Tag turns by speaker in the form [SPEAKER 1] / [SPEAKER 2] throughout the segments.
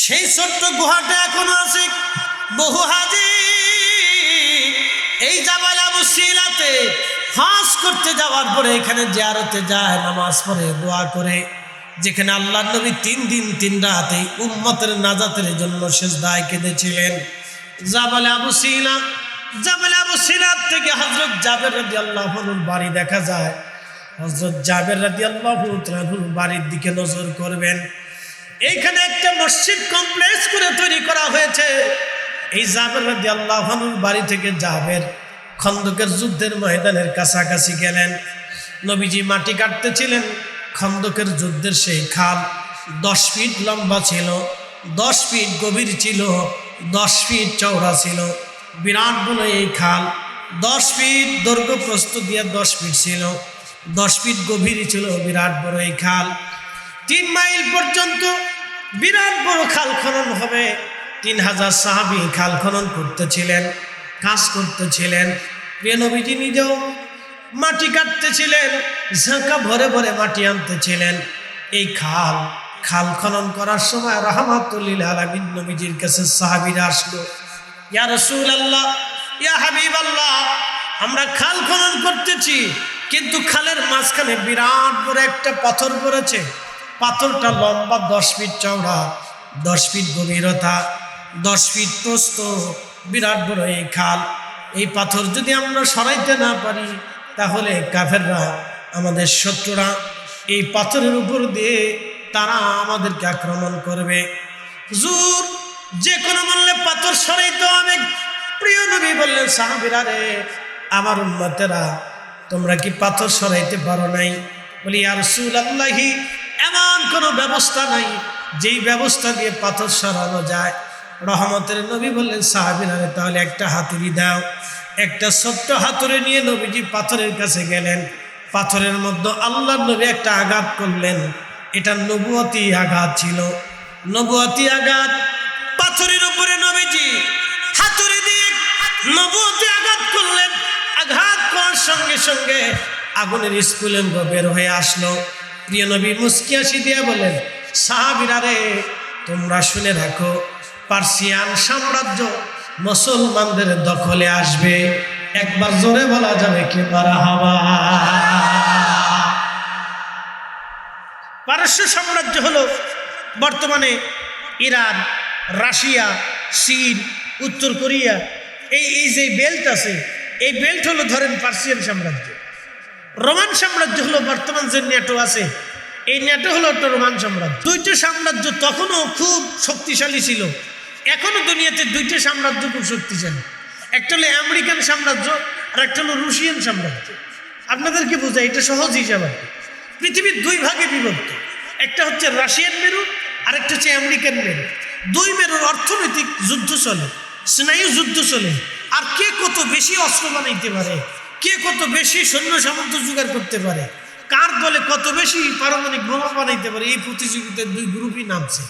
[SPEAKER 1] সেই ছোট্ট গুহাটা এখনো আছে। বহু হাজি এই জাবাল আবু সিলাতে হজ করতে যাওয়ার পরে এখানে জিয়ারতে যায়, নামাজ পড়ে, দোয়া করে, যেখানে আল্লাহর নবী 3 দিন 3 রাত এই উম্মতের নাজাতের জন্য সিজদায় কেঁদেছিলেন। জাবাল আবু সিলা, জাবাল আবু সিলাত থেকে হযরত জাবের রাদিয়াল্লাহু আনহুর বাড়ি দেখা যায়। হযরত জাবের রাদিয়াল্লাহু তাআলার বাড়ির দিকে নজর করবেন। এইখানে একটা মসজিদ কমপ্লেক্স করে তৈরি করা হয়েছে। এই জাবের রাদিয়াল্লাহু আনহুর বাড়ি থেকে জাবের খন্দকের যুদ্ধের ময়দানের কাছাকাছি গেলেন। নবীজি মাটি কাটতেছিলেন। খন্দকের যুদ্ধের সেই খাল 10 ফিট লম্বা ছিল, 10 ফিট গভীর ছিল, 10 ফিট চওড়া ছিল। বিরাট বড় এই খাল, 10 ফিট দৈর্ঘ্য প্রস্থ দিয়ে 10 ফিট ছিল, 10 ফিট গভীর ছিল। বিরাট বড় এই খাল, 3 মাইল পর্যন্ত বিরাট বড় খাল খনন হবে। 3000 সাহাবী খাল খনন করতেছিলেন, কাজ করতেছিলেন। প্রিয় নবীজি নিজেও মাটি কাটতেছিলেন, ঝাঁকা ভরে ভরে মাটি আনতেছিলেন। এই খাল খনন করার সময় রাহমাতুল লিল আলামিন নবীজির কাছে সাহাবীরা আসলো, ইয়া রাসূলুল্লাহ, ইয়া হাবিবাল্লাহ, আমরা খাল খনন করতেছি, কিন্তু খালের মাঝখানে বিরাট বড় একটা পাথর পড়েছে। পাথরটা লম্বা 10 ফিট চওড়া, 10 ফিট গভীরতা, 10 ফিট প্রস্থ, বিরাট বড় এই খাল। এই পাথর যদি আমরা সরাইতে না পারি, তাহলে কাফেররা, আমাদের শত্রুরা, এই পাথরের উপর দিয়ে তারা আমাদেরকে আক্রমণ করবে। হুজুর, যে কোনো মূল্যে পাথর সরাইতে হবে। প্রিয় নবী বললেন, সাহাবীরা রে, আমার উম্মতেরা, তোমরা কি পাথর সরাইতে পারো নাই? বলি, ইয়া রাসূলুল্লাহি, এমন কোনো ব্যবস্থা নাই যেই ব্যবস্থা দিয়ে পাথর সরানো যায়। রহমতের নবী বললেন, সাহাবীরা রে, তাহলে একটা হাতুড়ি দাও। একটা ছোট্ট হাতুড়ি নিয়ে নবীজি পাথরের কাছে গেলেন। পাথরের মধ্যে আল্লাহর নবী একটা আঘাত করলেন। এটা নবুয়তি আঘাত ছিল, নবুয়তি আঘাত। পাথরের উপরে নবীজি হাতুড়ি দিয়ে নবুয়তি আঘাত করলেন। আঘাত করার সঙ্গে সঙ্গে আগুনের স্ফুলিঙ্গ বের হয়ে আসলো। প্রিয় নবী মুস্কি হাসি দিয়ে বলেন, সাহাবীরা রে, তোমরা শুনে রাখো, পার্সিয়ান সাম্রাজ্য মুসলমানদের দখলে আসবে। একবার জোরে বলা যাবে কি মারহাবা? পারস্য সাম্রাজ্য হলো বর্তমানে ইরান, রাশিয়া, চীন, উত্তর কোরিয়া, এই যে বেল্ট আছে, এই বেল্ট হলো ধরেন পার্সিয়ান সাম্রাজ্য। রোমান সাম্রাজ্য হলো বর্তমান যে ন্যাটো আছে, এই ন্যাটো হলো একটা রোমান সাম্রাজ্য। 2টা সাম্রাজ্য তখনও খুব শক্তিশালী ছিল। এখনো দুনিয়াতে 2টা সাম্রাজ্য খুব শক্তিশালী। একটা হলো আমেরিকান সাম্রাজ্য, আর একটা হলো রুশিয়ান সাম্রাজ্য। আপনাদেরকে বোঝায়, এটা সহজ হিসাব। পৃথিবীর 2 ভাগে বিভক্ত। একটা হচ্ছে রাশিয়ান মেরু, আর একটা হচ্ছে আমেরিকান মেরু। 2 মেরুর অর্থনৈতিক যুদ্ধ চলে, স্নায়ু যুদ্ধ চলে। আর কে কত বেশি অস্ত্র বানাইতে পারে, কে কত বেশি সৈন্য সামন্ত জোগাড় করতে পারে, কার দলে কত বেশি পারমাণবিক বোমা বানাইতে পারে, এই প্রতিযোগিতার 2 গ্রুপই নামছে।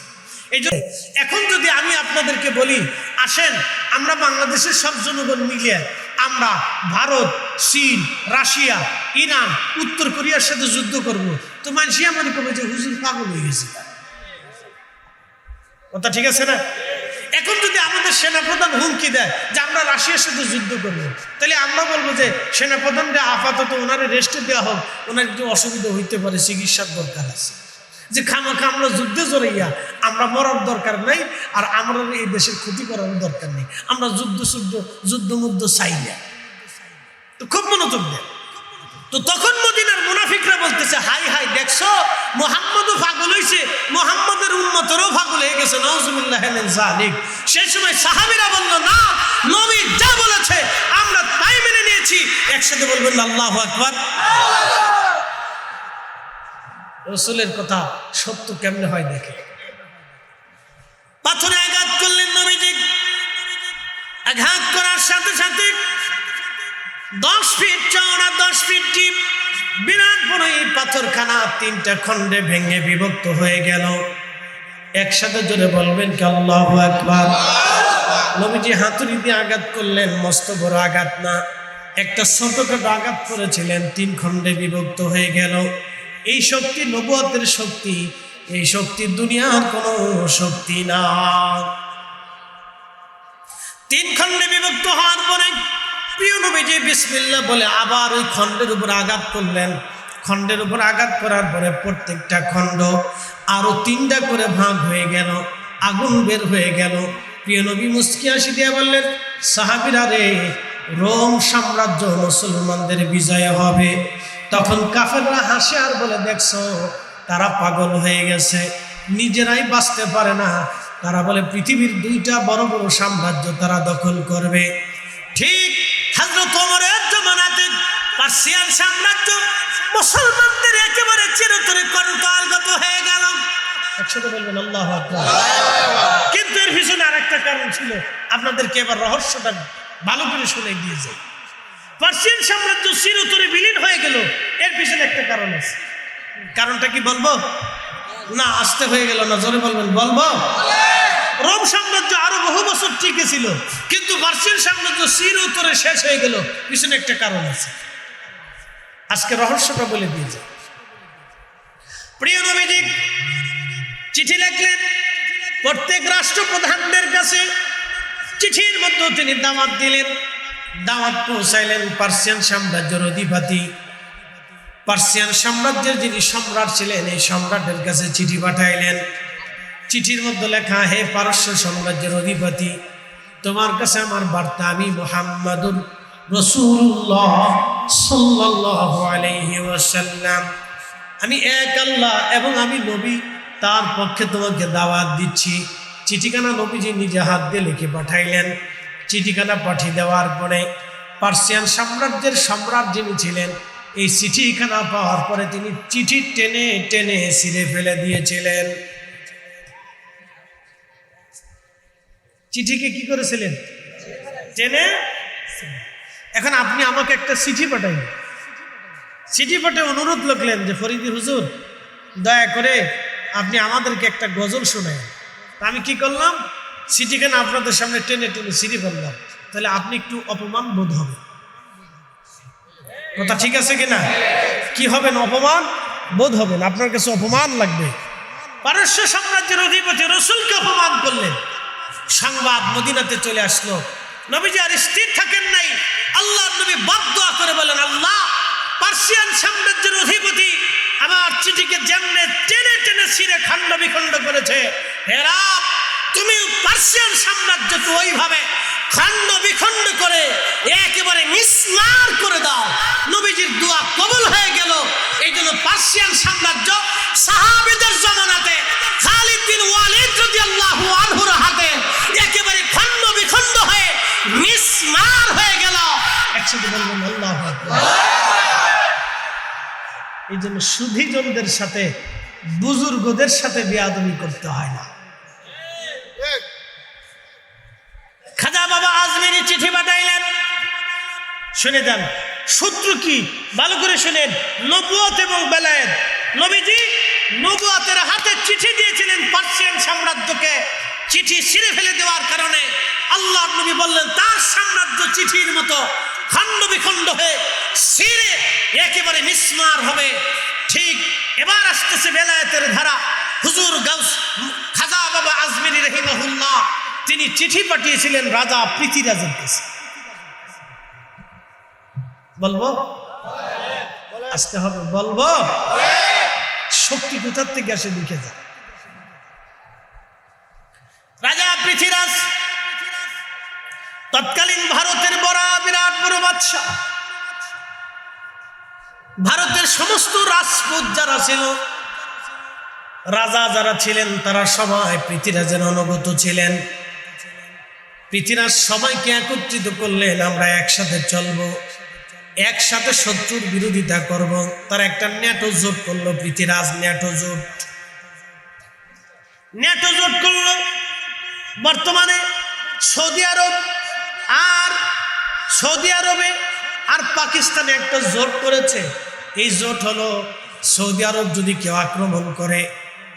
[SPEAKER 1] এই জন্য এখন যদি আমি আপনাদেরকে বলি, আসেন আমরা বাংলাদেশের সব জনগণ মিলিয়ে আমরা ভারত, চীন, রাশিয়া, ইরান, উত্তর কোরিয়ার সাথে যুদ্ধ করব, তো মানুষ মনে করবে যে হুজুর পাগল হয়ে গেছে। কথা ঠিক আছে না? এখন যদি আমাদের সেনাপ্রধান হুমকি দেয় যে আমরা রাশিয়ার সাথে যুদ্ধ করবো, তাহলে আমরা বলবো যে সেনাপ্রধানকে আপাতত ওনারে রেস্টে দেওয়া হোক, ওনার একটু অসুবিধা হইতে পারে, চিকিৎসার দরকার আছে। যে খামাখা আমরা যুদ্ধে জড়াইয়া আমরা মরার দরকার নাই, আর আমরা এই দেশের ক্ষতি করার দরকার নেই। আমরা যুদ্ধ চাই না। তো খুব মনোযোগ দেয়। তো তখন মদিনার মুনাফিকরা বলতেছে, হাই হাই, দেখছো মুহাম্মদও পাগল হয়েছে, মুহাম্মদের উম্মতেরও পাগল হয়ে গেছে, নাউজুবিল্লাহ মিন যালিক। সেই সময় সাহাবীরা বলল, না, নবী যা বলেছে আমরা তাই মেনে নিয়েছি। একসাথে বলবেন আল্লাহু আকবার। রাসূলের কথা সত্য কেমনে হয় দেখে। পাথরে আঘাত করলেন নবীজি। আঘাত করার সাথে সাথে 10 ফিট চওড়া, 10 ফিট ডিপ, বিরাট বড় এই পাথরখানা 3টা খণ্ডে ভেঙে বিভক্ত হয়ে গেল। একসাথে জোরে বলবেন কি আল্লাহু আকবার। নবীজি হাতুড়ি দিয়ে আঘাত করলেন, মস্ত বড় আঘাত না, একটা ছোটখাটো আঘাত করেছিলেন, 3 খণ্ডে বিভক্ত হয়ে গেল। এই শক্তি নবুয়তের শক্তি, এই শক্তি দুনিয়ার কোনো শক্তি না। 3 খণ্ডে বিভক্ত হওয়ার পরে প্রিয় নবীজি বিসমিল্লাহ বলে আবার ওই খণ্ডের উপর আঘাত করলেন। খণ্ডের উপর আঘাত করার পরে প্রত্যেকটা খণ্ড আরো 3টা করে ভাগ হয়ে গেল, আগুন বের হয়ে গেল। প্রিয় নবী মুস্কি হাসি দিয়ে বললেন, সাহাবীরা রে, রোম সাম্রাজ্য মুসলমানদের বিজয় হবে। তখন কাফেররা হাসে আর বলে, দেখছো তারা পাগল হয়ে গেছে, নিজেরাই বাঁচতে পারে না। তারা বলে পৃথিবীর 2টা বড় বড় সাম্রাজ্য তারা দখল করবে। ঠিক হযরত ওমরের জামানাতে পার্সিয়ান সাম্রাজ্য মুসলমানদের একেবারে চিরতরে কন্ট্রোলগত হয়ে গেল। একসাথে বলবেন আল্লাহু আকবার। কিন্তু এর পিছনে আরেকটা কারণ ছিল, আপনাদেরকে এবার রহস্যটা ভালো করে শুনে দিয়ে যাই। পার্সিয়ান সাম্রাজ্য চিরতরে বিলীন হয়ে গেল, এর পিছনে একটা কারণ আছে। কারণটা কি বলবো না? আসতে হয়ে গেল না, জোরে বলবেন। বলবো। রোম সাম্রাজ্য আরো বহু বছর টিকে ছিল, কিন্তু পার্সিয়ান সাম্রাজ্য চিরতরে শেষ হয়ে গেল, পিছনে একটা কারণ আছে। আজকে রহস্যটা বলে দিয়ে যাই। প্রিয় নবীজি চিঠি লিখলেন প্রত্যেক রাষ্ট্রপ্রধানদের কাছে। চিঠির মধ্যে তিনি দাওয়াত দিলেন, দাওয়াত পৌঁছাইলেন পার্সিয়ান সাম্রাজ্যের অধিপতি, পার্সিয়ান সাম্রাজ্যের যিনি সম্রাট ছিলেন, এই সম্রাটের কাছে চিঠি পাঠাইলেন। চিঠির মধ্যে লেখা, হে পারস্য সাম্রাজ্যের অধিপতি, তোমার কাছে আমার বার্তা, আমি মুহাম্মাদুর রাসূলুল্লাহ সাল্লাল্লাহু আলাইহি ওয়াসাল্লাম, আমি এক আল্লাহ এবং আমি নবী, তার পক্ষে তোমাকে দাওয়াত দিচ্ছি। চিঠিখানা নবীজি নিজে হাত দিয়ে লিখে পাঠাইলেন। চিঠিখানা পাঠিয়ে দেওয়ার পরে পার্সিয়ান সাম্রাজ্যের সম্রাট যিনি ছিলেন, এই চিঠিখানা পাওয়ার পরে তিনি চিঠি টেনে টেনে ছিঁড়ে ফেলে দিয়েছিলেন। চিঠিকে কি করেছিলেন? টেনে। এখন আপনি আমাকে একটা চিঠি পাঠাইন, চিঠি পাঠিয়ে অনুরোধ লিখলেন যে ফরিদি হুজুর, দয়া করে আপনি আমাদেরকে একটা গজল শোনায়। আমি কি করলাম? চিঠিখানা আপনাদের সামনে টেনে টেনে ছিঁড়ে ফেললাম। তাহলে আপনি একটু অপমান বোধ হবে। কথা ঠিক আছে কিনা? কি হবেন? অপমান বোধ হবেন, আপনার কাছে অপমান লাগবে। পারস্য সাম্রাজ্যের অধিপতি রাসূলকে অপমান করলেন। সংবাদ মদিনাতে চলে আসলো। নবীজি আর স্থির থাকেন নাই। আল্লাহর নবী বদদুয়া করে বলেন, আল্লাহ, পার্সিয়ান সাম্রাজ্যের অধিপতি আমার চিঠিকে যেমনে টেনে টেনে ছিঁড়ে খণ্ড বিখণ্ড করেছে, হে রব, তুমি পার্সিয়ান সাম্রাজ্যকে ওইভাবে খণ্ড বিখণ্ড করে একেবারে মিসমার করে দাও। নবীজির দোয়া কবুল হয়ে গেল। এই জন্য পার্সিয়ান সাম্রাজ্য সাহাবীদের জামানাতে খালিদ বিন ওয়ালিদ রাদিয়াল্লাহু আনহুর হাতে একেবারে খণ্ড বিখণ্ড হয়ে মিসমার হয়ে গেল। একসাথে বলবেন আল্লাহু আকবার। এই জন্য সুধীজনদের সাথে, বুজুর্গদের সাথে বেয়াদবি করতে হয় না। খাজা বাবা আজমিরি চিঠি পাঠাইলেন। শুনে যান, সূত্র কি ভালো করে শুনেন। নবুয়ত এবং বেলায়েত। নবীজি নবুয়তের হাতে চিঠি দিয়েছিলেন পার্সিয়ান সাম্রাজ্যকে। চিঠি ছিঁড়ে ফেলে দেওয়ার কারণে আল্লাহর নবী বললেন তার সাম্রাজ্য চিঠির মতো খণ্ড বিখণ্ড হয়ে ছিঁড়ে একেবারে মিসমার হবে। ঠিক এবার আসতেছে বেলায়েতের ধারা। হুজুর গাউস খাজা বাবা আজমিরি রাহিমাহুল্লাহ তিনি চিঠি পাঠিয়েছিলেন রাজা পৃথিরাজের কাছে। বলবো? আসতে হবে। বলবো? শক্তি কোথার থেকে আসে লিখে যা। রাজা পৃথিরাজ তৎকালীন ভারতের বিরাট বড় বাদশাহ। ভারতের সমস্ত রাজপুত যারা ছিল, রাজা যারা ছিলেন, তারা সবাই পৃথিরাজের অনুগত ছিলেন। পৃথিরাজ সবাইকে একত্রিত করলেন, আমরা একসাথে চলবো, একসাথে শত্রুর বিরোধিতা করব। তার একটা ন্যাটো জোট করলো পৃথিরাজ। ন্যাটো জোট করলো। বর্তমানে সৌদি আরবে আর পাকিস্তানে একটা জোট করেছে। এই জোট হলো, সৌদি আরব যদি কেউ আক্রমণ করে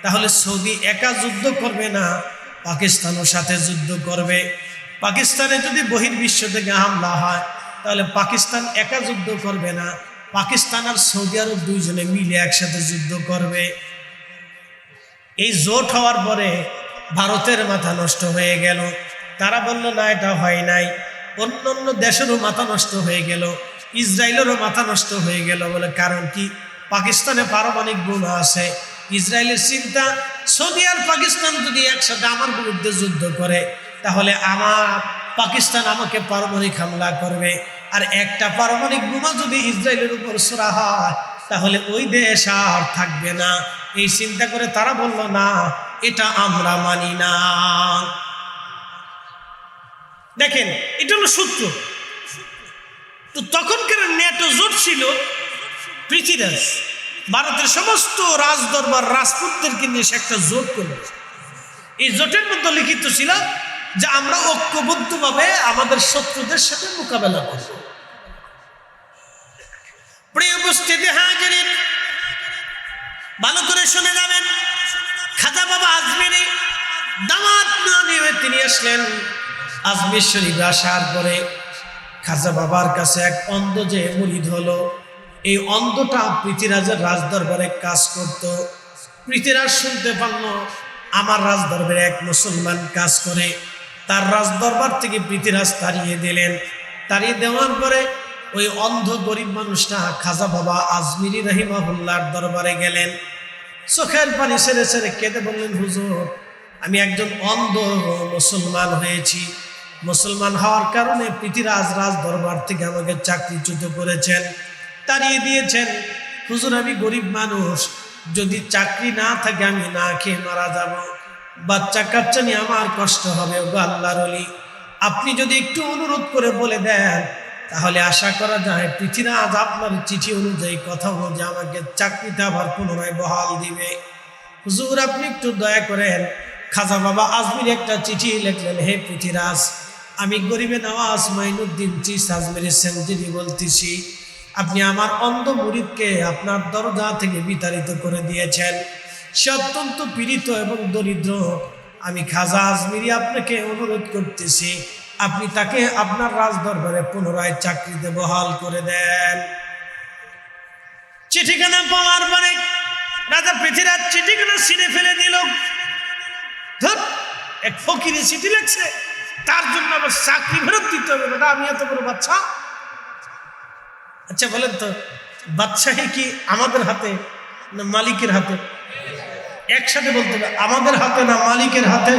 [SPEAKER 1] তাহলে সৌদি একা যুদ্ধ করবে না, পাকিস্তানও সাথে যুদ্ধ করবে। পাকিস্তানে যদি বহির্বিশ্ব থেকে হামলা হয় তাহলে পাকিস্তান একা যুদ্ধ করবে না, পাকিস্তান আর সৌদি আরব দুইজনে মিলে একসাথে যুদ্ধ করবে। এই জোট হওয়ার পরে ভারতের মাথা নষ্ট হয়ে গেল। তারা বলল না, এটা হয় নাই। অন্য অন্য দেশেরও মাথা নষ্ট হয়ে গেল, ইসরায়েলেরও মাথা নষ্ট হয়ে গেল। বলে কারণ কি? পাকিস্তানে পারমাণবিক বোমা আছে। ইসরায়েলের চিন্তা, সৌদি আর পাকিস্তান যদি একসাথে আমার বিরুদ্ধে যুদ্ধ করে, তাহলে পাকিস্তান আমাকে পারমাণবিক হামলা করবে। আর একটা পারমাণবিক বোমা যদি ইসরায়েলের উপর ছোড়া হয়, তাহলে ওই দেশ আর থাকবে না। এই চিন্তা করে তারা বলল না, এটা আমরা মানি না। দেখেন, এটা হলো সূত্র। তো তখনকার নেটো জোট ছিল পৃথিবীরাজ, ভারতের সমস্ত রাজদরবার রাজপুতদেরকে নিয়ে সে একটা জোট করল। এই জোটের মধ্যে লিখিত ছিল যে আমরা ঐক্যবদ্ধভাবে আমাদের শত্রুদের সাথে মোকাবেলা করব। প্রিয় উপস্থিতি হাজিরিন, ভালো করে শুনে যাবেন। খাজা বাবা আজমিরি দাওয়াত না নিয়ে তিনি আসলেন আজমির শরীফে। আসার পরে খাজা বাবার কাছে এক অন্ধ যে মুরিদ হলো, এই অন্ধটা পৃথিবীরাজের রাজদরবারে কাজ করত। পৃথিবীরাজ শুনতে পারল আমার রাজদরবারে এক মুসলমান কাজ করে। তার রাজদরবার থেকে পৃথিবীরাজ তাড়িয়ে দিলেন। তাড়িয়ে দেওয়ার পরে ওই অন্ধ গরিব মানুষটা খাজা বাবা আজমিরি রাহিমাহুল্লাহর দরবারে গেলেন। চোখের পানি ছেড়ে ছেড়ে কেঁদে বললেন, হুজুর, আমি একজন অন্ধ মুসলমান হয়েছি। মুসলমান হওয়ার কারণে পৃথিবীরাজ রাজ দরবার থেকে আমাকে চাকরিচ্যুত করেছেন, তাড়িয়ে দিয়েছেন। হুজুর, আমি গরিব মানুষ, যদি চাকরি না থাকে আমি না খেয়ে মারা যাব, বাচ্চা কাচ্চা নিয়ে আমার কষ্ট হবে। ও আল্লাহর ওলি, আপনি যদি একটু অনুরোধ করে বলে দেন, তাহলে আশা করা যায় পৃথিবীরাজ আপনার চিঠি অনুযায়ী, কথা অনুযায়ী আমাকে চাকরিতে আবার পুনরায় বহাল দিবে। হুজুর, আপনি একটু দয়া করেন। খাজা বাবা আজমির একটা চিঠি লিখলেন, হে পৃথিবীরাজ, আমি গরিবে নওয়াজ মাইনুদ্দিন চিস আজমিরি সেঞ্চুরি বলতেছি। আপনি আমার অন্ধ মুরিদকে আপনার দরজা থেকে বিতাড়িত করে দিয়েছেন। সে অত্যন্ত পীড়িত এবং দরিদ্র। আমি খাজা আজমিরি আপনাকে অনুরোধ করতেছি, আপনি তাকে আপনার রাজদরবারে পুনরায় চাকরিতে বহাল করে দেন। চিঠিখানা পাওয়ার পরে রাজা পৃথিবীরাজ চিঠিখানা ছিঁড়ে ফেলে দিল। ধর, এক ফকিরে চিঠি লিখছে, তার জন্য আবার চাকরি ফেরত দিতে হবে। বেটা, আমি এত বড় বাচ্চা। আচ্ছা বলেন তো, বাদশাহী কি আমাদের হাতে না মালিকের হাতে? একসাথে বলতে হবে, আমাদের হাতে না মালিকের হাতে?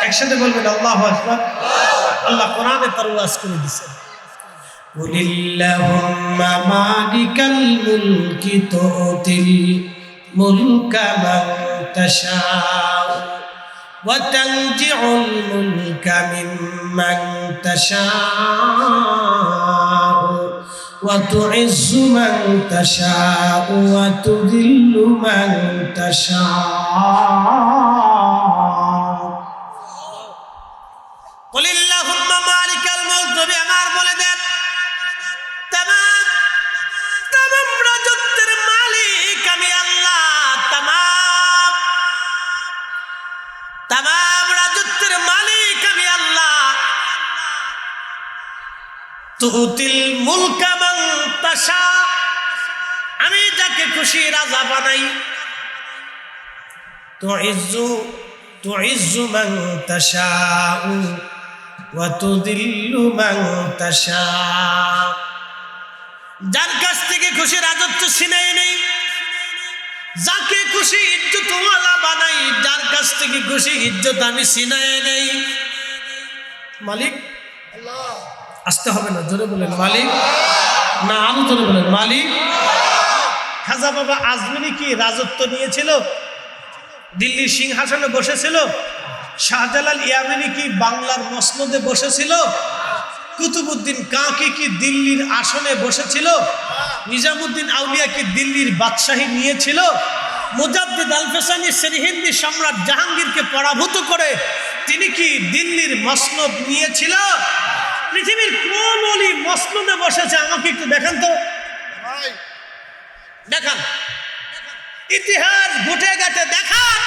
[SPEAKER 1] একসাথে বলবেন আল্লাহু আকবার। আল্লাহ কোরআনে তার ওয়াজ করে দিয়েছেন, কুলিল্লাহুম্মা মালিকাল মুলকি তুতিল মুলকা মান তাশাউ ওয়া তানজিউল মুলকা মিম্মান তাশাউ ওয়া তুইজ্জু মান তাশাউ ওয়া তুযিল্লু মান তাশাউ। কুলিল্লাহুম্মা মালিকাল মুলক, নবী আমার বলে দেন, তামাম রাজত্বের মালিক আমি আল্লাহ। তামাম রাজত্বের মালিক আমি আল্লাহ। তুতিল মুলকা মান তাশা, আমি যাকে খুশি রাজা বানাই। তুইজ্জু মান তাশাউ ওয়া তুযিল্লু মান তাশা, যার কাছ থেকে খুশি রাজত্ব ছিনাই নেই, যাকে খুশি ইজ্জতওয়ালা বানাই, যার কাছ থেকে খুশি ইজ্জত আমি ছিনাই নেই। মালিক আল্লাহ। আসতে হবে না, জোরে বলেন মালিক। না, আরো জোরে বলেন মালিক। খাজা বাবা আজমিরি কি রাজত্ব নিয়েছিল? দিল্লির সিংহাসনে বসেছিল? শাহজালাল ইয়ামানি কি বাংলার মসনদে বসেছিল? কুতুবউদ্দিন কাকি কি দিল্লির আসনে বসেছিল? নিজামুদ্দিন আউলিয়া কি দিল্লির বাদশাহী নিয়েছিল? মুজাদ্দিদ আল ফেসানি সিরহিন্দি সম্রাট জাহাঙ্গীরকে পরাভূত করে তিনি কি দিল্লির মসনদ নিয়েছিল? পৃথিবীর কোন ওলি মসনদে বসেছে আমাকে একটু দেখান তো, দেখান। ইতিহাস ঘুটে গেছে, দেখান।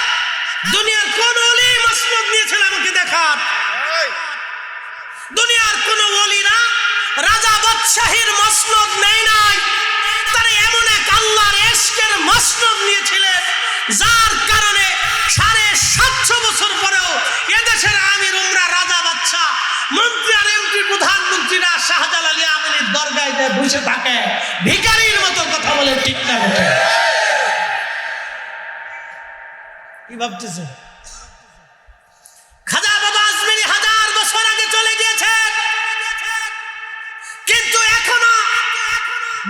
[SPEAKER 1] দুনিয়ার কোন ওলি মসনদ নিয়েছিল আমাকে দেখান। দুনিয়ার কোন ওলিরা রাজা বাদশাহীর মসনদ নেই নাই, তারা এমন এক আল্লাহর ইশকের মসনদ নিয়েছিলেন যার কারণে বসে থাকে, ভিখারির মতো কথা বলে, ঠিক না বেঠিক? কি ভাবতেছে? খাজা বাবা আজমিরি 1000 বছর আগে চলে গিয়েছেন, কিন্তু এখনো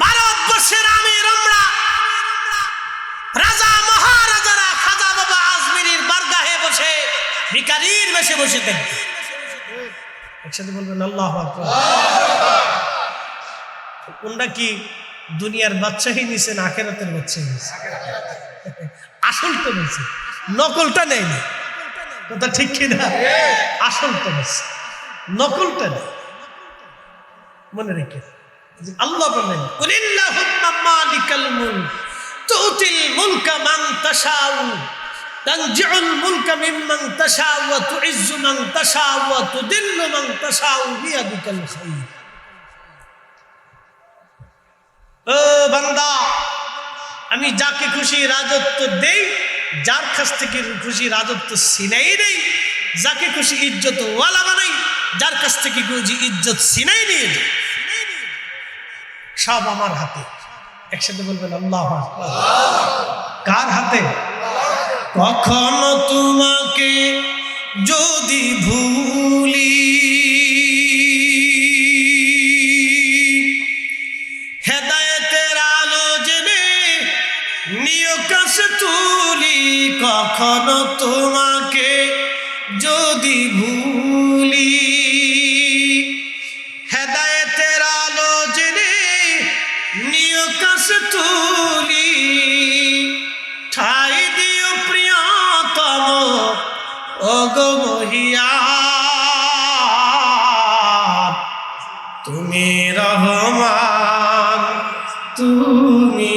[SPEAKER 1] ভারতবর্ষের আমির আমরা, রাজা মহারাজারা খাজা বাবা আজমিরির বারগাহে বসে ভিখারির বেশে বসে থাকবে। একসাথে বলবেন আল্লাহু আকবার। কোনটা কি দুনিয়ার বাদশাহী নিছে না আখিরাতের বাদশাহী নিছে? আসলটা নিছে, নকলটা নেই না। কথা ঠিক কিনা? আসলটা নিছে, নকলটা নেই। মনে রেখে আল্লাহ বলেন, কুলিল্লাহুম্মা মালিকাল মুলক তুতিল মুলকা মান তাশাউ তানজিউল মুলকা মিম্মান তাশাউ ওয়া তুইজ্জু মান তাশাউ ওয়া তুদিল্লু মান তাশাউ বিয়াদিকাল খায়র। ও বান্দা, আমি যাকে খুশি রাজত্ব দেই, যার কাছ থেকে খুশি রাজত্ব ছিনাই দেই, যাকে খুশি ইজ্জত ওয়ালা বানাই, যার কাছ থেকে খুশি ইজ্জত ছিনাই নিয়ে যাই। সব আমার হাতে। একসাথে বলবেন আল্লাহু আকবার। কার হাতে? কখনো তোমাকে যদি ভুলি, হেদায়েতের আলো জেনে নিয় কাছে তুলি। কখনো তোমাকে যদি ভুলি, হেদায়েতের আলো জেনে নিয় কাছে তুলি। ঠাই দিও প্রিয়তম ওগো মহিয়ান, তুমি রহমান, তুমি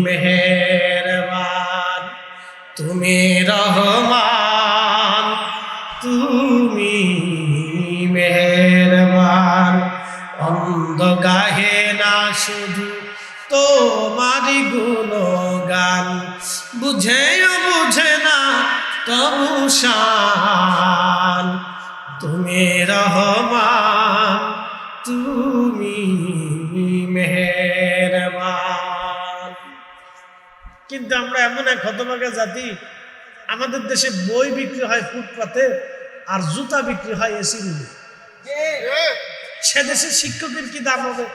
[SPEAKER 1] মেহেরবান, তুমি রহমান, তুমি মেহেরবান। অন্ধ গাহে না শুধু তোমারি গুণগান, বুঝেও বুঝে না তবু শান, তুমি রহমান, তুমি মেহেরবান। কিন্তু আমরা এমন এক হতভাগা জাতি, আমাদের দেশে বই বিক্রি হয় ফুটপাতে আর জুতা বিক্রি হয় এসি রুমে। সে দেশে শিক্ষকের কি দাম হবে?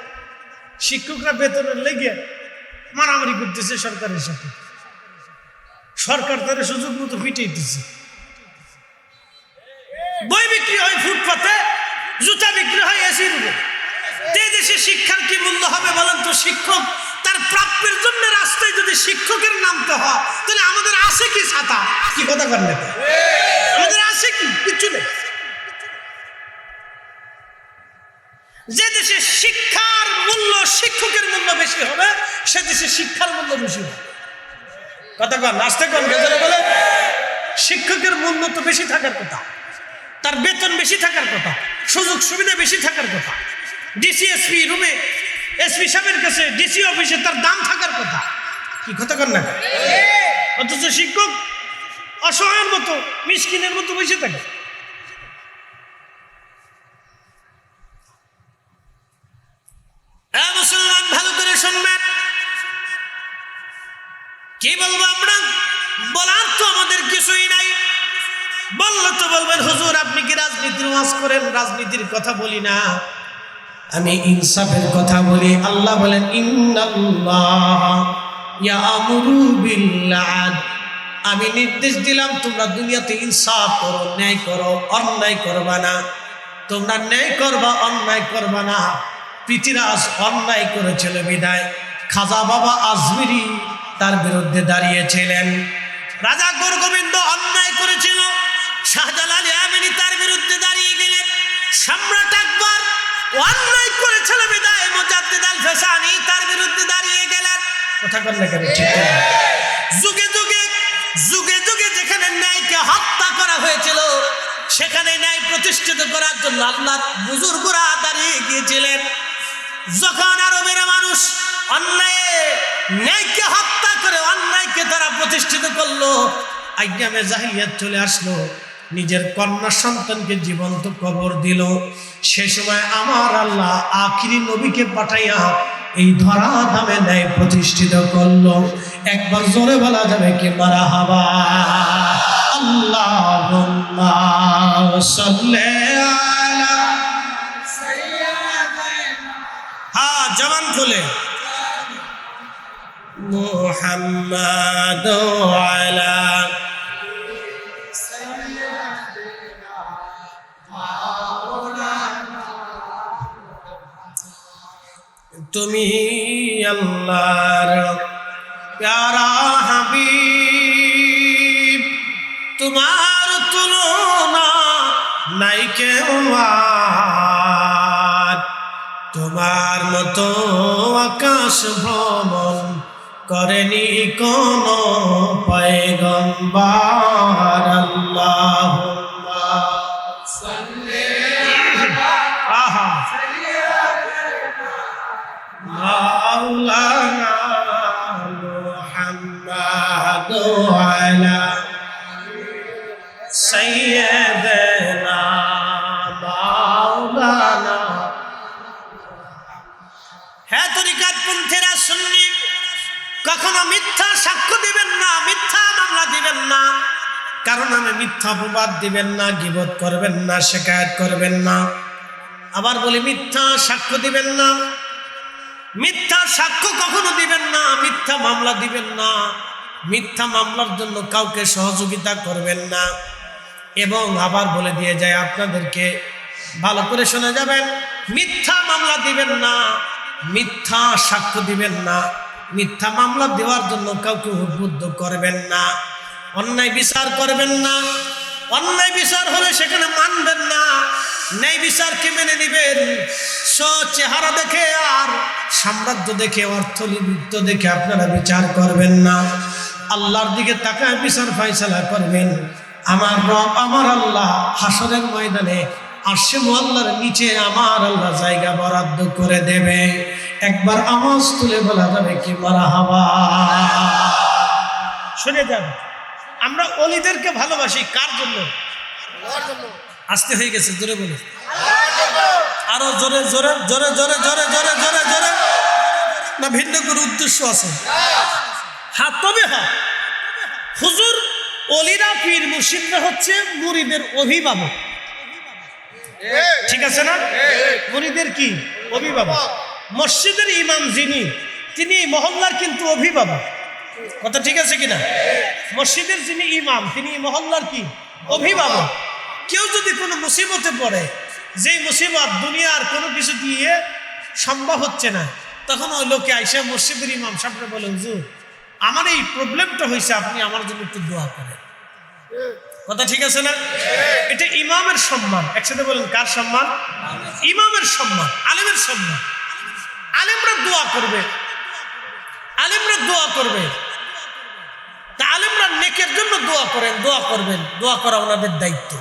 [SPEAKER 1] শিক্ষকরা বেতনের লেগে মারামারি করতেছে সরকারের সাথে, সরকার তাদের সুযোগ মতো পিটাইতেছে। বই বিক্রি হয় ফুটপাতে, জুতা বিক্রি হয় এসি রুমে। দেশে শিক্ষার কি মূল্য হবে বলেন তো? শিক্ষক তার প্রাপ্যের জন্য রাস্তায় যদি শিক্ষকের নামতে হয়, তাহলে আমাদের আছে কি ছাতা? কি কথা বলেন? আমাদের আছে কি? কিচ্ছু নেই। যে দেশে শিক্ষার মূল্য, শিক্ষকের মূল্য বেশি হবে, সে দেশে শিক্ষার মূল্য বেশি হবে। কথা কন, আসতে কন, বেজরে বলে। শিক্ষকের মূল্য তো বেশি থাকার কথা, তার বেতন বেশি থাকার কথা, সুযোগ সুবিধা বেশি থাকার কথা। ডিসি এসপি রুমে, এসপি সাহেবের কাছে, ডিসি অফিসে তার দাম থাকার কথা। কি কথা কন না? অথচ শিক্ষক অসহায়ের মতো, মিসকিনের মতো বসে থাকে। মুসলমান ভালো করে শুনবেন, কি বলবো আমরা? বলার তো আমাদের কিছুই নাই। বললে তো বলবেন হুজুর আপনি কি রাজনীতির ওয়াজ করেন? রাজনীতির কথা বলি না, আমি ইনসাফের কথা বলি। আল্লাহ বলেন, ইন্নাল্লাহ ইয়ামুরু বিল আদল, আমি নির্দেশ দিলাম তোমরা দুনিয়াতে ইনসাফ করো, ন্যায় করো, অন্যায় করবা না। তোমরা ন্যায় করবা, অন্যায় করবা না। পৃথিরাজ অন্যায় করেছিল বিদায় খাজা বাবা আজমিরি তার বিরুদ্ধে দাঁড়িয়েছিলেন। রাজা গোরগোবিন্দ অন্যায় করেছিল, শাহজালাল ইয়ামানি তার বিরুদ্ধে দাঁড়িয়ে গেলেন। সম্রাট আকবর অন্যায় করেছিল বিদায় মুজাদ্দিদ আল ফেসানি তার বিরুদ্ধে দাঁড়িয়ে গেলেন। কথা বললে কেন? ঠিক না? যুগে যুগে যুগে যুগে যেখানে ন্যায়কে হত্যা করা হয়েছিল, সেখানে ন্যায় প্রতিষ্ঠিত করার জন্য আল্লাহর বুজুর্গরা দাঁড়িয়ে গিয়েছিলেন। যখন আরবের মানুষ অন্যায়ে ন্যায়কে হত্যা করে অন্যায়কে তারা প্রতিষ্ঠিত করলো, আইয়ামে জাহিলিয়াত চলে আসলো। নিজের কন্যা সন্তানকে জীবন্ত কবর দিল, সে সময় আমার আল্লাহ আখিরি নবীকে পাঠাইয়া এই ধরা ধামে ন্যায় প্রতিষ্ঠিত করলো। একবার জোরে বলা যাবে কি মারহাবা। আল্লাহুম্মা সাল্লি আলা সাইয়্যিদিনা, হ্যাঁ জবান খুলে, মুহাম্মাদু আলা সাইয়্যিদিনা মাওলানা। তুমি আল্লাহর প্যারা হাবিব, তোমার তুলনা নাই কেউ আর, তোমার মতো আকাশ ভ্রমণ করেনি কোন পয়গম্বর। আল্লাহুম্মা সাল্লি আলা সাইয়্যিদিনা মাওলানা মুহাম্মাদু আলা সাইয়্যিদিনা মাওলানা। হ্যাঁ তরিকাত পন্থীরা সুন্নি, কখনো মিথ্যা সাক্ষ্য দিবেন না, মিথ্যা মামলা দিবেন না, কারণ আমি মিথ্যা অপবাদ দিবেন না, গীবত করবেন না, শিকায়েত করবেন না। আবার বলি মিথ্যা সাক্ষ্য দিবেন না, মিথ্যা সাক্ষ্য কখনো দিবেন না, মিথ্যা মামলা দিবেন না, মিথ্যা মামলার জন্য কাউকে সহযোগিতা করবেন না। এবং আবার বলে দিয়ে যায় আপনাদেরকে, ভালো করে শুনে যাবেন, মিথ্যা মামলা দিবেন না, মিথ্যা সাক্ষ্য দিবেন না, মিথ্যা মামলা দেওয়ার জন্য কাউকে উদ্বুদ্ধ করবেন না, অন্যায় বিচার করবেন না, অন্যায় বিচার হলে সেখানে মানবেন না, ন্যায় বিচারকে মেনে নেবেন। চেহারা দেখে আর সাম্রাজ্য দেখে, অর্থলিপ্ত দেখে আপনারা বিচার করবেন না, আল্লাহর দিকে তাকায় বিচার ফয়সালা করবেন। আমার রব আমার আল্লাহ হাসরের ময়দানে আরশে মুআল্লার নিচে আমার আল্লাহ জায়গা বরাদ্দ করে দেবে। একবার আওয়াজ তুলে বলা যাবে কি মারহাবা। শুনে যান, আমরা ওলিদেরকে ভালোবাসি কার জন্য? আসতে হয়ে গেছে, জোরে বলে, আরো জোরে জোরে জোরে জোরে জোরে জোরে জোরে জোরে, না ভিন্ন কোনো উদ্দেশ্য আছে? হ্যাঁ তবে হ্যাঁ, হুজুর ওলিরা পীর মুর্শিদরা হচ্ছে মুরিদের অভিভাবক, ঠিক আছে না? মুরিদের কি অভিভাবক? মসজিদের ইমাম যিনি, তিনি মহল্লার কিন্তু অভিভাবক, কথা ঠিক আছে কিনা? মসজিদের যিনি ইমাম তিনি মহল্লার কি অভিভাবক। কেউ যদি কোনো মুসিবতে পড়ে, যেই মুসিবত দুনিয়ার কোনো কিছু দিয়ে সম্ভব হচ্ছে না, তখন ওই লোকে আইসা মসজিদের ইমাম সাহেবকে বলে, হুজুর আমার এই প্রবলেমটা হয়েছে, আপনি আমার জন্য একটু দোয়া করেন। কথা ঠিক আছে না? এটা ইমামের সম্মান। একসাথে বলেন, কার সম্মান? ইমামের সম্মান, আলেমের সম্মান। আলেমরা দোয়া করবে, আলেমরা দোয়া করবে, তা আলেমরা নেকের জন্য দোয়া করেন, দোয়া করবেন, দোয়া করা ওনাদের দায়িত্ব।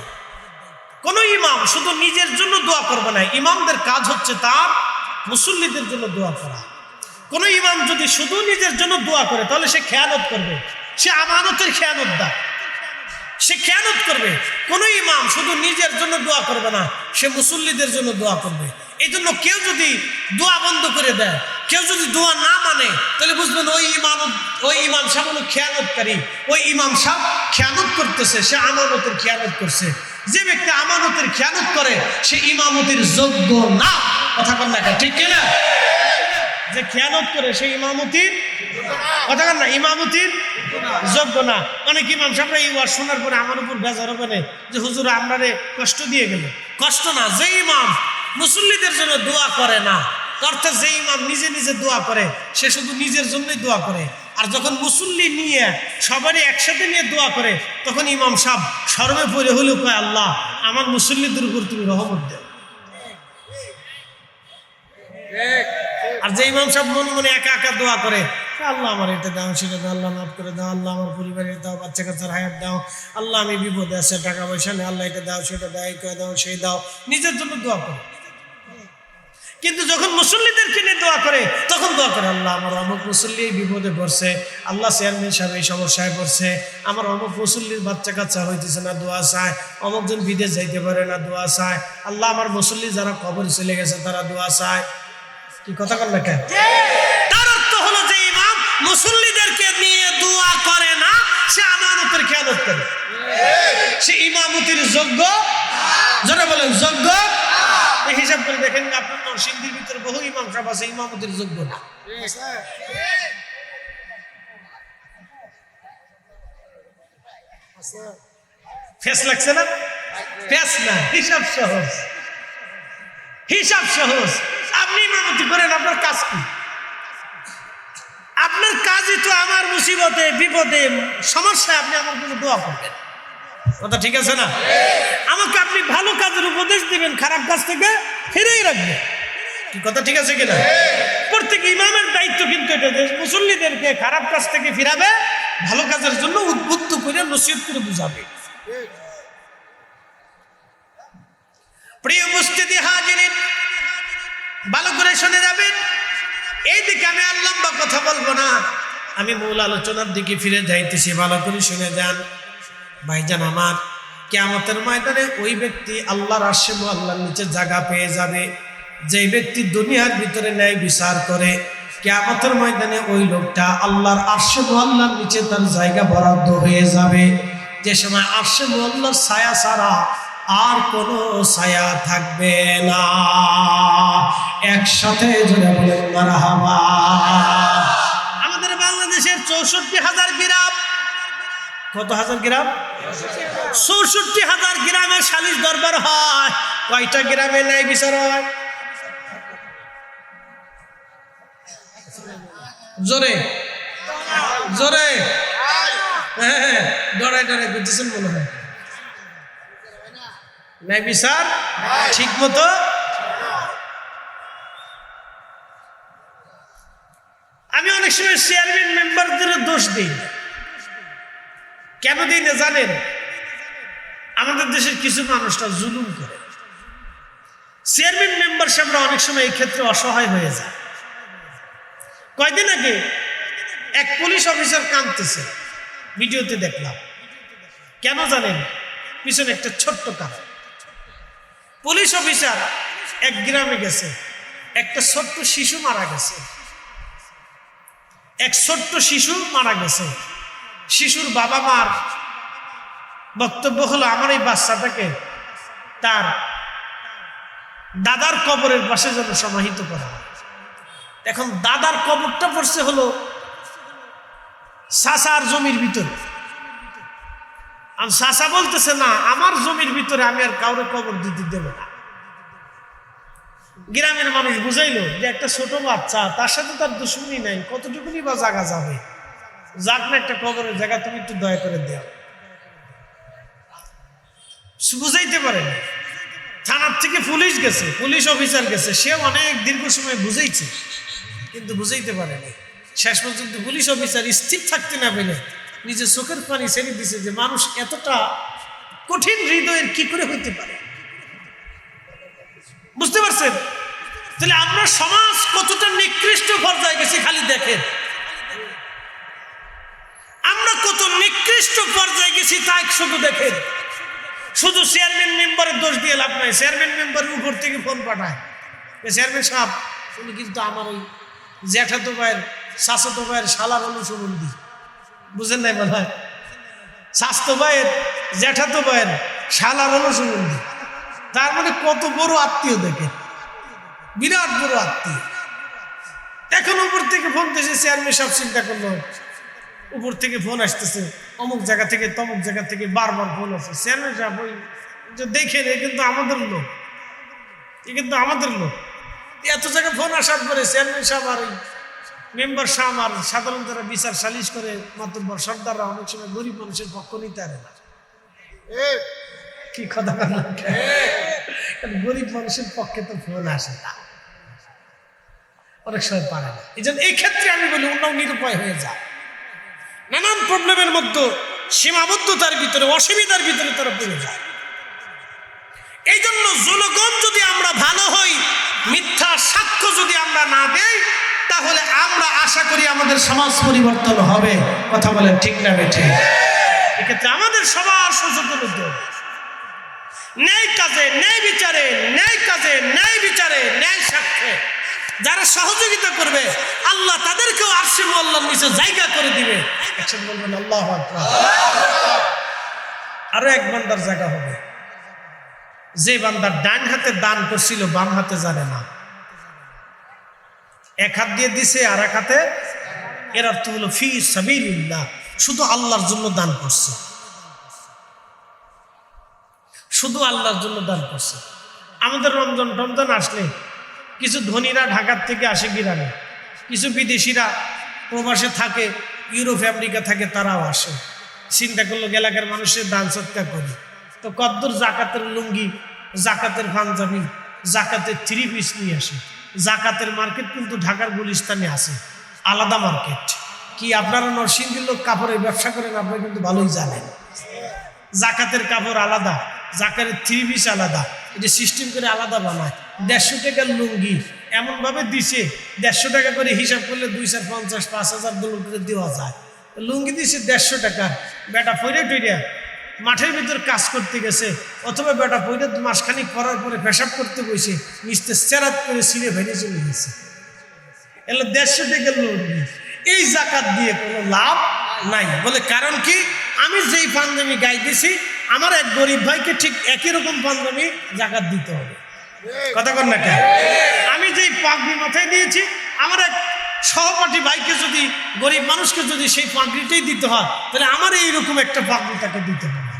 [SPEAKER 1] কোন ইমাম শুধু নিজের জন্য দোয়া করবে না, ইমামদের কাজ হচ্ছে তার মুসল্লিদের জন্য দোয়া করা। কোন ইমাম যদি শুধু নিজের জন্য দোয়া করে তাহলে সে খেয়ানত করবে, সে আমানতের খেয়ানত দা, সে খেয়ানত করবে। কোন ইমাম শুধু নিজের জন্য দোয়া করবে না, সে মুসল্লিদের জন্য দোয়া করবে। এই জন্য কেউ যদি দোয়া বন্ধ করে দেয়, কেউ যদি দোয়া না মানে, তাহলে বুঝবেন ওই ইমাম সাহেব হলো খেয়ানতকারী, ওই ইমাম সাহেব খেয়ানত করতেছে, সে আমানতের খেয়ানত করছে। যে ব্যক্তি আমানতের খেয়ানত করে সে ইমামতির যোগ্য না। কথা কন না, ঠিক কিনা? যে খেয়ানত করে সে ইমামতির কথা কন না, ইমামতির যোগ্য না। অনেক ইমাম সাহেবরা এই ওয়াজ শোনার পরে আমার উপর বেজার হবে না যে হুজুর আপনারে কষ্ট দিয়ে গেল। কষ্ট না, যে ইমাম মুসল্লিদের জন্য দোয়া করে না, অর্থাৎ যে ইমাম নিজে নিজে দোয়া করে, সে শুধু নিজের জন্যই দোয়া করে। আর যখন মুসল্লি নিয়ে সবারই একসাথে নিয়ে দোয়া করে, তখন ইমাম সাহেব সর্বে পড়ে হলেও কয়, আল্লাহ আমার মুসল্লিদের উপর তুমি রহমত দেও। আর যে ইমাম সাহেব মনে মনে একা একা দোয়া করে, আল্লাহ আমার এটা দাও, সেটা দাও, আল্লাহ মাফ করে দাও, আল্লাহ আমার পরিবারের দাও, বাচ্চা কাচ্চার হায়াত দাও, আল্লাহ আমি বিপদে আছে, টাকা পয়সা নেই, আল্লাহ এটা দাও, সেটা দাও, এই দাও, সেই দাও, নিজের জন্য দোয়া করে। কিন্তু যখন মুসল্লিদেরকে নিয়ে দোয়া করে তখন দোয়া করে, আল্লাহ আমার অমুক মুসল্লি এই বিপদে পড়ছে, আল্লাহ চেয়ারম্যান সাহেব এই সমস্যায় পড়ছে, আমার অমুক মুসল্লির বাচ্চা কাচ্চা হইতেছে না, দোয়া চায়, অমুকজন বিদেশ যাইতে পারে না, দোয়া চায়, আল্লাহ আমার মুসল্লি যারা কবর চলে গেছে তারা দোয়া চায়। কি কথা বল না কেন? তার অর্থ হলো যে ইমাম মুসল্লিদেরকে নিয়ে দোয়া করে না, সে আমানতের খেয়ালত করে, সে ইমামতির যোগ্য, যারা বলেন যোগ্য। এই হিসাব করে দেখেন আপনার নরসিংদীর ভিতরে বহু ইমাম সাহেব আছে ইমামতির যোগ্য না। ফেস লাগছে না? ফেস না, হিসাব সহজ, হিসাব সহজ। আপনি ইমামতি করেন, আপনার কাজ কি? আপনার কাজই তো আমার মুসিবতে বিপদে সমস্যায় আপনি আমার জন্য দোয়া করবেন। কথা ঠিক আছে না? আমাকে আপনি ভালো কাজের উপদেশ দিবেন, খারাপ কাজ থেকে ফিরেই রাখবেন। কি কথা ঠিক আছে কিনা? প্রত্যেক ইমামের দায়িত্ব কিন্তু এটা যে মুসল্লিদেরকে খারাপ কাজ থেকে ফিরাবে, ভালো কাজের জন্য উদ্বুদ্ধ করে নসিহত করে বুঝাবে। প্রিয় উপস্থিতি হাজিরিন, ভালো করে শুনে যাবেন। এই দিকে আমি আর লম্বা কথা বলবো না, আমি মূল আলোচনার দিকে ফিরে যাইতেছি, ভালো করে শুনে যান। ভাইজান আমার, কিয়ামতের ময়দানে ওই ব্যক্তি আল্লাহর আরশে মুআল্লার নিচে জায়গা পেয়ে যাবে। যে ব্যক্তি দুনিয়ার ভিতরে ন্যায় বিচার করে, কিয়ামতের ময়দানে ওই লোকটা আল্লাহর আরশে মুআল্লার নিচে তার জায়গা বরাদ্দ হয়ে যাবে। যে সময় আরশে মুআল্লার ছায়া ছাড়া আর কোনো ছায়া থাকবে না। একসাথে জোরে বলেন মারহাবা। আমাদের বাংলাদেশের 64,000 গ্রাম, কত হাজার গ্রাম? 64,000 গ্রামের সালিশ দরবার হয়। কয়টা গ্রামে ন্যায় বিচার হয়? জোরে জোরে, হ্যাঁ, ডরাই ডরাই বুঝতেছেন মনে হয়। ন্যায় বিচার ঠিক মতো আমি অনেক সময় চেয়ারম্যান মেম্বারদের দোষ দিই। কেন দিই না জানেন? আমাদের দেশের কিছু মানুষরা জুলুম করে। চেয়ারম্যান মেম্বার সাহেবরা অনেক সময় এই ক্ষেত্রে অসহায় হয়ে যায়। কয়দিন আগে এক পুলিশ অফিসার কাঁদতেছে, ভিডিওতে দেখলাম। কেন জানেন? পিছনে একটা ছোট্ট কারণ। পুলিশ অফিসার এক গ্রামে গেছে, একটা ছোট্ট শিশু মারা গেছে, এক ছোট্ট শিশু মারা গেছে। শিশুর বাবা মার বক্তব্য হলো, আমার এই বাচ্চাটাকে তার দাদার কবরের পাশে যেন সমাহিত করা হয়। এখন দাদার কবরটা পড়ছে হলো চাচার জমির ভিতরে। আর চাচা বলতেছে, না, আমার জমির ভিতরে আমি আর কাউরে কবর দিতে দেব না। গ্রামের মানুষ বুঝাইলো যে একটা ছোট বাচ্চা, তার সাথে তার দুশ্মনী নাই, কতটুকুনি বা জায়গা যাবে, যাক না একটা কবরের জায়গা তুমি একটু দয়া করে দেও। বুঝাইতে পারে না। থানার থেকে পুলিশ গেছে, পুলিশ অফিসার গেছে, সে অনেক দীর্ঘ সময় বুঝাইছে, কিন্তু বুঝাইতে পারেনি। শেষ পর্যন্ত পুলিশ অফিসার স্থির থাকতে না পেরে নিজের চোখের পানি ছেড়ে দিছে যে মানুষ এতটা কঠিন হৃদয়ের কি করে হইতে পারে। বুঝতে পারছেন? তাহলে আমরা সমাজ কতটা নিকৃষ্ট পর্যায়ে গেছি খালি দেখেন। আমরা কত নিকৃষ্ট পর্যায়ে গেছি তাই শুধু দেখেন। শুধু চেয়ারম্যান মেম্বারের দোষ দিয়ে লাভ নাই। চেয়ারম্যান মেম্বারের উপর থেকে ফোন পাঠায়, চেয়ারম্যান সাহেব উনি কিন্তু আমার ওই জ্যাঠাতো ভাইয়ের চাচাতো ভাইয়ের শালার অনুসরণ দিই। বুঝেন নাই মনে হয়? স্বাস্থ্য ভাইয়ের জ্যাঠাতো ভাইয়ের শালার অনুসরণ দিই। তার মানে কত বড় আত্মীয় দেখেন, বিরাট বড় আত্মীয়। এখন উপর থেকে ফোন দিয়েছে, চেয়ারম্যান সাহেব চিন্তা করলো, উপর থেকে ফোন আসতেছে, অমুক জায়গা থেকে তমুক জায়গা থেকে বারবার ফোন আসছে। চেয়ারম্যান সাহেব ওই যে দেখেন, এ কিন্তু আমাদের লোক, এ কিন্তু আমাদের লোক। এত জায়গায় ফোন আসার পরে চেয়ারম্যান সাহেব আর ওই মেম্বার সাহেব আর সাধারণ যারা বিচার সালিশ করে মাতব্বর সর্দাররা অনেক সময় গরিব মানুষের পক্ষ নিতে পারে না। কি কথা, গরিব মানুষের পক্ষে তো ফোন আসে না, অনেক সময় পারে না। এই জন্য এই ক্ষেত্রে আমি বলি অন্য নিরুপায় হয়ে যায়। নানান প্রবলেমের মধ্যে সীমাবদ্ধতার ভিতরে, অসুবিধার ভিতরে তারা পড়ে যায়। এই জন্য জনগণ যদি আমরা ভালো হই, মিথ্যা সাক্ষ্য যদি আমরা না দেই, তাহলে আমরা আশা করি আমাদের সমাজ পরিবর্তন হবে। কথা বলেন ঠিক না বেঠে? এক্ষেত্রে আমাদের সবার সচেতন হতে হবে। ন্যায় কাজে ন্যায় বিচারে, ন্যায় কাজে ন্যায় বিচারে, ন্যায় সাক্ষ্যে যারা সহযোগিতা করবে, আল্লাহ তাদেরকেও আরশে মুআল্লার নিচে জায়গা করে দিবে। একসাথে বলবেন আল্লাহু আকবার। আরো এক বান্দার জায়গা হবে, যে বান্দার ডান হাতে দান করছিল, বাম হাতে জানে না, এক হাত দিয়ে দিছে আর এক হাতে, এর অর্থ হলো ফি সাবিলিল্লাহ, শুধু আল্লাহর জন্য দান করছে, শুধু আল্লাহর জন্য দান করছে। আমাদের রমজান আসলে কিছু ধনীরা ঢাকার থেকে আসে গ্রামে, কিছু বিদেশিরা প্রবাসে থাকে, ইউরোপ আমেরিকা থাকে, তারাও আসে। চিন্তা করলো এলাকার মানুষের দান সৎকার করে, তো কদ্দুর জাকাতের লুঙ্গি, জাকাতের পাঞ্জাবি, জাকাতের 3 পিস নিয়ে আসে। জাকাতের মার্কেট কিন্তু ঢাকার গুলিস্তানে আছে, আলাদা মার্কেট। কি আপনারা নরসিংদীর লোক কাপড়ের ব্যবসা করেন, আপনারা কিন্তু ভালোই জানেন। জাকাতের কাপড় আলাদা, জাকাতের 3 পিস আলাদা, এটা সিস্টেম করে আলাদা বানায়। 150 টাকার লুঙ্গি এমনভাবে দিছে, 150 টাকা করে হিসাব করলে 250, 5,000 ডলার করে দেওয়া যায়। লুঙ্গি দিছে 150 টাকার, বেটা পরে টইরা মাঠের ভিতর কাজ করতে গেছে, অথবা বেটা পরে মাসখানিক করার পরে পেশাব করতে বসে নিচতে চেরাত করে ছিঁড়ে ভেঙে চলে গেছে। এলো 150 টাকার লুঙ্গি। এই জাকাত দিয়ে কোনো লাভ নাই। বলে কারণ কি? আমি যেই পাঞ্জাবি গায়ে দিছি, আমার এক গরিব ভাইকে ঠিক একই রকম পাঞ্জাবি জাকাত দিতে হবে। কথা কন না কেন? আমি যেই পাগড়ি মাথায় দিয়েছি, আমার এক সহপাঠী ভাইকে যদি, গরিব মানুষকে যদি সেই পাগড়িটাই দিতে হয়, তাহলে আমার এইরকম একটা পাগড়ি তাকে দিতে হবে।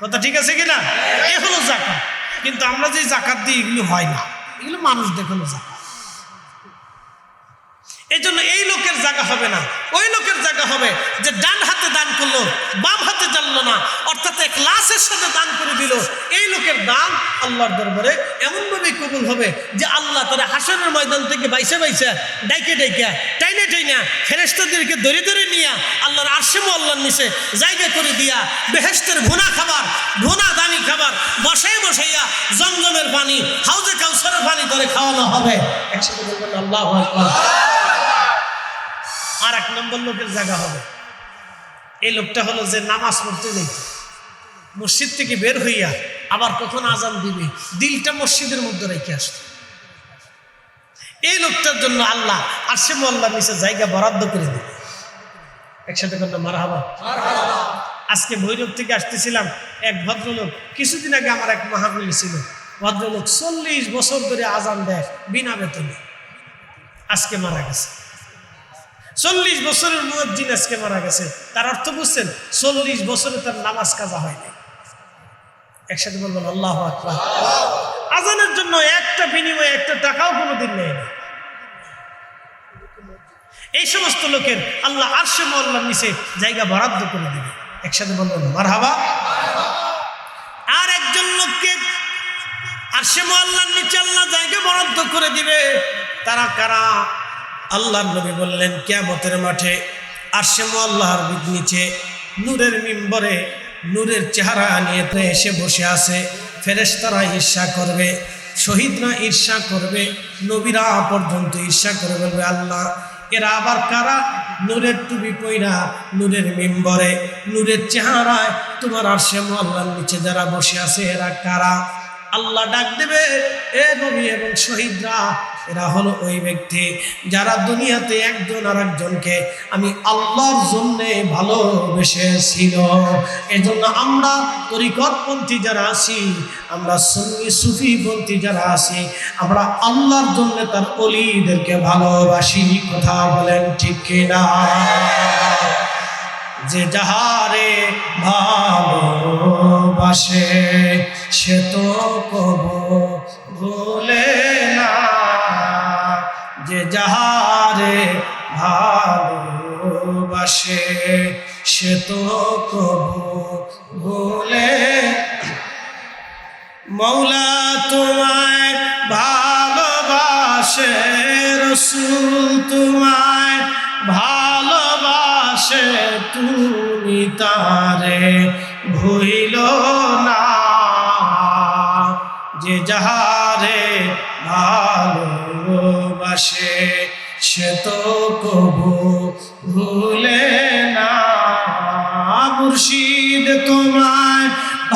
[SPEAKER 1] কথা ঠিক আছে কিনা? এ হলো জাকাত। কিন্তু আমরা যে জাকাত দিই, এগুলো হয় না, এগুলো মানুষ দেখানো জাকাত। এই জন্য এই লোকের জায়গা হবে না, ওই লোকের জায়গা হবে যে ডান হাতে দান করলো, বাম হাতে জানলো না, অর্থাৎ ইখলাসের সাথে দান করে দিল। এই লোকের দান আল্লাহর দরবারে এমনভাবে কবুল হবে যে আল্লাহ তারা হাসরের ময়দান থেকে বাইসা ডাইকে টাইনা ফেরেশতাদেরকে ধরে ধরে নিয়ে আল্লাহর আরশে মুআল্লার নিচে জায়গা করে দিয়া, বেহেশতের ভুনা দানি খাবার বসাইয়া জমজমের পানি, হাউজে কাউসারের পানি ধরে খাওয়ানো হবে। একসাথে বলবেন আল্লাহু আকবার। আর এক নম্বর লোকের জায়গা হবে, এই লোকটা হলো যে নামাজ পড়তে যাইত, মসজিদ থেকে বের হইয়া আবার কখন আজান দিবে, দিলটা মসজিদের মধ্যে রেখে আসত। এই লোকটার জন্য আল্লাহ আরশে মুআল্লার নিচে জায়গা বরাদ্দ করে দিবে। একসাথে বললাম মারহাবা। আজকে ভৈরব থেকে আসতেছিলাম, এক ভদ্রলোক, কিছুদিন আগে আমার এক মাহফিল ছিল, ভদ্রলোক 40 বছর ধরে আজান দেয় বিনা বেতনে, আজকে মারা গেছে। 40 বছরের মুয়াজ্জিন আজকে মারা গেছে। তার অর্থ বুঝছেন? 40 বছরে তার নামাজ কাজা হয়নি। একসাথে বলবেন আল্লাহু আকবার। আজানের জন্য একটা বিনিময়ে একটা টাকাও কোনোদিন নেয়নি। এই সমস্ত লোকের আল্লাহ আরশে মুআল্লার নিচে জায়গা বরাদ্দ করে দিবে। একসাথে বলবেন মারহাবা। আর একজন লোককে আরশে মুআল্লার নিচে আল্লাহ জায়গা বরাদ্দ করে দিবে। তারা কারা? আল্লাহর নবী বললেন, কিয়ামতের মাঠে আরশে মুআল্লার নিচে নূরের মিম্বরে নূরের চেহারা নিয়ে এসে বসে আছে। ফেরেশতারা ঈর্ষা করবে, শহীদরা ঈর্ষা করবে, নবীরা পর্যন্ত ঈর্ষা করে বলবে, আল্লাহ এরা আবার কারা? নূরের টুপি পইরা নূরের মিম্বরে নূরের চেহারায় তোমার আরশে মুআল্লার নিচে যারা বসে আছে, এরা কারা? আল্লাহ ডাক দেবে, এ নবী এবং শহীদরা, এরা হলো ওই ব্যক্তি যারা দুনিয়াতে একজন আর একজনকে আমি আল্লাহর জন্য ভালোবেসেছিল। এজন্য আমরা তরিকতপন্থী যারা আছি, আমরা সুন্নি সুফিপন্থী যারা আছি, আমরা আল্লাহর জন্য তার ওলিদেরকে ভালোবাসি। কথা বলেন ঠিক কিনা? যে যাহারে ভালোবাসে সে তো কবু ভুলে না, যে যাহারে ভালোবাসে সে তো কবু ভুলে। মৌলা তোমায় ভালোবাসে, রাসূল তোমায় ভালোবাসে, তুমি তারে ভুইল না। যে যাহারে ভালোবাসে সে তো কবু ভুলে না। মুর্শিদ তোমায়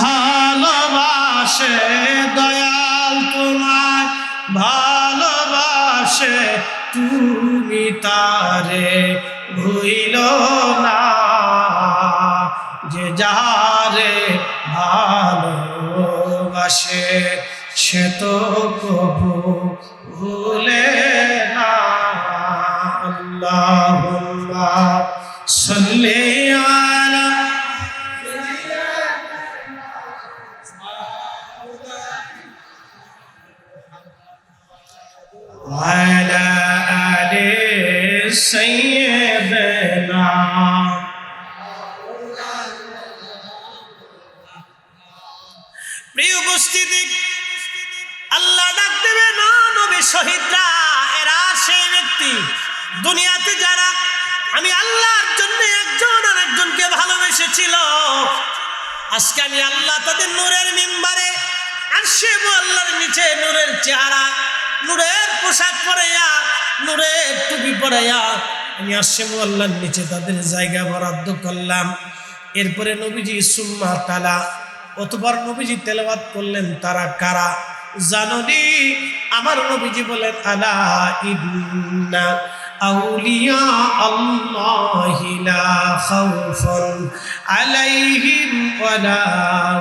[SPEAKER 1] ভালোবাসে, দয়াল তোমায় ভালোবাসে, তুমি তারে ভুইল না। যে যারে ভালোবাসে সে তো কবু ভুলে না। আল্লাহুম্মা সাল্লি আলা ওয়ালা আলি সাইয়্যিদিনা। প্রিয় উপস্থিতি, আল্লাহ ডাক দেবে না নবী শহীদরা, এরা সেই ব্যক্তি দুনিয়াতে যারা আমি আল্লাহর জন্য একজন আর একজনকে ভালোবেসেছিল। আজকে আমি আল্লাহ তাদের নূরের মিম্বারে আরশে আল্লাহর নিচে নূরের চেহারা, নূরের পোশাক পরাইয়া, নূরের টুপি পরাইয়া আমি আরশে আল্লাহর নিচে তাদের জায়গা বরাদ্দ করলাম। এরপরে নবীজি সুম্মা তালা, অতঃপর নবীজি তেলাওয়াত করলেন। তারা কারা জানোনি? আমার নবীজি বলেন আলা ইন্না আউলিয়া আল্লাহি লা খাউফুন আলাইহিম ওয়ালা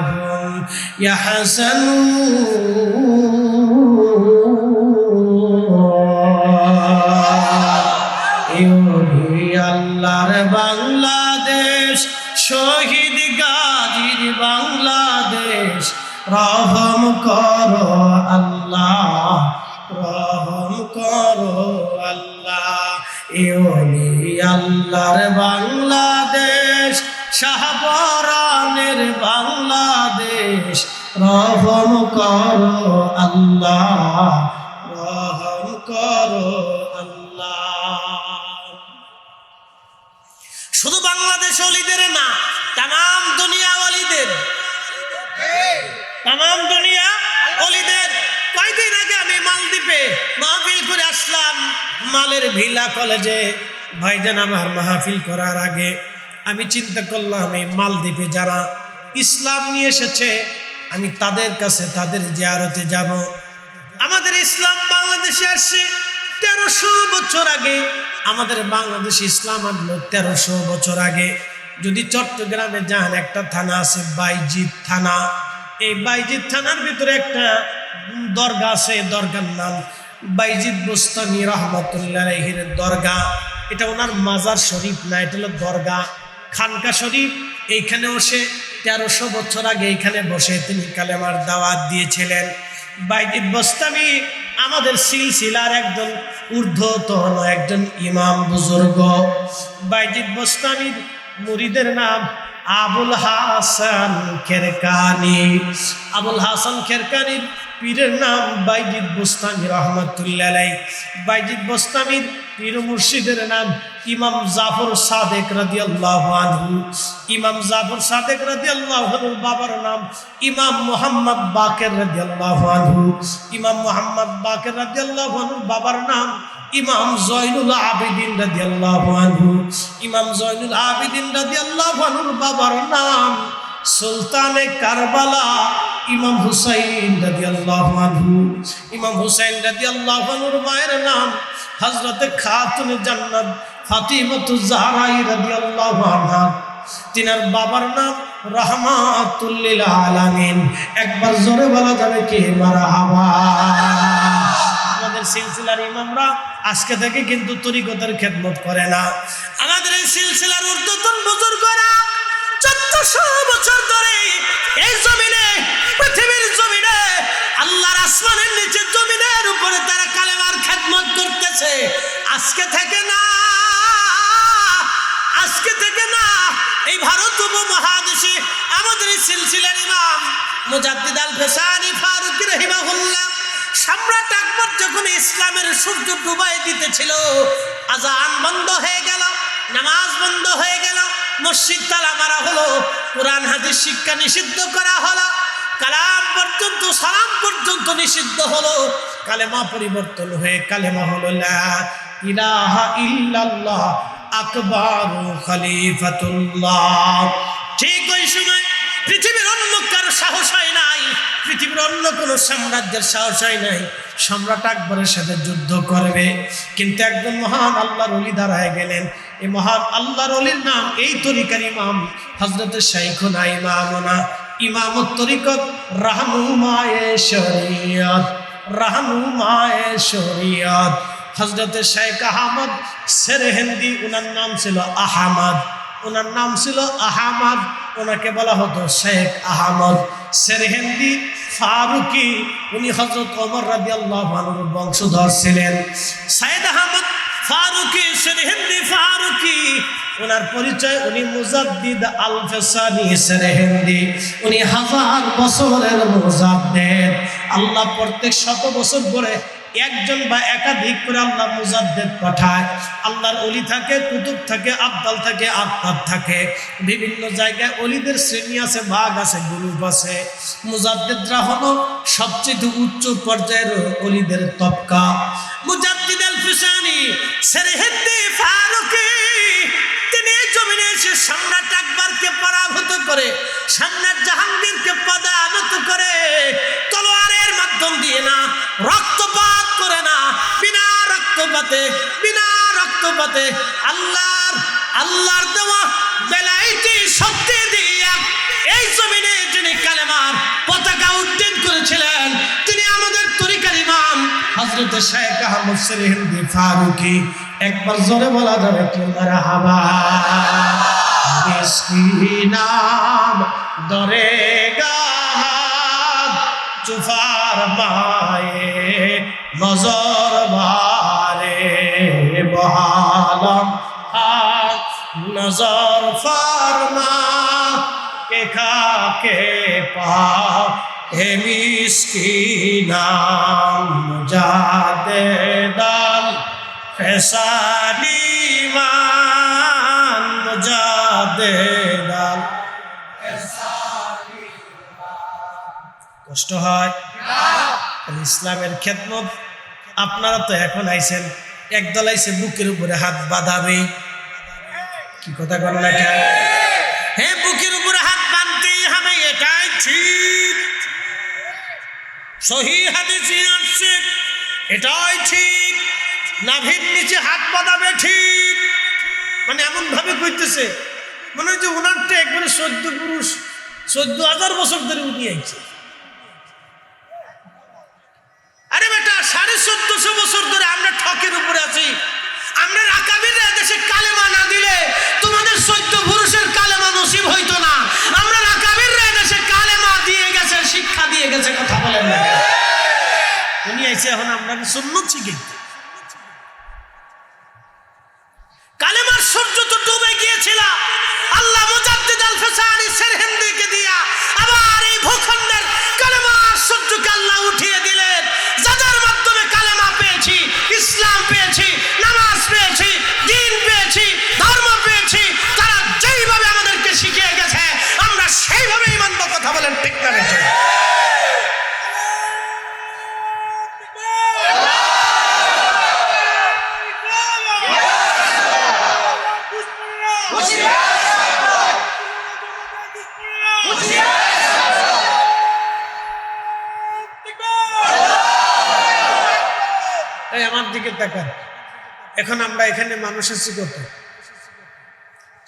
[SPEAKER 1] হুম ইয়াহজানুন। আল্লাহর বাংলাদেশ, শহীদ গাজীর বাংলাদেশ, রহম করো আল্লাহ, রহম করো আল্লাহ। ওলি আল্লাহর বাংলাদেশ, শাহপরানের বাংলাদেশ, রহম করো আল্লাহ, রহম করো আল্লাহ। শুধু বাংলাদেশ ওলিদের না, তামাম দুনিয়া ওলিদের, তামাম দুনিয়া ওলিদের। কয়দিন আগে আমি মালদ্বীপে মাহফিল করে আসলাম, মালের ভিলা কলেজে। ভাইজান আমার মাহফিল করার আগে আমি চিন্তা করলাম এই মালদ্বীপে যারা ইসলাম নিয়ে এসেছে আমি তাদের কাছে, তাদের জিয়ারতে যাব। আমাদের ইসলাম বাংলাদেশে আসছে 1300 বছর আগে। আমাদের বাংলাদেশে ইসলাম আনলো 1300 বছর আগে। যদি চট্টগ্রামে যান, একটা থানা আছে বাইজিদ থানা। এই বাইজিদ থানার ভিতরে একটা দরগা আছে, দরগার নাম বাইজিদ বুস্তামি রহমাতুল্লাহ আলাইহির দরগা। এটা ওনার মাজার শরীফ না, এটা হলো দরগা, খানকা শরীফ। এইখানেও সে 1300 বছর আগে এইখানে বসে তিনি কালেমার দাওয়াত দিয়েছিলেন। বাইজিদ বুস্তামি আমাদের সিলসিলার একজন ঊর্ধ্বতন একজন ইমাম বুজুর্গ। বাইজিদ বুস্তামির মুরিদের নাম আবুল হাসান খেরকানি। আবুল হাসান খেরকানির পীরের নাম বাইজিদ বুস্তামি রহমাতুল্লাহ আলাইহি। বাইজিদ বুস্তামির পীর মুর্শিদের নাম ইমাম জাফর সাদেক রাদিয়াল্লাহু আনহু। ইমাম জাফর সাদেক রাদিয়াল্লাহু আনহুর বাবার নাম ইমাম মুহাম্মদ বাকের রাদিয়াল্লাহু আনহু। ইমাম মুহাম্মদ বাকের রাদিয়াল্লাহু আনহুর বাবার নাম ইমাম জয়নুল আবিদিন রাদিয়াল্লাহু আনহু। ইমাম জয়নুল আবিদিন রাদিয়াল্লাহু আনহুর বাবার নাম সুলতানে কারবালা ইমাম হুসাইন রাদিয়াল্লাহু আনহু। ইমাম হুসাইন রাদিয়াল্লাহু আনহুর মায়ের নাম হযরতে খাতুনে জান্নাত ফাতিমাতুজ জাহরা রাদিয়াল্লাহু আনহা। তিনার বাবার নাম রাহমাতুল লিল আলামিন। একবার জোরে বলা যাবে কি মারহাবা। আমাদের সিলসিলার ইমামরা আজকে থেকে কিন্তু তরিকতের খেদমত করে না। আমাদের এই সিলসিলার ঊর্ধ্বতন বুজুর্গরা 1400 বছর ধরে এই জমিনে, পৃথিবীর জমিনে, আল্লাহর আসমানের নিচে জমিনের উপরে তারা কালেমার খেদমত করতেছে। আজকে থেকে না, আজকে থেকে না। এই ভারত উপমহাদেশে আমাদের এই সিলসিলার ইমাম মুজাদ্দিদ আল ফেসানি ফারুকী রাহিমাহুল্লাহ, সম্রাট আকবর যখন ইসলামের সূর্য ডুবাই দিতেছিল, আজান বন্ধ হয়ে গেল, নামাজ বন্ধ হয়ে গেল, মসজিদ তালা মারা হলো, কোরআন হাদিস শিক্ষা নিষিদ্ধ করা হলো, কালাম সালাম পর্যন্ত নিষিদ্ধ হলো, কালেমা পরিবর্তন হয়ে কালেমা হলো লা ইলাহা ইল্লাল্লাহ আকবারু খলিফাতুল্লাহ। ঠিক ওই সময় পৃথিবীর অন্য কারো সাহস হয় নাই, পৃথিবীর অন্য কোনো সাম্রাজ্যের সাহস হয় নাই সম্রাট আকবরের সাথে যুদ্ধ করবে। কিন্তু একজন মহান আল্লাহর ওলি দাঁড়ায় গেলেন। এই মহান আল্লাহর ওলির নাম এই তরিকার ইমাম হযরত শাইখুনা ইমামুনা ইমামত তরিকত রাহনুমায়ে শরিয়ত, রাহনুমায়ে শরিয়ত হযরত শেখ আহমদ সেরহিন্দি। ওনার নাম ছিল আহমদ, ওনার নাম ছিল আহমদ, ওনাকে বলা হতো শেখ আহমদ সেরহিন্দি ফারুকি। উনি হযরত ওমর রাদিয়াল্লাহু আনহুর বংশধর ছিলেন। সাইয়েদ আহমদ ফারুকি সেরহিন্দি ফারুকি, ওনার পরিচয় উনি মুজাদ্দিদ আল ফেসানি সেরহিন্দি। উনি 1000 বছরের মুজাদ্দিদ। আল্লাহ প্রত্যেক 100 বছর পরে একজন বা একাধিক করে আল্লাহ মুজাদ্দিদ পাঠায়। আল্লাহর ওলি থাকে, কুতুব থাকে, আবদাল থাকে, আফতাব থাকে। বিভিন্ন জায়গায় ওলিদের শ্রেণী আছে, ভাগ আছে, গ্রুপ আছে। মুজাদ্দিদরা হলো সবচেয়ে উচ্চ পর্যায়ের ওলিদের তবকা। মুজাদ্দিদ আল ফিসানি সেরহিন্দি ফারুকি, তিনি জমিনে এসে সম্রাট আকবরকে পরাভূত করে, সম্রাট জাহাঙ্গীরকে পদানত করে, তলোয়ারের মাধ্যম দিয়ে না, রক্তপাত করে না, বিনা রক্তপাতে আল্লাহর দেওয়া বেলায়েতি শক্তি দিয়া এই জমিনে যিনি কালেমার পতাকা উড্ডীন করেছিলেন, তিনি আমাদের তরিকার ইমাম হযরত শেখ আহমদ সেরহিন্দি ফারুকি। একবার জোরে বলা যাবে কি মারহাবা। जिसकी नाम दरेगा चुफार माए नजर बारे बहालम नजर फरमा के खाके पा हे मिस्कीनाम मुजाद्दिदाल फैसाली मान मुजाद्दिदाल। কষ্ট হয় ইসলামের খেদমত। আপনারা তো এখন আইছেন, একদল আইছে বুকের উপরে হাত বাঁধাবে। কি কথা বল না কেন? হ্যাঁ, বুকের উপরে হাত বাঁধতেই হবে, এটাই ঠিক। সহি হাদিসে আসছে এটাই ঠিক। নাভির নিচে হাত বাঁধাবে ঠিক, মানে এমন ভাবে কইতেছে মনে হয় যে ওনারটা একবারে 14 পুরুষ 14,000 বছর ধরে উঠে আইছে। আরে বেটা, 1450 বছর ধরে আমরা ঠকের উপরে আছি। আমরা আকাবিররা দেশে কালেমা না দিলে তোমাদের 14 পুরুষের কালেমা নসিব হইতো না। আমরা আকাবিররা দেশে কালেমা দিয়ে গেছে, শিক্ষা দিয়ে গেছে। কথা বলেন না, উনি আইছে এখন আমরা সুন্নাত শিখাইতে। কালেমার সূর্য তো ডুবে গিয়েছিল, আল্লাহ মুজাদ্দিদ আল ফিসানি সেরহিন্দিকে দিয়া আবার এই ভূখণ্ডের কালেমার সূর্যকে আল্লাহ উঠিয়ে দিলেন। যাদের মাধ্যমে কালেমা পেয়েছি, ইসলাম পেয়েছি, নামাজ পেয়েছি, দ্বীন পেয়েছি, ধর্ম পেয়েছি, তারা যেইভাবে আমাদেরকে শিখিয়ে গেছে আমরা সেইভাবেই মানব। কথা বলেন ঠিক না? আমার দিকে তাকান। এখন আমরা এখানে মানুষ আছি কত?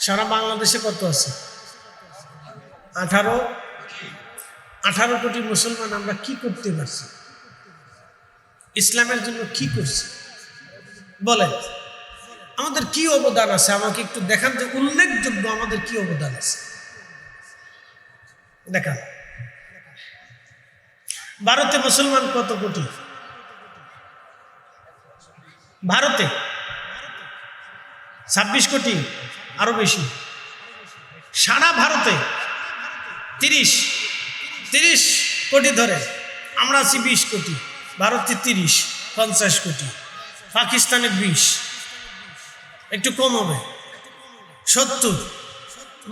[SPEAKER 1] সারা বাংলাদেশে কত আছে? 18 কোটি মুসলমান। আমরা কি করতে পারছি? ইসলামের জন্য কি করছি বলেন? আমাদের কি অবদান আছে? আমাকে একটু দেখান যে উল্লেখযোগ্য আমাদের কি অবদান আছে। দেখান। ভারতে মুসলমান কত কোটি? ভারতে 26 কোটি, আরো বেশি। সারা ভারতে 30 কোটি ধরে, আমরা আছি 20 কোটি। ভারতে 50 কোটি, পাকিস্তানে 20, একটু কম হবে 70,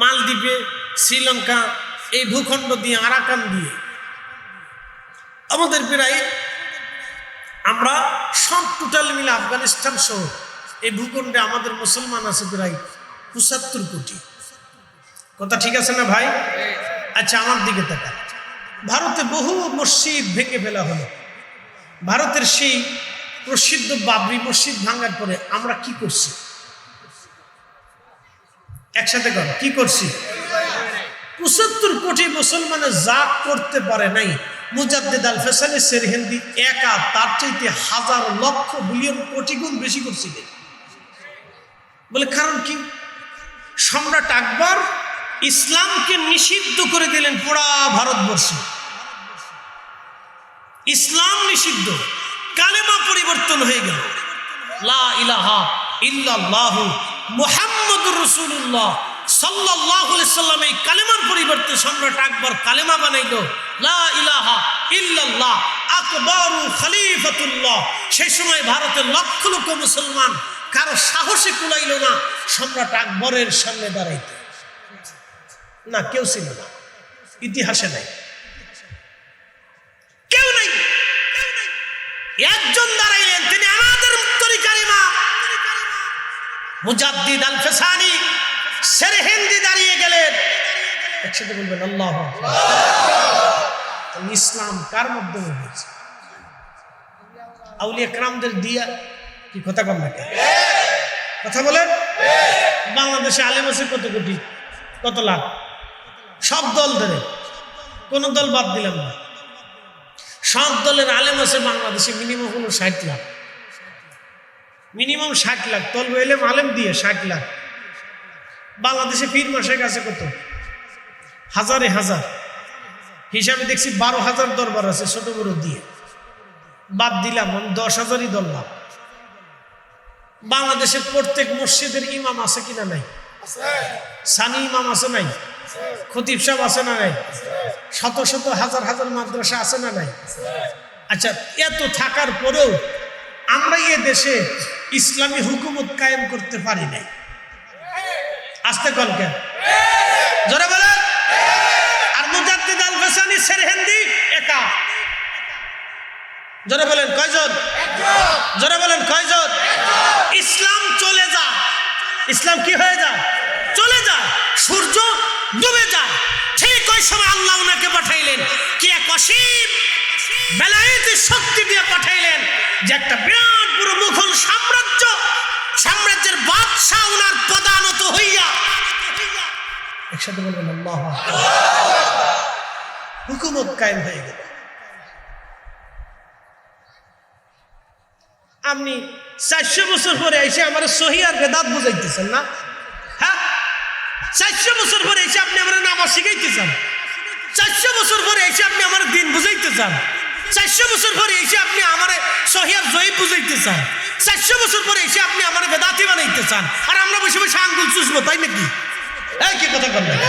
[SPEAKER 1] মালদ্বীপে, শ্রীলঙ্কা, এই ভূখণ্ড দিয়ে, আরাকান দিয়ে আমাদের প্রায় আমরা সব টোটাল মিলে আফগানিস্তান সহ এই ভূখণ্ডে আমাদের মুসলমান আছে প্রায় ৭৫ কোটি। কথা ঠিক আছে না ভাই? আচ্ছা, আমার দিকে তাকান। ভারতে বহু মসজিদ ভেঙে ফেলা হলো। ভারতের সেই প্রসিদ্ধ বাবরি মসজিদ ভাঙার পরে আমরা কি করছি? একসাথে কর, কি করছি? ৭৫ কোটি মুসলমানের যা করতে পারে নাই মুজাদ্দিদ আল ফেসানি সেরহিন্দি একা তার চাইতে হাজার লক্ষ বিলিয়ন কোটি গুণ বেশি করছিলেন। বলে কারণ কি? সম্রাট আকবর ইসলামকে নিষিদ্ধ করে দিলেন পুরা ভারতবর্ষে। ইসলাম নিষিদ্ধ, কালেমা পরিবর্তন হয়ে গেল। লা ইলাহা ইল্লাল্লাহু মুহাম্মাদুর রাসূলুল্লাহ সাল্লাল্লাহু আলাইহি সাল্লাম এই কালেমার পরিবর্তে সম্রাট আকবর কালেমা বানাইল লা ইলাহা ইল্লাল্লাহ আকবরু খলিফাতুল্লাহ। সেই সময় ভারতের লক্ষ লক্ষ মুসলমান কারো সাহসে কুলাইল না সম্রাট আকবরের সামনে দাঁড়াইতে। না, কেউ ছিল না, ইতিহাসে নাই, কেউ নাই। একজন দাঁড়াইলেন, তিনি আমাদের তরিকার ইমাম মুজাদ্দিদ আল ফেসানি সেরহিন্দি দাঁড়িয়ে গেলেন। একসাথে বলবেন আল্লাহু আকবার। ইসলাম কার মাধ্যমে হয়েছে? আউলিয়া কেরামদের দিয়া। কি কথা কম নাকি? কথা বলেন। বাংলাদেশে আলেম আছে কত কোটি, কত লাখ? সব দল ধরে, কোন দল বাদ দিলাম না। সব দলের আলেম আছে বাংলাদেশে মিনিমাম হলো ৬০ লাখ, মিনিমাম ৬০ লাখ তলব এলেম আলেম দিয়ে ৬০ লাখ। বাংলাদেশে পীর মাসের কাছে কত? হাজারে হাজার। হিসাবে দেখছি ১২,০০০ দরবার আছে ছোট বড় দিয়ে, বাদ দিলাম ১০,০০০ই ধরলাম। বাংলাদেশের প্রত্যেক মসজিদের ইমাম আছে কিনা নাই? সানি ইমাম আছে নাই? খতিব সাহেব আছে না নাই? শত শত হাজার হাজার মাদ্রাসা আছে না নাই? আচ্ছা, এত থাকার পরেও আমরা এ দেশে ইসলামী হুকুমত কায়েম করতে পারি নাই। আসতে কল কেন? জোরে বলেন। আর মুজাদ্দিদ আল ফেসানি সেরহিন্দি একা। জোরে বলেন কয়জন? জোরে বলেন কয়জন? ইসলাম চলে যায়। ইসলাম কি হয়ে যায়? চলে যায়। সূর্য ডুবে যায়, ঠিক ওই সময় আল্লাহ ওনাকে পাঠাইলেন কি এক অসীম বেলায়েতি শক্তি দিয়ে পাঠাইলেন যে একটা বিরাট বড় মুঘল সাম্রাজ্যের বাদশাহ ওনার পদানত হইয়া। একসাথে বলবেন আল্লাহু আকবার। হুকুমত কায়েম হয়ে গেল। আপনি ৪০০ বছর পরে এসে আমার সহি আর বেদাত বুঝাইতেছেন না? হ্যাঁ, ৪০০ বছর পরে এসে আপনি আমার নামাজ শিখাইতে চান। ৪০০ বছর পরে এসে আপনি আমার দিন বুঝাইতে চান। ৪০০ বছর পরে এসে আপনি আমার সহি আর জয়ীব বুঝাইতে চান। ৪০০ বছর পরে এসে আপনি আমার বেদাতি বানাইতে চান। আর আমরা বসে বসে আঙ্গুল চুষবো, তাই নাকি? এই কি কথা বললেন?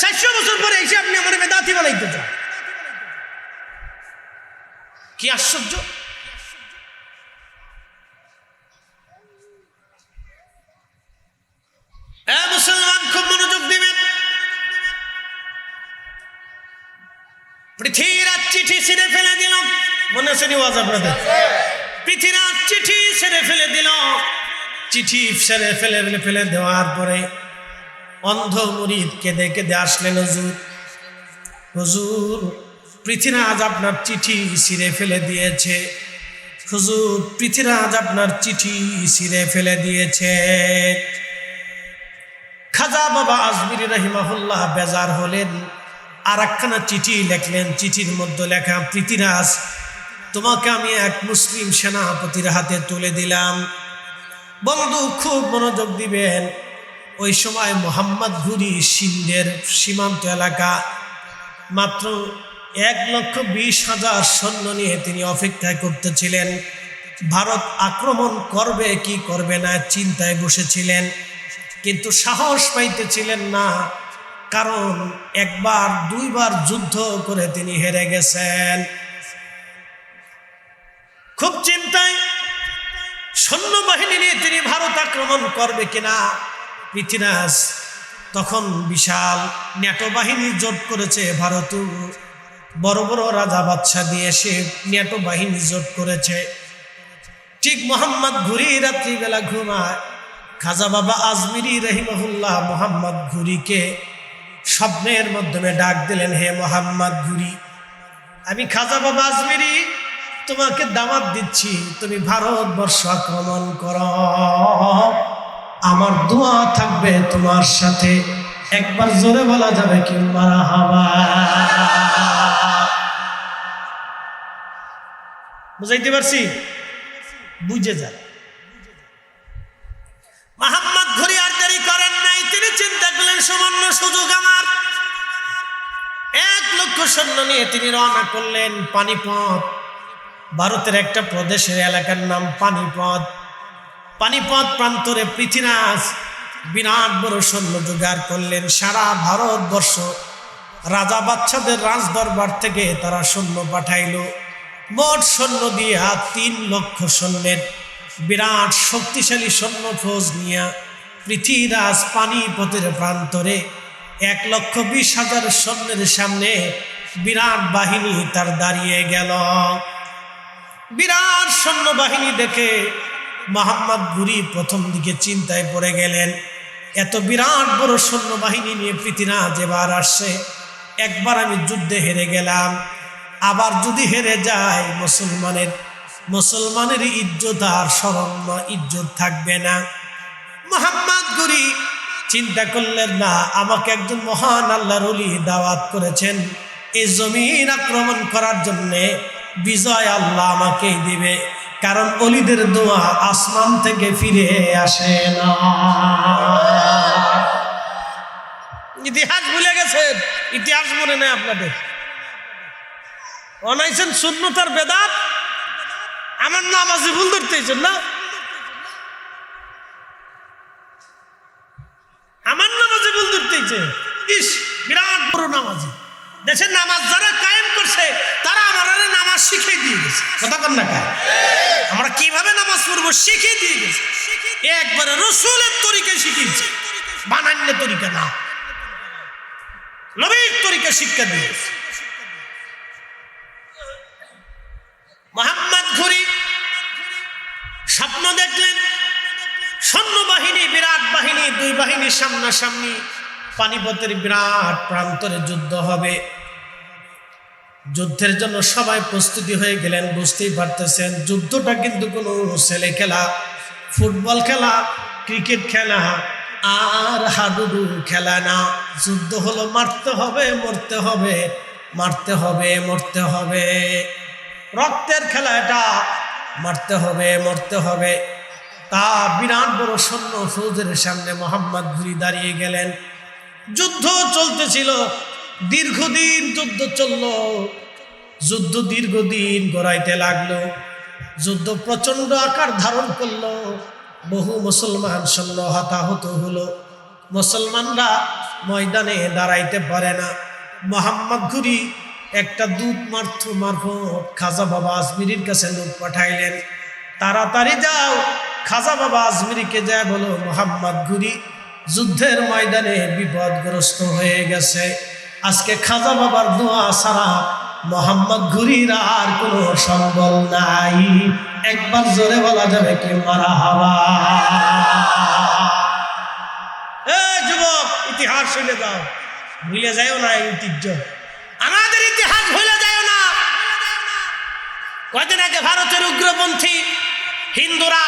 [SPEAKER 1] ৪০০ বছর পরে এসে আপনি আমার বেদাতি বানাইতে চান। কি আশ্চর্য! মুসলমান খুব মনোযোগ দিবেন। পৃথিবীরাজ চিঠি ছিঁড়ে ফেলে দিল। মনে আছে নিওয়াজ আপনাদের? পৃথিবীরাজ চিঠি ছেড়ে ফেলে দিল। চিঠি ছেড়ে ফেলে দেওয়ার পরে অন্ধ মুরিদ কেঁদে কেঁদে আসলেন, হুজুর হুজুর পৃথিবীরাজ আপনার চিঠি ছিঁড়ে ফেলে দিয়েছে। হুজুর পৃথিবীরাজ আপনার চিঠি ছিঁড়ে ফেলে দিয়েছে। খাজা বাবা আজমিরি রহিমাহুল্লাহ বেজার হলেন, আর একখানা চিঠি লেখলেন। চিঠির মধ্যে লেখা, পৃথিবীরাজ তোমাকে আমি এক মুসলিম সেনাপতির হাতে তুলে দিলাম। বন্ধু খুব মনোযোগ দিবেন। ওই সময় মোহাম্মদ ঘুরি সিন্ধের সীমান্ত এলাকা, মাত্র ১,২০,০০০ সৈন্য নিয়ে তিনি অপেক্ষায় করতেছিলেন। ভারত আক্রমণ করবে কি করবে না চিন্তায় বসেছিলেন, কিন্তু সাহস পাইতেছিলেন না, কারণ একবার দুইবার যুদ্ধ করে তিনি হেরে গেছেন। খুব চিন্তায় সৈন্যবাহিনী নিয়ে তিনি ভারত আক্রমণ করবে কিনা। পৃথিবীরাজ তখন বিশাল ন্যাটো বাহিনী জোট করেছে ভারত। বড় বড় রাজা বাদশা দিয়ে সে নেটো বাহিনী জোট করেছে। ঠিক মোহাম্মদ ঘুরি রাত্রিবেলা ঘুমায়। খাজা বাবা আজমিরি রহিমাহুল্লাহ মোহাম্মদ ঘুরিকে স্বপ্নের মাধ্যমে ডাক দিলেন, হে মোহাম্মদ ঘুরি, আমি খাজা বাবা আজমিরি তোমাকে দাওয়াত দিচ্ছি, তুমি ভারতবর্ষ আক্রমণ করো, আমার দোয়া থাকবে তোমার সাথে। একবার জোরে বলা যাবে কি মারহাবা? বুঝাইতে পারছি? বুঝে যান। মোহাম্মদ ঘুরি আর দেরি করেন নাই, তিনি চিন্তা করলেন সামান্য সুযোগ আমার। 1 লক্ষ সৈন্য নিয়ে তিনি রওনা করলেন পানিপথ। ভারতের একটা প্রদেশের এলাকার নাম পানিপথ। পানিপথ প্রান্তরে পৃথ্বীরাজ বিরাট বড় সৈন্য জোগাড় করলেন। সারা ভারতবর্ষ রাজা বাদশাদের রাজ দরবার থেকে তারা সৈন্য পাঠাইল। মোট সৈন্য দিয়ে 3 লক্ষ সৈন্যের বিরাট শক্তিশালী সৈন্য ফৌজ নিয়ে পৃথ্বীরাজ পানিপথের প্রান্তরে 1,20,000 সৈন্যের সামনে বিরাট বাহিনী তার দাঁড়িয়ে গেল। বিরাট সৈন্যবাহিনী দেখে মোহাম্মদ ঘুরি প্রথম দিকে চিন্তায় পড়ে গেলেন, এত বিরাট বড় সৈন্যবাহিনী নিয়ে পৃথ্বীরাজ এবার আসছে, একবার আমি যুদ্ধে হেরে গেলাম, আবার যদি হেরে যায় মুসলমানের ইজ্জত আর শরম ইজ্জত থাকবে না। মোহাম্মদ ঘুরি চিন্তা করলেন, না, আমাকে একজন মহান আল্লাহর ওলি দাওয়াত করেছেন, এই জমিন আক্রমণ করার জন্যে বিজয় আল্লাহ আমাকেই দিবে, কারণ ওলিদের দোয়া আসমান থেকে ফিরে আসে না। ইতিহাস ভুলে গেছেন, ইতিহাস মনে নেই আপনাদের। অনাইছেন সুন্নতার বেদাত, আমার নামাজি ভুল ধরতেছেন না, আমার নামাজি ভুল ধরতেছে। ইস, বিরাট বড় নামাজি, দেশের নামাজ যারা কায়েম করছে তারা আমার নামাজ শিখিয়ে দিয়ে গেছে। কথা কন না কা? আমরা কিভাবে নামাজ পড়বো শিখিয়ে দিয়ে গেছে, একবারে রসুলের তরিকা শিখিয়েছে, বানান্য তরিকা না, নবীর তরিকা শিক্ষা দিয়েছে। মোহাম্মদ ঘুরি স্বপ্ন দেখলেন সৈন্যবাহিনী, বিরাট বাহিনী, 2 বাহিনীর সামনাসামনি পানিপথের বিরাট প্রান্তরে যুদ্ধ হবে। যুদ্ধের জন্য সবাই প্রস্তুতি হয়ে গেলেন। বুঝতেই পারতেছেন যুদ্ধটা কিন্তু কোনো ছেলে খেলা, ফুটবল খেলা, ক্রিকেট খেলা আর হাডুডু খেলা না। যুদ্ধ হলো মারতে হবে, মরতে হবে, মারতে হবে, মরতে হবে, রক্তের খেলা এটা, মারতে হবে, মরতে হবে। তা বিরাট বড় সৈন্য ফৌজের সামনে মোহাম্মদ ঘুরি দাঁড়িয়ে গেলেন। যুদ্ধ চলতেছিল, দীর্ঘদিন যুদ্ধ চলল, যুদ্ধ দীর্ঘদিন গড়াইতে লাগলো, যুদ্ধ প্রচন্ড আকার ধারণ করলো, বহু মুসলমান সৈন্য হতাহত হলো, মুসলমানরা ময়দানে দাঁড়াইতে পারে না। মোহাম্মদ ঘুরি একটা দূত মারফত খাজা বাবা আজমিরির কাছে লোক পাঠাইলেন, তাড়াতাড়ি যাও, খাজা বাবা আজমিরিকে যা বলো মোহাম্মদ ঘুরি যুদ্ধের ময়দানে বিপদগ্রস্ত হয়ে গেছে। আজকে খাজা বাবার দোয়া ছাড়া মোহাম্মদ ঘুরির আর কোনো সম্বল নাই। একবার জোরে বলা যাবে কি মারহাবা? যুবক, ইতিহাস ভুলে যাও, ভুলে যাও না ঐতিহ্য, আমাদের ইতিহাস ভুলে যাও না। কয়দিন আগে ভারতের উগ্রপন্থী হিন্দুরা,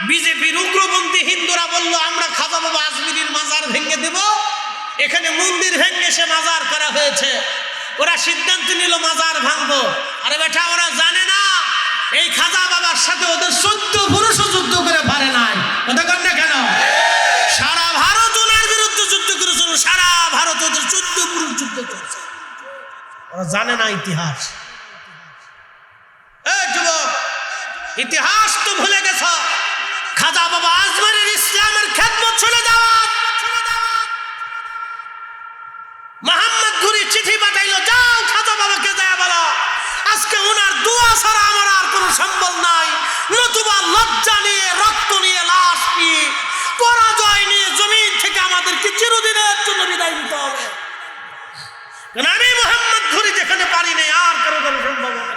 [SPEAKER 1] বিজেপির উগ্রপন্থী হিন্দুরা বলল আমরা খাজা বাবা আজমিরির মাজার ভেঙে দেব, এখানে মন্দির ভেঙে সে মাজার করা হয়েছে। ওরা সিদ্ধান্ত নিল মাজার ভাঙবো। আরে বেটা, ওরা জানে না এই খাজা বাবার সাথে ওদের 14 পুরুষও যুদ্ধ করে পারে নাই। কথা কন না কেন? সারা ভারত ওনার বিরুদ্ধে যুদ্ধ করেছিল, সারা ভারত ওদের 14 পুরুষ যুদ্ধ করেছে। ওরা জানে না ইতিহাস। যুবক, ইতিহাস তো ভুলে গেছ। খাজা বাবা আজমিরের ইসলামের খেদমত চলে যাওয়া। মোহাম্মদ ঘুরি চিঠি পাঠাইলো, যাও খাজা বাবাকে যায় বলো আজকে ওনার দোয়া ছাড়া আমার আর কোনো সম্বল নাই, নতুবা লজ্জা নিয়ে, রক্ত নিয়ে, লাশ নিয়ে, পরাজয় নিয়ে জমিন থেকে আমাদেরকে চিরদিনের জন্য বিদায় নিতে হবে। কারণ আমি মোহাম্মদ ধরি যেখানে পারি নাই আর কারো দ্বারা সম্ভব হবে না।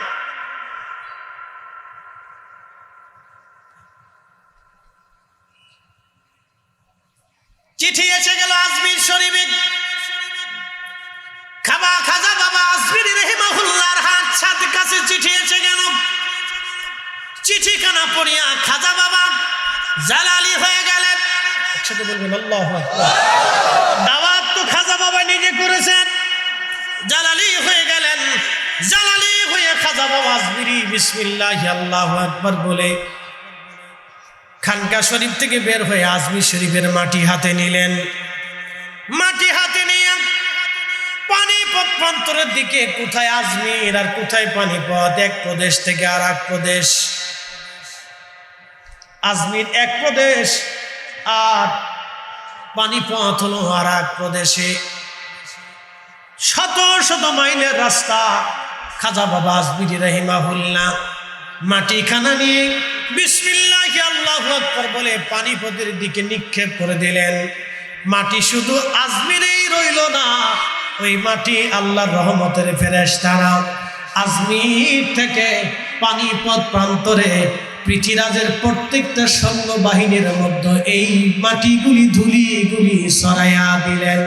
[SPEAKER 1] চিঠি এসে গেল আজমির শরীফে। খাজা বাবা আজমির রাহিমাহুল্লাহর হাত সাথে কাছে চিঠি এসে গেল। চিঠিখানা পড়িয়া খাজা বাবা জালালি হয়ে গেলেন। একসাথে বলবেন আল্লাহু আকবার। দাওয়াত তো খাজা বাবা নিজে করেছেন, জালালি হয়ে গেলেন। জালালি হয়ে খাজা বাবা আজমিরি বিসমিল্লাহ আল্লাহু আকবার বলে খানকা শরীফ থেকে বের হয়ে আজমির শরীফের মাটি হাতে নিলেন। মাটি হাতে নিয়ে পানিপথ প্রান্তরের দিকে, কোথায় আজমির আর কোথায় পানিপথ, এক প্রদেশ থেকে আর এক প্রদেশ। আজমির এক প্রদেশ আর পানিপথ হলো আর এক প্রদেশে। শত শত মাইলের রাস্তা। খাজা বাবা আজমিরি রাহিমাহুল্লাহ মাটিখানা নিয়ে বিসমিল্লাহ আল্লাহু আকবার বলে পানিপথের দিকে নিক্ষেপ করে দিলেন। মাটি শুধু আজমিরেই রইল না, ওই মাটি আল্লাহর রহমতের ফেরেশতারা আজমির থেকে পানিপথ প্রান্তরে পৃথিবীরাজের প্রত্যেকটা সৈন্যবাহিনীর মধ্যে এই মাটিগুলি ধুলিগুলি সরাইয়া দিলেন।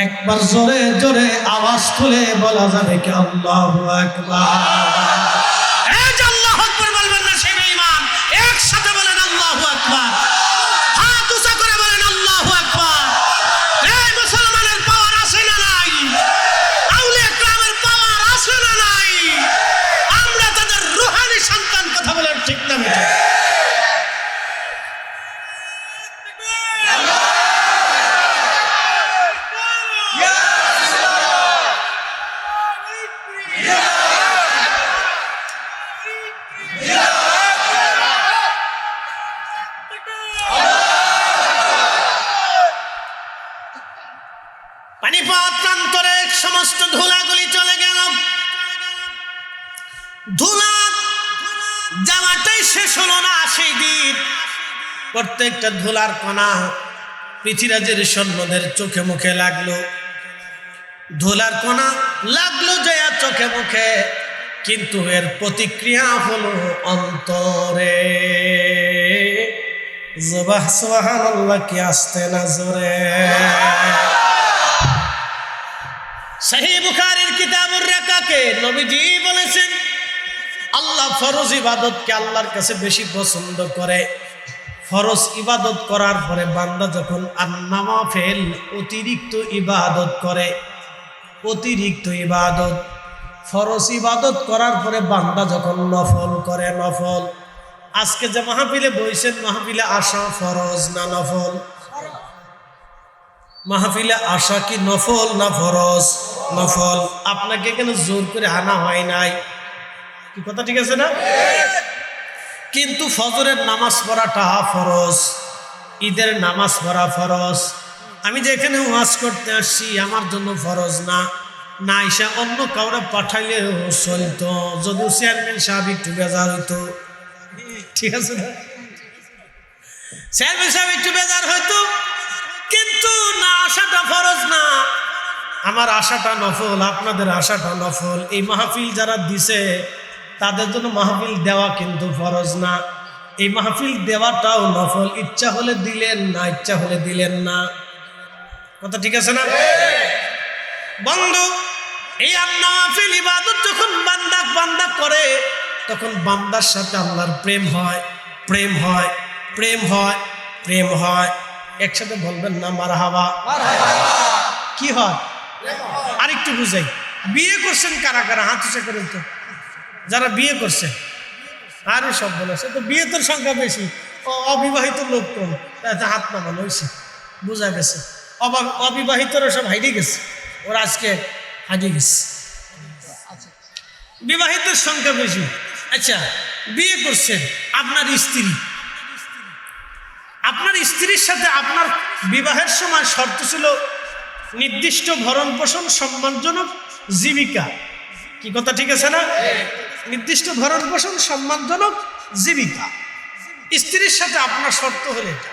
[SPEAKER 1] একবার জোরে জোরে আওয়াজ তুলে বলা যাবে কি আল্লাহু আকবার? এই যে আল্লাহু আকবার বলবেন না সে বেঈমান, একসাথে বলেন আল্লাহু আকবার। হাত উঁচা করে বলেন আল্লাহু আকবার। এই মুসলমানের পাওয়ার আছে না নাই? আউলিয়া কেরামের পাওয়ার আছে না নাই? আমরা তাদের রূহানি সন্তান, কথা বলেন ঠিক না বেঠিক? পানিপথ প্রান্তরে সমস্ত ধুলাগুলি চলে গেল। ধুলা যাওয়াটাই শেষ হলো না। সেই দিন প্রত্যেকটা ধুলার কণা পৃথিবীরাজের সৈন্যদের চোখে মুখে লাগলো। ধুলার কণা লাগলো যে চোখে মুখে, কিন্তু এর প্রতিক্রিয়া হলো অন্তরে। সুবহানাল্লাহ, কি আসতে না জোরে। সহিহ বুখারীর কিতাবুর রাকাকে নবীজি বলেছেন, আল্লাহ ফরজ ইবাদতকে আল্লাহর কাছে বেশি পছন্দ করে। ফরজ ইবাদত করার পরে বান্দা যখন আন-নওয়াফিল অতিরিক্ত ইবাদত করে, অতিরিক্ত ইবাদত, ফরজ ইবাদত করার পরে বান্দা যখন নফল করে, নফল। আজকে যে মাহফিলে বইছেন, মাহফিলে আসা ফরজ না নফল? মাহফিলে আসা কি নফল না ফরজ? নফল। আপনাকে কেন জোর করে আনা হয় নাই, কি কথা ঠিক আছে না? কিন্তু ফজরের নামাজ পড়াটা ফরজ, ঈদের নামাজ পড়া ফরজ। আমি যে এখানে ওয়াজ করতে আসছি আমার জন্য ফরজ না, না এসে অন্য কাউরে পাঠাইলেও চলতো, যদিও চেয়ারম্যান সাহেব একটু বেজার হইতো, ঠিক আছে না? চেয়ারম্যান সাহেব একটু বেজার হইতো, কিন্তু না আসাটা ফরজ না। আমার আশাটা নফল, আপনাদের আশাটা নফল। এই মাহফিল যারা দিছে তাদের জন্য মাহফিল দেওয়া কিন্তু ফরজ না। এই মাহফিল দেওয়াটাও নফল। ইচ্ছা হলে দিলেন না, ইচ্ছা হলে দিলেন না, কথা ঠিক আছে না? বন্ধু, এই আন-নওয়াফিল ইবাদত যখন বান্দা করে, তখন বান্দার সাথে আল্লাহর প্রেম হয়, প্রেম হয়, প্রেম হয়, প্রেম হয়। একসাথে বলবেন না মারহাবা? কি হয়? আরেকটু বুঝাই। বিয়ে করছেন কারা কারা? হাত উঁচা করেন তো, যারা বিয়ে করছে। আরে সব বলেছে তো, বিয়ে তোর সংখ্যা বেশি, অবিবাহিত লোক কম, হাত নামানো হয়েছে, বোঝা গেছে। অবিবাহিতরা সব হাইডে গেছে, ওরা আজকে হাইডে গেছে, বিবাহিতের সংখ্যা বেশি। আচ্ছা, বিয়ে করছেন, আপনার স্ত্রী, আপনার স্ত্রীর সাথে আপনার বিবাহের সময় শর্ত ছিল নির্দিষ্ট ভরণ পোষণ, সম্মানজনক জীবিকা, কি কথা ঠিক আছে না? নির্দিষ্ট ভরণ পোষণ, সম্মানজনক জীবিকা। স্ত্রীর সাথে আপনার শর্ত হলে এটা,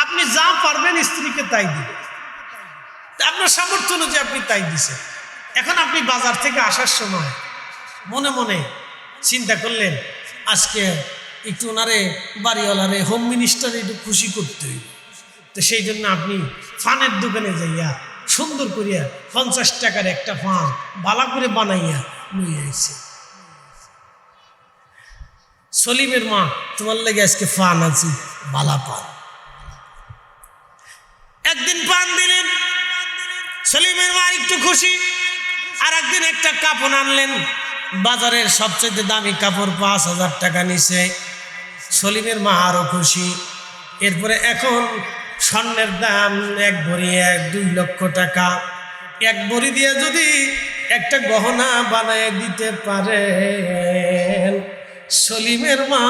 [SPEAKER 1] আপনি যা পারবেন স্ত্রীকে তাই দিবেন, আপনার সামর্থ্য অনুযায়ী আপনি তাই দিছেন। এখন আপনি বাজার থেকে আসার সময় মনে মনে চিন্তা করলেন আজকে একটু ওনারে বাড়িওয়ালারে হোম মিনিস্টারে একটু খুশি করতে হইব। তো সেই জন্য আপনি ফানের দোকানে যাইয়া সুন্দর করিয়া 50 টাকার একটা ফান ভালো করে বানাইয়া নিয়ে আইছে। সলিমের মা, তোমার লেগে আজকে ফান আছি, বালা পান। একদিন পান দিলেন, সলিমের মা একটু খুশি। আর একদিন একটা কাপড় আনলেন, বাজারের সবচেয়ে দামি কাপড় 5000 টাকা নিছে। সলিমের মা আরো খুশি। এরপরে এখন স্বর্ণের দাম 1 ভরি 2 লক্ষ টাকা। 1 ভরি দিয়ে যদি একটা গহনা বানায় দিতে পারেন, সলিমের মা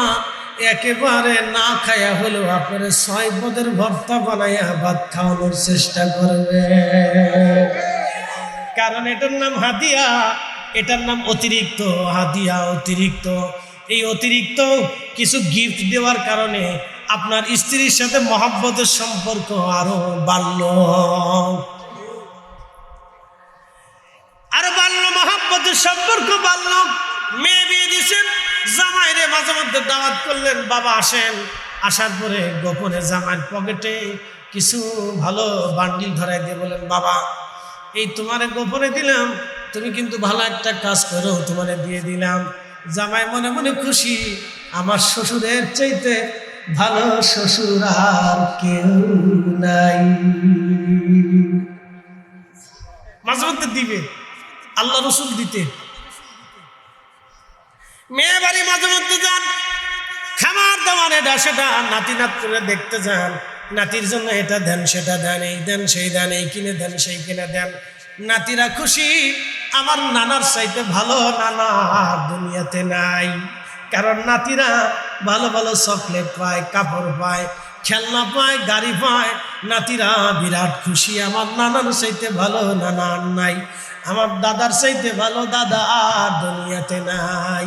[SPEAKER 1] একেবারে না খায়া হলেও আপনার 6 পদের ভর্তা বানাইয়া ভাত খাওয়ানোর চেষ্টা করবে। কারণ এটার নাম হাদিয়া, এটার নাম অতিরিক্ত হাদিয়া, অতিরিক্ত। এই অতিরিক্ত কিছু গিফট দেওয়ার কারণে আপনার স্ত্রীর সাথে মহব্বতের সম্পর্ক আরো বাড়লো, মহব্বতের সম্পর্ক বাড়লো। মেয়ে বিয়ে দিয়েছেন, জামাইরে মাঝে মধ্যে দাওয়াত করলেন, বাবা আসেন। আসার পরে গোপনে জামাইয়ের পকেটে কিছু ভালো বান্ডিল ধরাই দিয়ে বলেন, বাবা এই তোমারে গোপনে দিলাম, তুমি কিন্তু ভালো একটা কাজ করো, তোমারে দিয়ে দিলাম। জামাই মনে মনে খুশি, আমার শ্বশুরের চাইতে ভালো শ্বশুর আর কেউ নাই। মাঝে মধ্যে দিবে, আল্লাহ রসুল দিতে। মেয়ে বাড়ি মাঝে মধ্যে যান, খামার দাবার এটা সেটা নাতি নাত করে দেখতে যান। নাতির জন্য এটা দেন, সেটা দেন, এই দেন, সেই দেন, এই কিনে দেন, সেই কিনে দেন। নাতিরা খুশি, আমার নানার চাইতে ভালো নানা দুনিয়াতে নাই। কারণ নাতিরা ভালো ভালো চকলেট পায়, কাপড় পায়, খেলনা পায়, গাড়ি পায়। নাতিরা বিরাট খুশি, আমার নানার চাইতে ভালো নানা আর নাই, আমার দাদার চাইতে ভালো দাদা আর দুনিয়াতে নাই।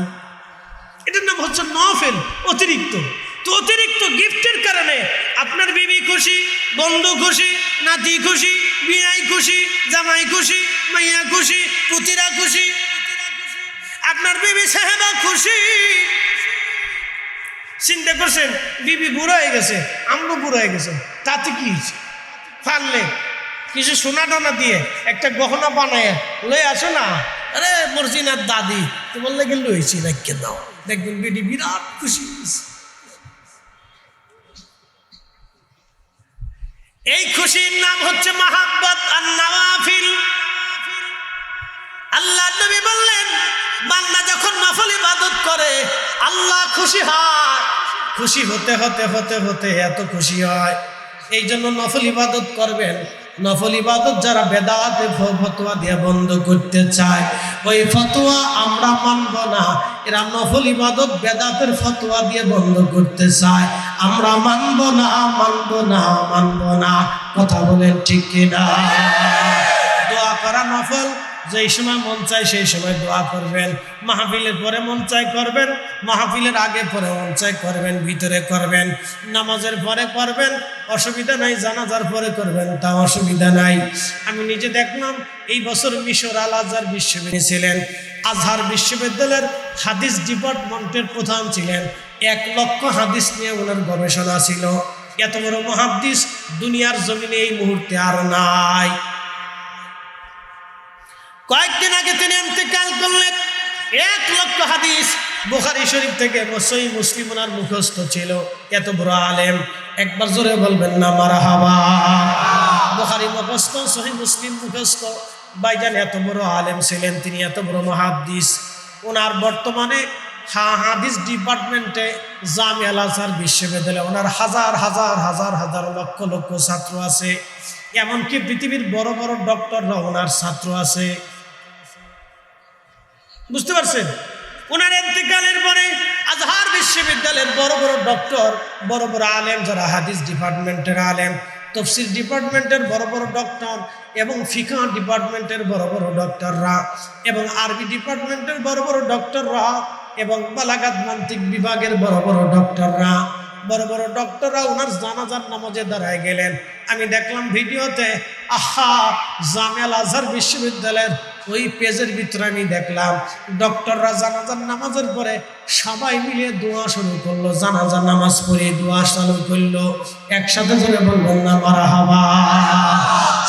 [SPEAKER 1] এটার নাম হচ্ছে নফল, অতিরিক্ত। তো অতিরিক্ত গিফটের কারণে আপনার বিবি খুশি, বন্ধু খুশি, নাতি খুশি, বিয়াই খুশি, জামাই খুশি, মাইয়া খুশি, পুতিরা খুশি, আপনার বিবি সাহেবা খুশি। চিন্তা করছেন বিবি বুড়ো হয়ে গেছে, আমরাও বুড়ো হয়ে গেছে, তাতে কি হয়েছে? পারলে কিছু সোনা টানা দিয়ে একটা গহনা বানায় লয়ে আসো না। আরে মর্জিনার দাদি তোমার লেগে লইছি, রেখে দাও, দেখবেন বেটি বিরাট খুশি। এই খুশির নাম হচ্ছে মাহাব্বত আর নওয়াফিল। আল্লাহ নবী বললেন, বান্দা যখন নফল ইবাদত করে আল্লাহ খুশি হয়। খুশি হতে হতে হতে হতে এত খুশি হয়, এই জন্য নফল ইবাদত করবেন। নফল ইবাদত যারা বেদাতে ফতোয়া দিয়ে বন্ধ করতে চায়, ওই ফতোয়া আমরা মানব না। এরা নফল ইবাদত বেদাতের ফতোয়া দিয়ে বন্ধ করতে চায়, আমরা মানব না, মানব না, মানব না। কথা বলেন ঠিক কিনা? দোয়া করা নফল, যেই সময় মন চায় সেই সময় দোয়া করবেন। মাহফিলের পরে মন চায় করবেন, মাহফিলের আগে পরে মন চায় করবেন, ভিতরে করবেন, নামাজের পরে করবেন, অসুবিধা নাই। জানাজার পরে করবেন, তা অসুবিধা নাই। আমি নিজে দেখলাম এই বছর মিশর আল আজহার বিশ্ববিদ্যালয় ছিলেন, আজহার বিশ্ববিদ্যালয়ের হাদিস ডিপার্টমেন্টের প্রধান ছিলেন। 1 লক্ষ হাদিস নিয়ে ওনার গবেষণা ছিল। এত বড় মুহাদ্দিস দুনিয়ার জমিনে এই মুহূর্তে আর নাই। কয়েকদিন আগে তিনি ইন্তেকাল করলেন। 1 লক্ষ হাদিস বুখারী শরীফ থেকে সহিহ মুসলিম ওনার মুখস্থ ছিল। এত বড় আলেম, একবার জোরে বলবেন না মারহাবা। বুখারী মুখস্থ, সহিহ মুসলিম মুখস্থ। ভাইজান এত বড় আলেম ছিলেন, তিনি এত বড় মুহাদ্দিস। ওনার বর্তমানে হাদিস ডিপার্টমেন্টে জামিয়া আল আজহার বিশ্ববিদ্যালয়ে ওনার হাজার হাজার হাজার হাজার লক্ষ লক্ষ ছাত্র আছে। এমনকি পৃথিবীর বড় বড় ডক্টররা ওনার ছাত্র আছে। বুঝতে পারছেন? ওনার ইন্তেকালের পরে আজহার বিশ্ববিদ্যালয়ের বড় বড় ডক্টর, বড় বড় আলেম, যারা হাদিস ডিপার্টমেন্টের আলেম, তফসির ডিপার্টমেন্টের বড় বড় ডক্টর, এবং ফিকহ ডিপার্টমেন্টের বড় বড় ডক্টররা, এবং আরবি ডিপার্টমেন্টের বড় বড় ডক্টররা, এবং বালাগাত মান্তিক বিভাগের বড় বড় ডক্টররা, বড় বড় ডক্টররা ওনার জানাজার নামাজে দাঁড়ায় গেলেন। আমি দেখলাম ভিডিওতে, আহা, জামিয়া আল আজহার বিশ্ববিদ্যালয়ের ওই পেজের ভিতরে আমি দেখলাম ডক্টররা জানাজার নামাজের পরে সবাই মিলে দোয়া শুরু করলো, জানাজার নামাজ পড়ে দোয়া চালু করলো। একসাথে জোরে বলবেন না মারহাবা।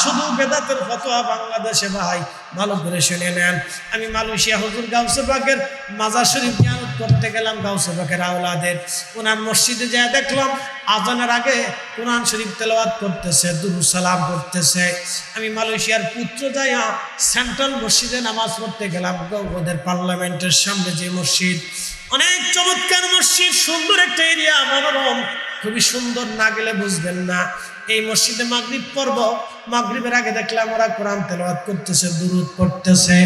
[SPEAKER 1] শুধু বেদাতের ফতোয়া বাংলাদেশে ভাই ভালো করে শুনে নেন। আমি মালয়েশিয়া হুজুর গাউসে পাকের মাজার শরীফ জিয়ারত করতে গেলাম, গাউসে পাকের আওলাদের। ওনার মসজিদে যা দেখলাম আজানের আগে কোরআন শরীফ তেলাওয়াত করতেছে, দুরূদ সালাম করতেছে। আমি মালয়েশিয়ার পুত্র যাইয়া সেন্ট্রাল মসজিদে নামাজ পড়তে গেলাম, ওদের পার্লামেন্টের সামনে যে মসজিদ, অনেক চমৎকার মসজিদ, সুন্দর একটা এরিয়া, মনোরম, খুবই সুন্দর, না গেলে বুঝবেন না। এই মসজিদে মাগরিব পড়ব, মাগরিবের আগে দেখলাম ওরা কোরআন তেলাওয়াত করতেছে, দুরূদ পড়তেছে।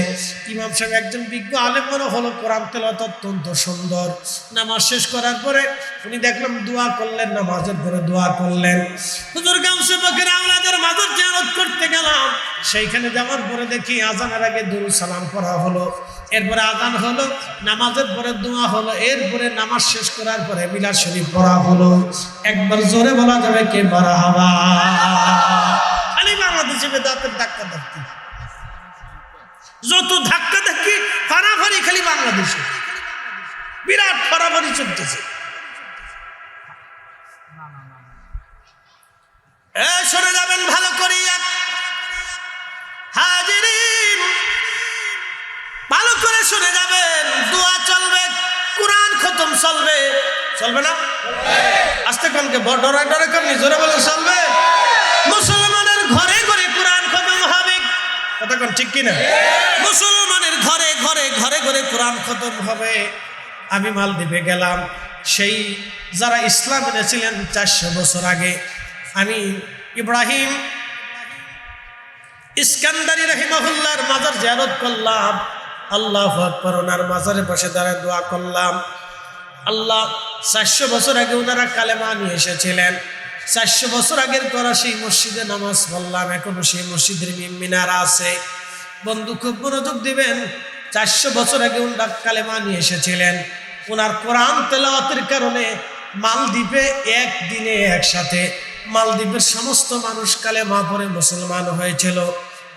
[SPEAKER 1] ইমাম সাহেব একজন বিজ্ঞ আলেম মনে হলো, কোরআন তেলাওয়াত অত্যন্ত সুন্দর। নামাজ শেষ করার পরে উনি দেখলাম দোয়া করলেন, নামাজের পরে দোয়া করলেন। হুজুর গাউসে পাকের আওলাদের মাজার জিয়ারত করতে গেলাম, সেইখানে যাওয়ার পরে দেখি আজানের আগে দুরূদ সালাম পড়া হলো, এরপরে আজান হলো, নামাজের পরে দোয়া হলো, এরপরে নামাজ শেষ করার পরে মিলাদ শরীফ পড়া হলো। একবার জোরে বলা যাবে কে মারহাবা? খালি বাংলাদেশে বেদাতের ধাক্কা ধাক্কি, যত ধাক্কা ধাক্কি ফাড়াফাড়ি খালি বাংলাদেশে, বিরাট ফাড়াফাড়ি চলতেছে। সরে যাবেন ভালো করিয়া হাজিরিন, ভালো করে শুনে যাবেন। দোয়া চলবে, কোরআন খতম চলবে, চলবে না? আস্তে কমকে ডরে ডরে কম জোরে বলে চলবে। মুসলমানের ঘরে ঘরে কোরআন খতম হবে, কতক্ষণ ঠিক কিনা? মুসলমানের ঘরে ঘরে ঘরে ঘরে কোরআন খতম হবে। আমি মালদ্বীপে গেলাম, সেই যারা ইসলাম এনেছিলেন 400 বছর আগে, আমি ইব্রাহিম ইস্কান্দারি রাহিমাহুল্লাহর মাজার জিয়ারত করলাম। আল্লাহু আকবার, ওনার মাজারে বসে দাঁড়ায় দোয়া করলাম। আল্লাহ 400 বছর আগে ওনারা কালেমা নিয়ে এসেছিলেন, 400 বছর আগের করা সেই মসজিদে নামাজ পড়লাম, এখনো সেই মসজিদের মিনারা আছে। বন্ধু খুব মনোযোগ দিবেন, 400 বছর আগে ওনারা কালেমা নিয়ে এসেছিলেন। ওনার কোরআন তেলাওয়াতের কারণে মালদ্বীপে একদিনে একসাথে মালদ্বীপের সমস্ত মানুষ কালেমা পড়ে মুসলমান হয়েছিল।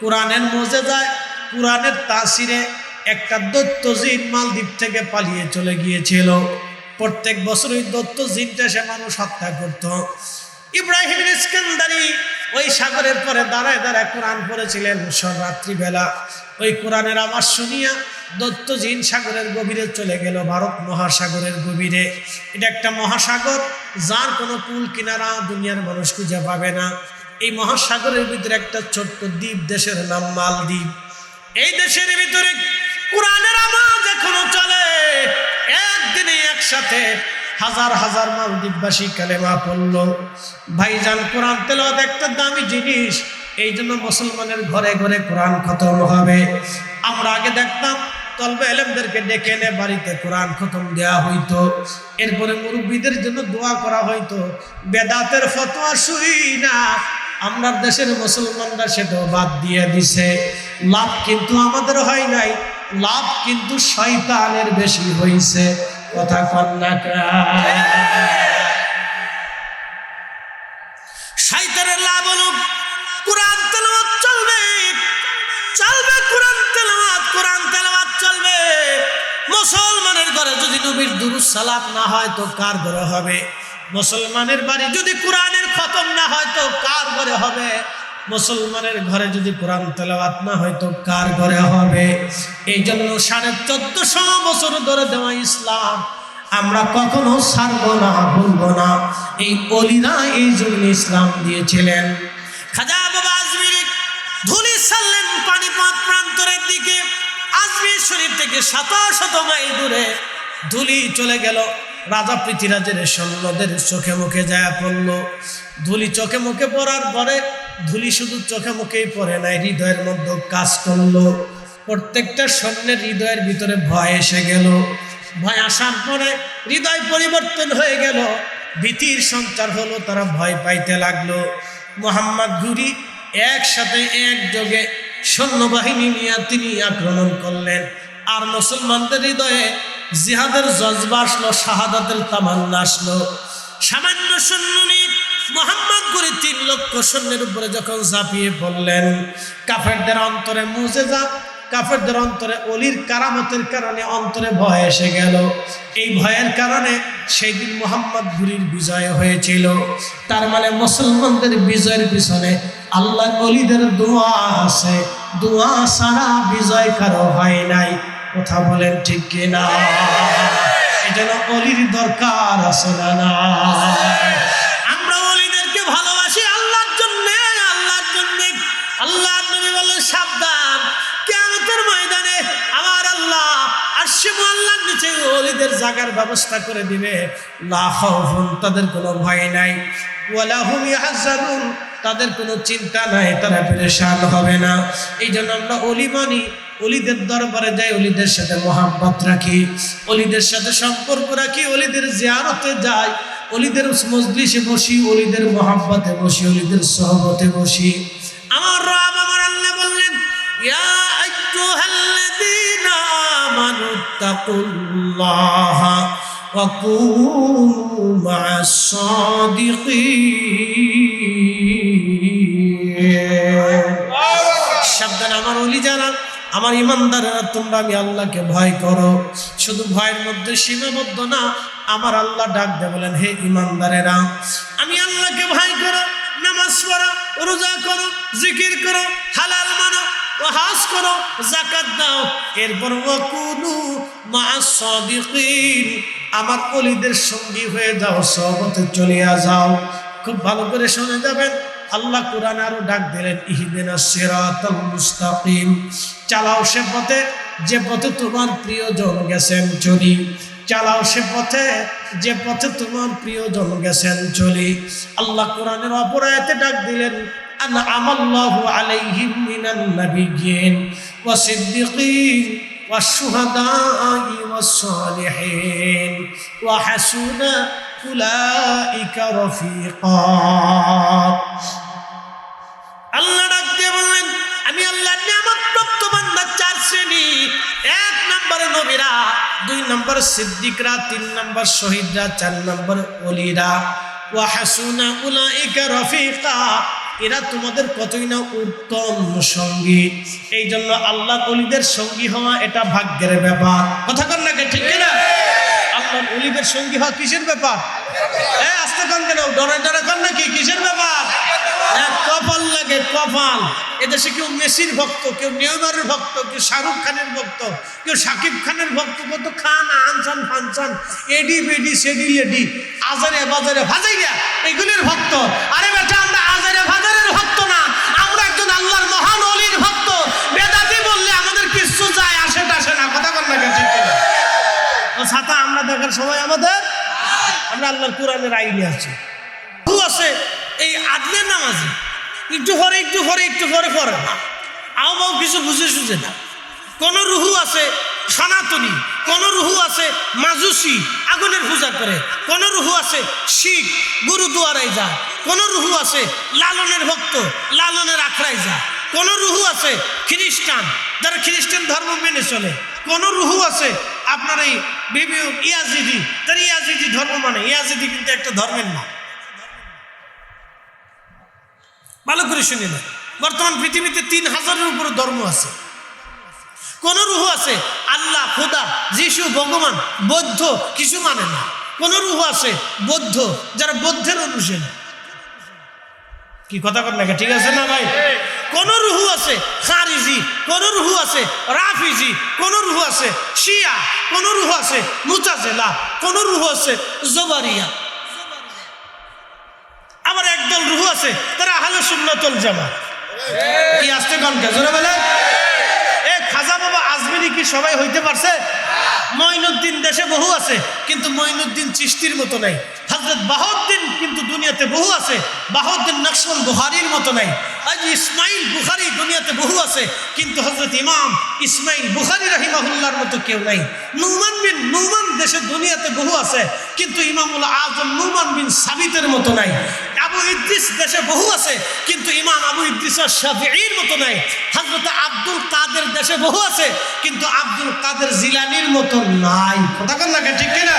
[SPEAKER 1] কোরআনের মুজিজায়, কোরআনের তাসিরে একটা দৈত্য জিন মালদ্বীপ থেকে পালিয়ে চলে গিয়েছিল। প্রত্যেক বছর ওই দৈত্য জিনটা সে মানুষ হত্যা করত। ইব্রাহিম ইস্কান্দারি ওই সাগরের পরে দাঁড়ায় দাঁড়ায় কোরআন পড়েছিলেন রাত্রিবেলা। ওই কোরআনের আওয়াজ শুনিয়া দৈত্য জিন সাগরের গভীরে চলে গেল, ভারত মহাসাগরের গভীরে। এটা একটা মহাসাগর, যার কোনো কুল কিনারা দুনিয়ার মানুষ খুঁজে পাবে না। এই মহাসাগরের ভিতরে একটা ছোট্ট দ্বীপ, দেশের নাম মালদ্বীপ। এই দেশের ভিতরে কোরআনের আওয়াজ এখনো চলে। একদিনে একসাথে হাজার হাজার মালদ্বীপবাসী কালেমা পড়ল। ভাইজান, কোরআন তেলাওয়াত একটা দামি জিনিস, এই জন্য মুসলমানের ঘরে ঘরে কোরআন খতম হবে। আমরা আগে দেখতাম তলবে এলেমদেরকে ডেকে এনে বাড়িতে কোরআন খতম দেওয়া হইতো, এরপরে মুরব্বীদের জন্য দোয়া করা হইতো। বেদাতের ফতোয়া শুই না আমরা দেশের মুসলমানরা সেটাও বাদ দিয়ে দিছে। লাভ কিন্তু আমাদের হয় নাই, লাভ কিন্তু শয়তানের বেশি হইছে। কথা কন্যা, শয়তানের লাভ হলো কোরআন তেলাওয়াত চলবে, চলবে কোরআন তেলাওয়াত, কোরআন তেলাওয়াত চলবে। মুসলমানের ঘরে যদি নবীর দুরূদ সালাম না হয় তো কার ঘরে হবে? মুসলমানের বাড়ি যদি কোরআনের খতম না হয় তো কার ঘরে হবে? মুসলমানের ঘরে যদি কোরআন তেলাওয়াত না হয় তো কার ঘরে হবে? এই জন্য 1450 বছর ধরে দেওয়া ইসলাম আমরা কখনো ছাড়ব না, ভুলব না। এই ওলিরা এই জন্য ইসলাম দিয়েছিলেন। খাজা বাবা আজমিরি ধুলি ছাড়লেন পানিপথ প্রান্তরের দিকে। আজমির শরীফ থেকে শত মাইল দূরে ধুলি চলে গেল। রাজা পৃথ্বীরাজের সৈন্যদের চোখে মুখে যায় পড়ল। ধুলি চোখে মুখে পড়ার পরে ধুলি শুধু চোখে মুখেই পড়ে নাই, হৃদয়ের মধ্যে কাজ করলো। প্রত্যেকটা সৈন্যের হৃদয়ের ভিতরে ভয় এসে গেল। ভয় আসার পরে হৃদয় পরিবর্তন হয়ে গেল, ভীতির সঞ্চার হলো, তারা ভয় পাইতে লাগলো। মোহাম্মদ ঘুরি একসাথে একযোগে সৈন্যবাহিনী নিয়ে তিনি আক্রমণ করলেন। আর মুসলমানদের হৃদয়ে জিহাদের জজবা আসলো, শাহাদাতের তামান্না আসলো। সামান্য সৈন্য নিয়ে মোহাম্মদ ঘুরি 3 লক্ষ সৈন্যের উপরে যখন ঝাঁপিয়ে পড়লেন, কাফেরদের অন্তরে মুজিজা কাফেরদের অন্তরে অলির কারামতের কারণে অন্তরে ভয় এসে গেল। এই ভয়ের কারণে সেই দিন মুহাম্মদ ঘুরির বিজয় হয়েছিল। তার মানে মুসলমানদের বিজয়ের পিছনে আল্লাহর অলিদের দোয়া আছে, দোয়া ছাড়া বিজয় কারো হয় নাই। কথা বলেন ঠিক কিনা? এই জন্য অলির দরকার আছে না? আমরা অলিদেরকে ভালোবাসি আল্লাহর জন্যে, আল্লাহর জন্যে। আল্লাহর নবী বললেন, সাবধান, কিয়ামতের ময়দানে আমার আল্লাহ আরশে মুআল্লার নিচে ওলিদের জায়গার ব্যবস্থা করে দিবে। লা খাউফুন, তাদের কোনো ভয় নাই, ওয়ালা হুম ইয়াহজানুন, তাদের কোনো চিন্তা নাই, তারা পেরেশান হবে না। এই জন্য আমরা অলি মানি, অলিদের দরবারে যাই, অলিদের সাথে মহাব্বত রাখি, অলিদের সাথে সম্পর্ক রাখি, অলিদের জিয়ারতে যাই, অলিদের মজলিসে বসি, অলিদের মহাব্বতে বসি, অলিদের সোহবতে বসি। আমার রব আমার আল্লাহ বললেন, ইয়া আইয়ুহাল্লাযীনা আমানুত্তাকুল্লাহা ওয়া কুনু মা'আস সাদিকিন। সাবধান আমার ওলি যারা, আমার ইমানদারেরা, তোমরা আমি আল্লাহকে ভয় করো। শুধু ভয়ের মধ্যে সীমাবদ্ধ না, আমার আল্লাহ ডাক দিয়ে বলেন, হে ইমানদারেরা, আমি আল্লাহকে ভয় করো, নামাজ পড়ো, রোজা করো, জিকির করো, হালাল মানো, হজ করো, যাকাত দাও, এরপর ওয়াকুনু মা'আস সাদিকিন, আমার ওলিদের সঙ্গী হয়ে যাও, সহবতে চলে যাও। খুব ভালো করে শুনে যাবেন। আল্লাহ কোরআনে আরো ডাক দিলেন, ইহদিনাস সিরাতাল মুস্তাকিম, চালাও সে পথে যে পথে তোমার প্রিয়জন গেছেন চলি, চালাও সে পথে যে পথে তোমার প্রিয়জন গেছেন চলি। আল্লাহ কোরআনের অপর আয়াতে ডাক দিলেন, আনআমাল্লাহু আলাইহিম মিনান নাবিয়্যিন ওয়াস সিদ্দিকিন ওয়াশ শুহাদাই ওয়াস সালিহিন ওয়া হাসুনা উলাইকা রফিকা। আল্লাহ ডাক দিয়ে বললেন, আমি আল্লাহর নিয়ামত প্রাপ্ত বান্দা চার শ্রেণী। 1 নম্বরে নবীরা, 2 নম্বরে সিদ্দিকরা, 3 নম্বর শহীদরা, 4 নম্বর ওলিরা। ওয়া হাসুনা উলাইকা রফিকা, এরা তোমাদের কতই না উত্তম সঙ্গী। এই জন্য আল্লাহর ওলিদের সঙ্গী হওয়া এটা ভাগ্যের ব্যাপার। কথা কন না, ঠিক কিনা? আল্লাহর ওলিদের সঙ্গী হওয়া কিসের ব্যাপার? আস্তে কন কেন, ডরে ডরে কন নাকি? কিসের ব্যাপার? কপাল লাগে, কপাল। এদেশে কেউ মেসির ভক্ত, কেউ নেইমারের ভক্ত, কেউ শাহরুখ খানের ভক্ত, কেউ শাকিব খানের ভক্ত, কত খান আনসান ফানসান, এডি বেডি সেডি লেডি, আজারে বাজারে ভাজাইয়া এগুলির ভক্ত। আরে বেটা, আমরা আজারে বাজারের ভক্ত না, আমরা একজন আল্লাহর মহান ওলির ভক্ত। বেদাতি বললে আমাদের কিছু যায় আসে টাসে না। কথা বল না, ঠিক কিনা? ও ছাতা আমরা দেখার সময় আমাদের, আমরা আল্লাহর কোরআনের আইনে আছি। আছে এই আদলের নামাজি, একটু পরে একটু পরে একটু পরে পরে না, আও বাও কিছু বুঝে সুঝে না। কোন রুহু আছে সনাতনী, কোন রুহু আছে মাজুসি, আগুনের পূজা করে, কোন রুহু আছে শিখ, গুরুদুয়ারায় যায়, কোন রুহু আছে লালনের ভক্ত, লালনের আখড়ায় যায়, কোন রুহু আছে খ্রিস্টান, যারা খ্রিস্টান ধর্ম মেনে চলে, কোন রুহু আছে আপনার এই ইয়াজিদি, তারা ইয়াজিদি ধর্ম মানে। ইয়াজিদি কিন্তু একটা ধর্মের নাম। ভালো করে শুনে না, বর্তমান পৃথিবীতে 3000-এর উপরে ধর্ম আছে। কোন রুহু আছে আল্লাহ, খোদা, যিশু, ভগবান, বৌদ্ধ কিছু মানে না। কোন রুহু আছে বৌদ্ধ, যারা বৌদ্ধের অনুসারী। কি কথা বল না, ঠিক আছে না ভাই? কোন রুহু আছে খারিজি, কোন রুহু আছে রাফিজি, কোন রুহু আছে শিয়া, কোন রুহু আছে মুতাজিলা, কোন রুহু আছে জবারিয়া। আবার একদল রুহু আছে তারা আহলে সুন্নাত ওয়াল জামাত। কি আসতে কোন জোরে বলে? খাজা বাবা আজমিরি কি সবাই হইতে পারছে? মঈনুদ্দিন দেশে বহু আছে, কিন্তু মঈনুদ্দিন চিশতির মতো নাই। হযরত বাহাউদ্দিন কিন্তু দুনিয়াতে বহু আছে, বাহাউদ্দিন নকশবন্দ বুখারীর মতো নাই। আজ ইসমাইল বুখারী দুনিয়াতে বহু আছে, কিন্তু হযরত ইমাম ইসমাইল বুখারী রাহিমাহুল্লাহর মতো কেউ নাই। নুমান দেশে দুনিয়াতে বহু আছে, কিন্তু ইমামুল আজম নুমান বিন সাবিতের মতো নাই। আবু ইদ্রিস দেশে বহু আছে, কিন্তু ইমাম আবু ইদ্রিস শাফিঈর মতো নাই। হযরত আব্দুল কাদের দেশে বহু আছে, কিন্তু আব্দুল কাদের জিলানীর মতো নাই। কথা কন না, ঠিক কিনা?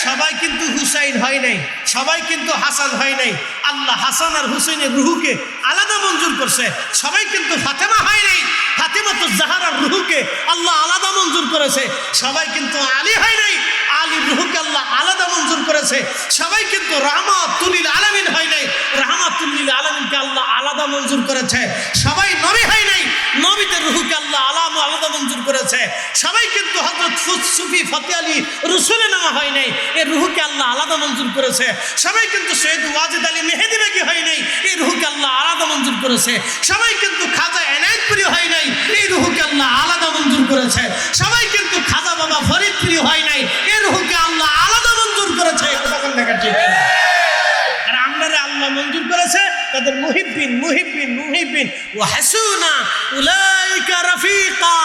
[SPEAKER 1] সবাই কিন্তু হুসাইন হয় নাই, সবাই কিন্তু হাসান হয় নাই। আল্লাহ হাসান আর হুসাইনের রুহুকে আলাদা মঞ্জুর করছে। সবাই কিন্তু ফাতেমা হয় নাই, ফাতেমাতুজ জাহরার রুহুকে আল্লাহ আলাদা মঞ্জুর করেছে। সবাই কিন্তু আলী হয় নাই, আলীর রুহুকে আল্লাহ আলাদা মঞ্জুর করেছে। সবাই কিন্তু রাহমাতুল লিল আলামিন হয় নাই, রাহমাতুল লিল আলামিনকে আল্লাহ আলাদা মঞ্জুর করেছে। সবাই নবী হয় নাই, নবীদের রুহুকে আল্লাহ আলাদা মঞ্জুর করেছে। সবাই কিন্তু হযরত সুফি ফতে আলী রসুলে নামা হয় নাই, এর রুহুকে আল্লাহ আলাদা মঞ্জুর করেছে। সবাই কিন্তু সৈয়দ ওয়াজিদ আলী মেহেদি বেগি হয় নাই, এই রুহুকে আল্লাহ আলাদা মঞ্জুর করেছে। সবাই কিন্তু খাজা এনায়েতপুরি হয় নাই, এই রুহুকে আল্লাহ আলাদা মঞ্জুর করেছে। সবাই কিন্তু খাজা বাবা ফরিদপুরি হয় নাই, এই রুহুকে আল্লাহ আলাদা মঞ্জুর করেছে। আর আমরা আল্লাহ মঞ্জুর করেছে তাদের মুহিব্বিন মুহিব্বিন মুহিব্বিন ওয়া হাসুনা উলাইকা রাফিকা,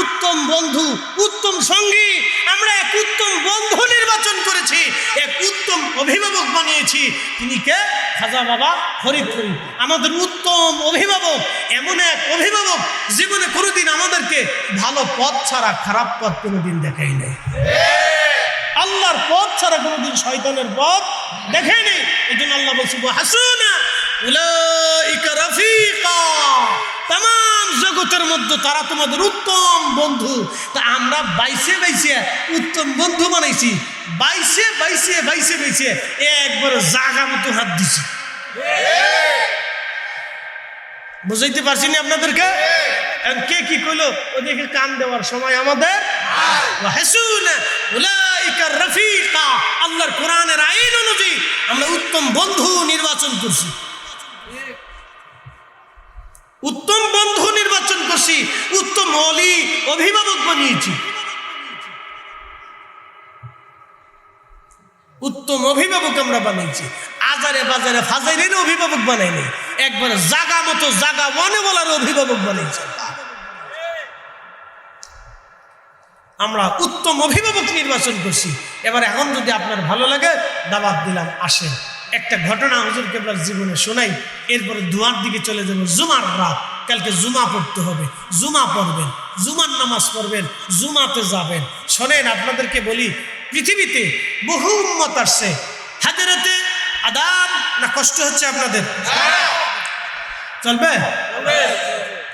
[SPEAKER 1] উত্তম বন্ধু, উত্তম সঙ্গী। আমরা এক উত্তম বন্ধু নির্বাচন করেছি, এক উত্তম অভিভাবক বানিয়েছি। তিনি কে? খাজা বাবা ফরিদপুরি, আমাদের উত্তম অভিভাবক। এমন এক অভিভাবক জীবনে কোনোদিন আমাদেরকে ভালো পথ ছাড়া খারাপ পথ কোনোদিন দেখাই নাই। আল্লাহর পথ ছাড়া কোনোদিন শয়তানের পথ দেখাই নেই। এই জন্য আল্লাহ বলছে হাসুনা উলাইকা রাফিকা, তাম জগতের মধ্যে তারা তোমাদের উত্তম বন্ধু। তা আমরা বাইসে বাইসে উত্তম বন্ধু বানাইছি, বাইসে বাইসে বাইসে বাইসে একবার জাগা মতো হাত দিছি। বুঝাইতে পারছি না আপনাদেরকে? কে কি কইলো ওদিকে কান দেওয়ার সময় আমাদের। আল্লাহর কোরআনের আইন অনুযায়ী আমরা উত্তম বন্ধু নির্বাচন করছি, উত্তম বন্ধু নির্বাচন করছি, উত্তম ওলি অভিভাবক বানিয়েছি। উত্তম অভিভাবক আমরা বানিয়েছি, আজারে বাজারে ফাজাইলের অভিভাবক বানাইনি, একবার জাগা মতো জাগা মনে বলার অভিভাবক বানিয়েছি। আমরা উত্তম অভিভাবক নির্বাচন করছি। এবার এখন যদি আপনার ভালো লাগে দাওয়াত দিলাম, আসেন। একটা ঘটনা হুজুর কেবলার জীবনে শোনাই, এরপরে দুয়ার দিকে চলে যাব। জুমার রাত, কালকে জুমা পড়তে হবে, জুমা পড়বেন, জুমার নামাজ পড়বেন, জুমাতে যাবেন। শোনেন, আপনাদেরকে বলি, পৃথিবীতে বহু উম্মত আসছে। হাজারাতে আদাব না কষ্ট হচ্ছে আপনাদের? চলবে?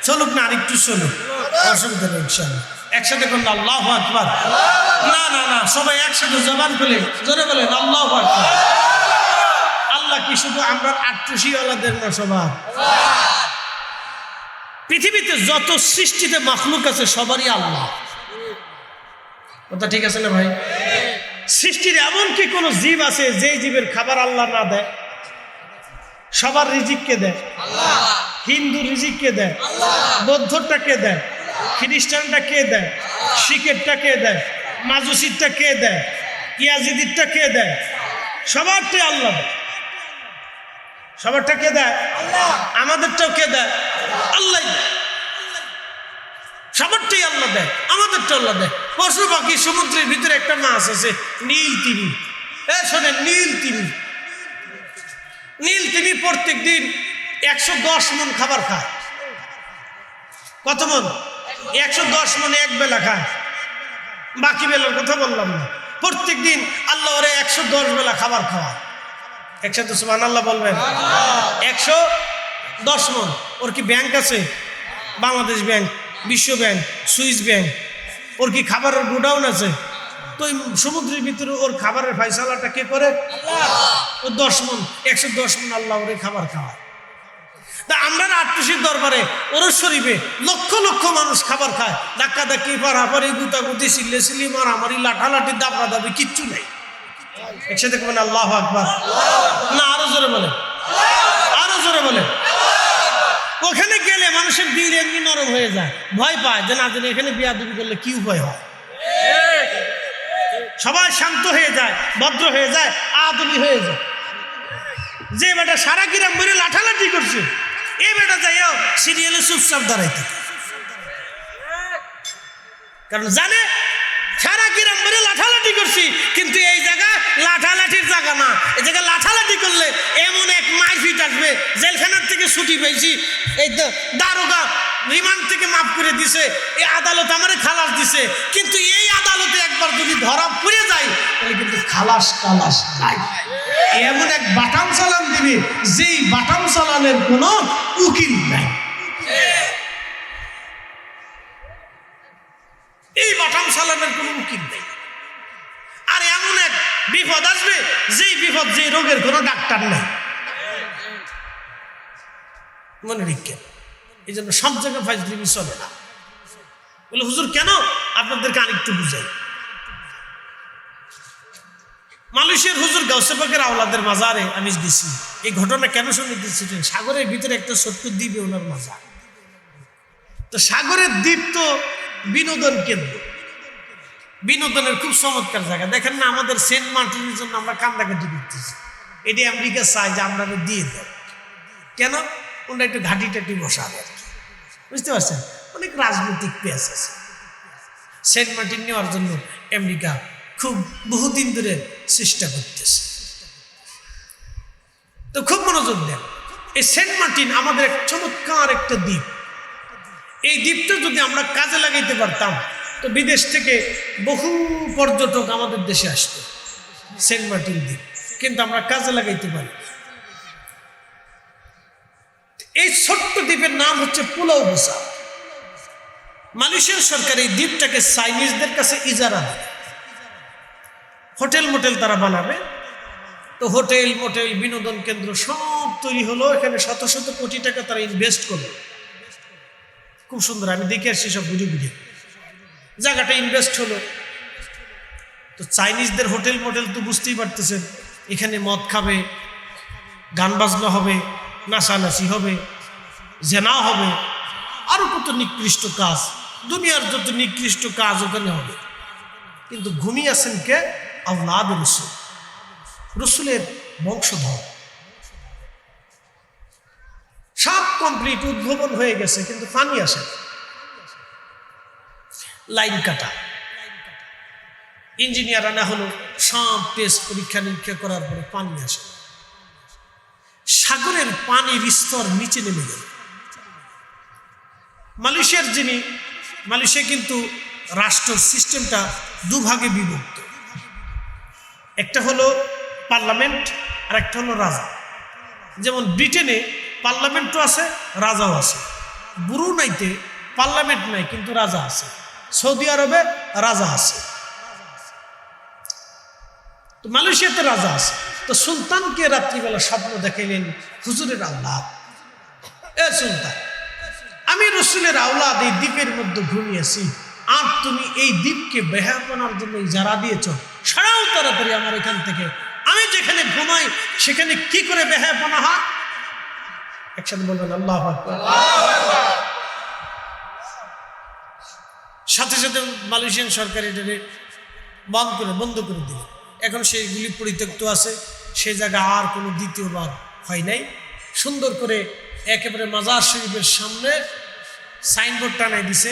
[SPEAKER 1] চলুক না, আরেকটু চলুক, অসুবিধা নেই ইনশাআল্লাহ। একসাথে করলে আল্লাহু আকবার। না না না, সবাই একসাথে জবান খুলে জোরে বলেন আল্লাহু আকবার। আল্লাহ কি শুধু আমরা আট্রসিওয়ালাদের না? সবার পৃথিবীতে যত সৃষ্টিতে মাখলুক আছে সবারই আল্লাহ। কথা ঠিক আছে না ভাই? সৃষ্টির এমন কি কোনো জীব আছে যে জীবের খাবার আল্লাহ না দেয়? সবার রিজিক কে দেয়? আল্লাহ। হিন্দু রিজিক কে দেয়? আল্লাহ। বৌদ্ধটা কে দেয়? খ্রিস্টানটা কে দেয়? শিখেরটা কে দেয়? মাজুসিরটা কে দেয়? ইয়াজিদিরটা কে দেয়? সবারটাই আল্লাহ দেয়। সবারটা কে দেয়? আল্লাহ। আমাদেরটাও কে দেয়? আল্লাহ দেয়। সবারটাই আল্লাহ দেয়, আমাদেরটা আল্লাহ দেয়। পশু পাখি, সমুদ্রের ভিতরে একটা মাছ আছে নীল তিমি। শোনেন, নীল তিমি, নীল তিমি প্রত্যেক দিন 110 মণ খাবার খায়। কত মণ? 110 মণ এক বেলা খায়, বাকি বেলার কথা বললাম না। প্রত্যেক দিন আল্লাহ ওরে 110 বেলা খাবার খাওয়ায়। একসাথে সুবহানাল্লাহ বলবেন। 110 মণ। ওর কি ব্যাংক আছে? বাংলাদেশ ব্যাংক, বিশ্ব ব্যাংক, সুইস ব্যাংক। ওর কি খাবারের গোডাউন আছে? তো সমুদ্রের ভিতরে ওর খাবারের ফাইসালাটা কে করে? ও 10 মণ, 110 মণ আল্লাহ ওরে খাবার খাওয়ায়। তা আমরা আট্টুসির দরবারে ওরস শরীফে লক্ষ লক্ষ মানুষ খাবার খায়, ধাক্কা ধাক্কি, পারাপারি, গুতাগুতি, সিল্লে সিল্লি, মারামারি, লাঠালাঠি, দাবরা দাবি, কিচ্ছু নেই। একসাথে বলেন আল্লাহু আকবার। না, আরো জোরে বলেন, আরো জোরে বলেন। ওখানে গেলে মানুষের দিল এমনি নরম হয়ে যায়, ভয় পায় যে না জানি এখানে বিয়াদবি করলে কি উপায় হয়। সবাই শান্ত হয়ে যায়, ভদ্র হয়ে যায়, আদবি হয়ে যায়। যে বেটা সারা গ্রাম বেড়ে লাঠালাঠি করছে, এই বেটা যাইও সিরিয়ালে চুপচাপ দাঁড়াইতে, কারণ জানে সারা গ্রাম বেড়ে লাঠালাঠি করছি, কিন্তু এই জায়গায় লাঠালাঠির জায়গা না। এই জায়গায় লাঠালাঠি করলে এমন এক মারপিট আসবে, জেলখানার থেকে ছুটি পেয়েছি, এই দারোগা রিমান্ড থেকে মাফ করে দিছে, এই আদালত আমারে খালাস দিছে, কিন্তু এই আদালতে একবার যদি ধরা পড়ে যায় তাহলে কিন্তু খালাস টালাস নাই। এমন এক বাটাম চালান দিবে যেই বাটাম চালানের কোনো উকিল নাই। এই বাটাম চালানের কোনো উকিল নেই। আর এমন এক বিপদ আসবে যেই বিপদ, যে রোগের কোনো ডাক্তার নেই। মনে রেখেন, এই জন্য সব জায়গায় ফাজলিমি চলে না। বলে হুজুর কেন? আপনাদেরকে আরেকটু বুঝাই। মালয়েশিয়ার হুজুর গাউসে পাকের আওলাদের মাজারে আমি গেছি। এই ঘটনা কেন শুনতেছিলেন? সাগরের ভিতরে একটা ছোট্ট দ্বীপে ওনার মাজার। তো সাগরের দ্বীপ তো বিনোদন কেন্দ্র, বিনোদনের খুব চমৎকার জায়গা। দেখেন না, আমাদের সেন্ট মার্টিনের জন্য আমরা কান্দাকাটি করতেছি। এটি আমেরিকা চাই যে আমরা দিয়ে দেয়। কেন? ওনারা একটু ঘাটি টাটি বসাবে, বুঝতে পারছেন? অনেক রাজনৈতিক পেঁচ আছে। সেন্ট মার্টিন নেওয়ার জন্য আমেরিকা খুব বহুদিন ধরে চেষ্টা করতেছে। তো খুব মনোযোগ দেন। এই সেন্ট মার্টিন আমাদের এক চমৎকার একটা দ্বীপ। এই দ্বীপটা যদি আমরা কাজে লাগাইতে পারতাম তো বিদেশ থেকে বহু পর্যটক আমাদের দেশে আসতো, সেন্ট মার্টিন দ্বীপ। কিন্তু আমরা কাজে লাগাইতে পারি। এই ছোট্ট দ্বীপের নাম হচ্ছে পুলাউ বোসা। মালয়েশিয়ার সরকার এই দ্বীপটাকে চাইনিজদের কাছে ইজারা দেয়। হোটেল মোটেল তারা বানাবে। তো হোটেল মোটেল বিনোদন কেন্দ্র সব তৈরি হলো। এখানে শত শত কোটি টাকা তারা ইনভেস্ট করলো। খুব সুন্দর, আমি দেখে আসছি সব ঘুরে ঘুরে। জায়গাটা ইনভেস্ট হলো। তো চাইনিজদের হোটেল মোটেল তো বুঝতেই পারতেছেন, এখানে মদ খাবে, গান বাজনা হবে, নাচানাচি হবে, জেনা হবে, আরো কত নিকৃষ্ট কাজ, দুনিয়ার যত নিকৃষ্ট কাজ ওখানে হবে। কিন্তু ঘুমিয়ে আছেন কে? আওলাদ রসুল, রসুলের বংশধর। সব কমপ্লিট, উদ্ভাবন হয়ে গেছে, কিন্তু পানি আসে। লাইন কাটা, ইঞ্জিনিয়ার আনা হলো, সব টেস্ট পরীক্ষা নিরীক্ষা করার পরে পানি আসে। সাগরের পানির স্তর নিচে নেমে গেল। মালয়েশিয়া কিন্তু রাষ্ট্র সিস্টেমটা দুভাগে বিভক্ত। একটা হলো পার্লামেন্ট আর একটা হলো রাজা। যেমন ব্রিটেনে পার্লামেন্টও আছে, রাজাও আছে। ব্রুনাইতে পার্লামেন্ট নাই কিন্তু রাজা আছে। সৌদি আরবে রাজা আছে। তো মালয়েশিয়াতে রাজা আছে। তো সুলতানকে রাত্রিবেলা স্বপ্ন দেখাইলেন, হুজুরের আওলাদ, এ সুলতান, আমি রসুলের আওলাদ এই দ্বীপের মধ্যে ঘুমিয়েছি, আর তুমি এই দ্বীপকে বেহাপনার জন্য যারা দিয়েছ, সরাও তাড়াতাড়ি আমার এখান থেকে। আমি যেখানে ঘুমাই সেখানে কি করে বেহাপনা হয়? একসাথে বলবেন আল্লাহু আকবার। সাথে সাথে মালয়েশিয়ান সরকার এটাকে বন্ধ করে দিল। এখন সেইগুলি পরিত্যক্ত আছে। সেই জায়গা আর কোনো দ্বিতীয়বার হয় নাই। সুন্দর করে একেবারে মাজার শরীফের সামনে সাইনবোর্ড টানাই দিছে,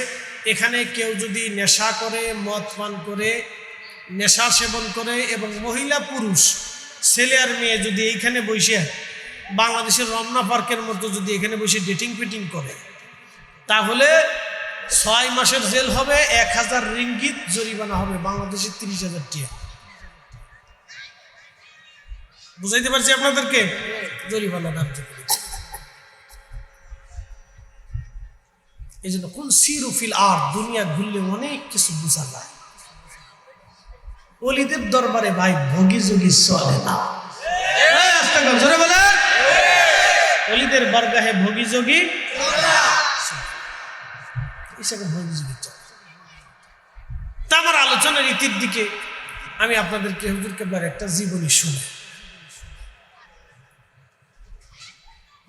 [SPEAKER 1] এখানে কেউ যদি নেশা করে, মদ পান করে, নেশা সেবন করে এবং মহিলা পুরুষ ছেলে আর মেয়ে যদি এইখানে বসে বাংলাদেশের রমনা পার্কের মতো যদি এখানে বসে ডেটিং ফিটিং করে, তাহলে 6 মাসের জেল হবে, 1000 রিঙ্গিত জরিমানা হবে, বাংলাদেশের 30,000 টাকা। বুঝাইতে পারছি আপনাদেরকে? জরিমানা ধার্য করেছে। এই জন্য কোন সিরুফিল আর দুনিয়া ঘুরলে অনেক কিছু বোঝা যায়। ওলিদের দরবারে ভাই ভোগী যোগী চলে না। জোরে বলে, ওলিদের বারগাহে ভোগী যোগী হিসাবে ভোগী যোগী চলে। তা আমার আলোচনার ইতির দিকে আমি আপনাদেরকে হুজুর কেবলার একটা জীবনী শুনে।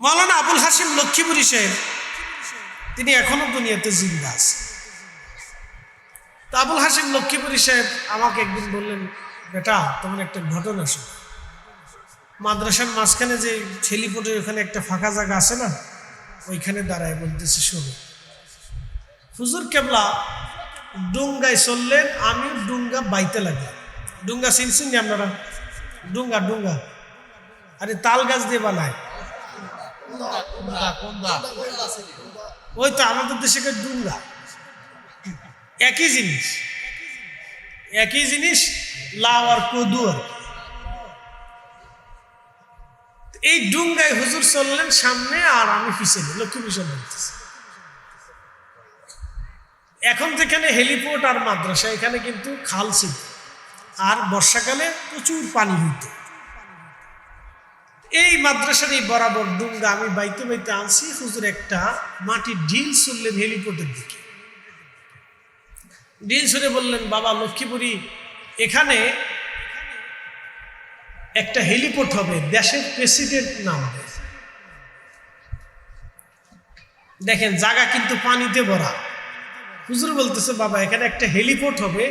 [SPEAKER 1] মাওলানা আবুল হাশিম লক্ষ্মীপুরী সাহেব, তিনি এখনো দুনিয়াতে জিন্দা আছে। তো আবুল হাশিম লক্ষ্মীপুরী সাহেব আমাকে একদিন বললেন, বেটা তোমার একটা ঘটনা শোনো। মাদ্রাসার মাঝখানে যে ছেলিপোটের ওখানে একটা ফাঁকা জায়গা আছে না, ওইখানে দাঁড়ায় বলতেছে, শোনো হুজুর কেবলা ডুঙ্গায় চললেন, আমি ডুঙ্গা বাইতে লাগলাম। ডুঙ্গা চিনছেন আপনারা? ডুঙ্গা আরে তাল গাছ দিয়ে বানায়, ওই তো আমাদের দেশে ডুঙ্গা, একই জিনিস। একই জিনিস, লাউ আর কদু। এই ডুঙ্গায় হুজুর চললেন সামনে আর আমি পিছনে, লক্ষ্মী মিশন বলতেছি। এখন যেখানে হেলিপোর্ট আর মাদ্রাসা, এখানে কিন্তু খাল ছিল, আর বর্ষাকালে প্রচুর পানি হইত। এই মাদ্রাসার এই বরাবর ডুঙ্গা আমি বাইতে বাইতে আনছি। হুজুর একটা মাটির ঢিল ছুড়লেন হেলিপোর্টের দিকে। ঢিল ছুড়ে বললেন, বাবা লক্ষ্মীপুরী, এখানে একটা হেলিপোর্ট হবে, দেশের প্রেসিডেন্ট নামবে। দেখেন জায়গা কিন্তু পানিতে ভরা। হুজুর বলতেছে, বাবা এখানে একটা হেলিপোর্ট হবে,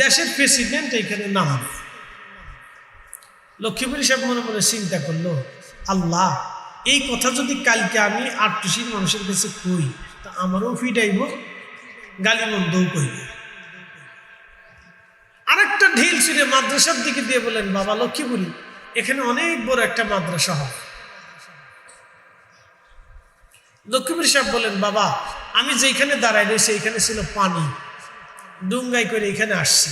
[SPEAKER 1] দেশের প্রেসিডেন্ট এখানে নামবে। লক্ষ্মীপুরী সাহেব মনে মনে চিন্তা করলো, আল্লাহ, এই কথা যদি কালকে আমি আটটুসির মানুষের কাছে কই, তা আমারও ফিটাইব, গালিমন্দও কইব। আরেকটা ঢিল ছুঁড়ে মাদ্রাসার দিকে দিয়ে বলেন, বাবা লক্ষ্মীপুরী, এখানে অনেক বড় একটা মাদ্রাসা হবে। লক্ষ্মীপুরী সাহেব বলেন, বাবা আমি যেখানে দাঁড়াই রয়েছি এখানে ছিল পানি, ডুঙ্গাই করে এখানে আসছি,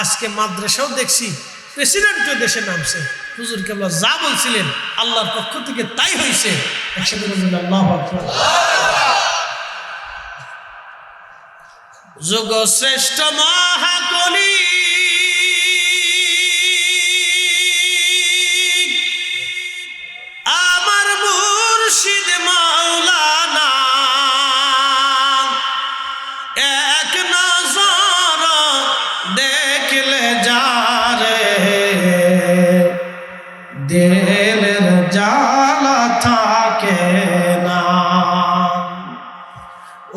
[SPEAKER 1] আজকে মাদ্রাসাও দেখছি, প্রেসিডেন্টও দেশে নামছে। হুজুর কেবল যা বলছিলেন আল্লাহর পক্ষ থেকে তাই হয়েছে। একসাথে বলবেন আল্লাহু আকবার। যোগ শ্রেষ্ঠ মহাকলি আমার মুর্শিদ মাওলানা, এক নজর দেখলে যারে দিলের জ্বালা থাকে না।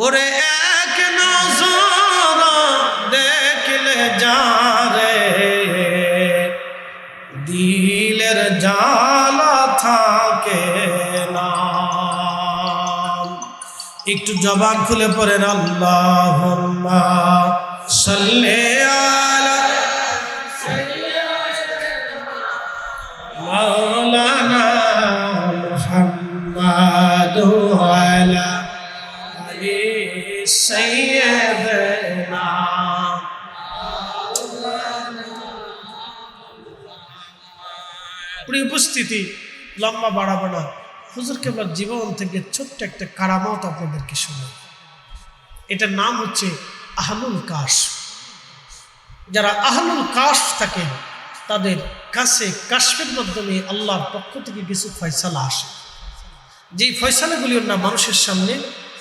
[SPEAKER 1] ওরে এক নজর দেখলে যারে দিলের জ্বালা থাকে না। একটু জবান খুলে পড়েন আল্লাহুম্মা সাল্লি আলা মাওলানা মুহাম্মাদ ওয়ালা আলি সাইয়্যিদিনা। প্রিয় উপস্থিতি, লম্বা বাড়াবো না। হুজুর কেবলার জীবন থেকে ছোট্ট একটা কারামত আপনাদেরকে শোনাই। এটার নাম হচ্ছে আহলুল কাশ। যারা আহলুল কাশ থাকেন তাদের কাছে কাশফের মাধ্যমে আল্লাহর পক্ষ থেকে কিছু ফয়সালা আসে, যেই ফয়সালাগুলি না মানুষের সামনে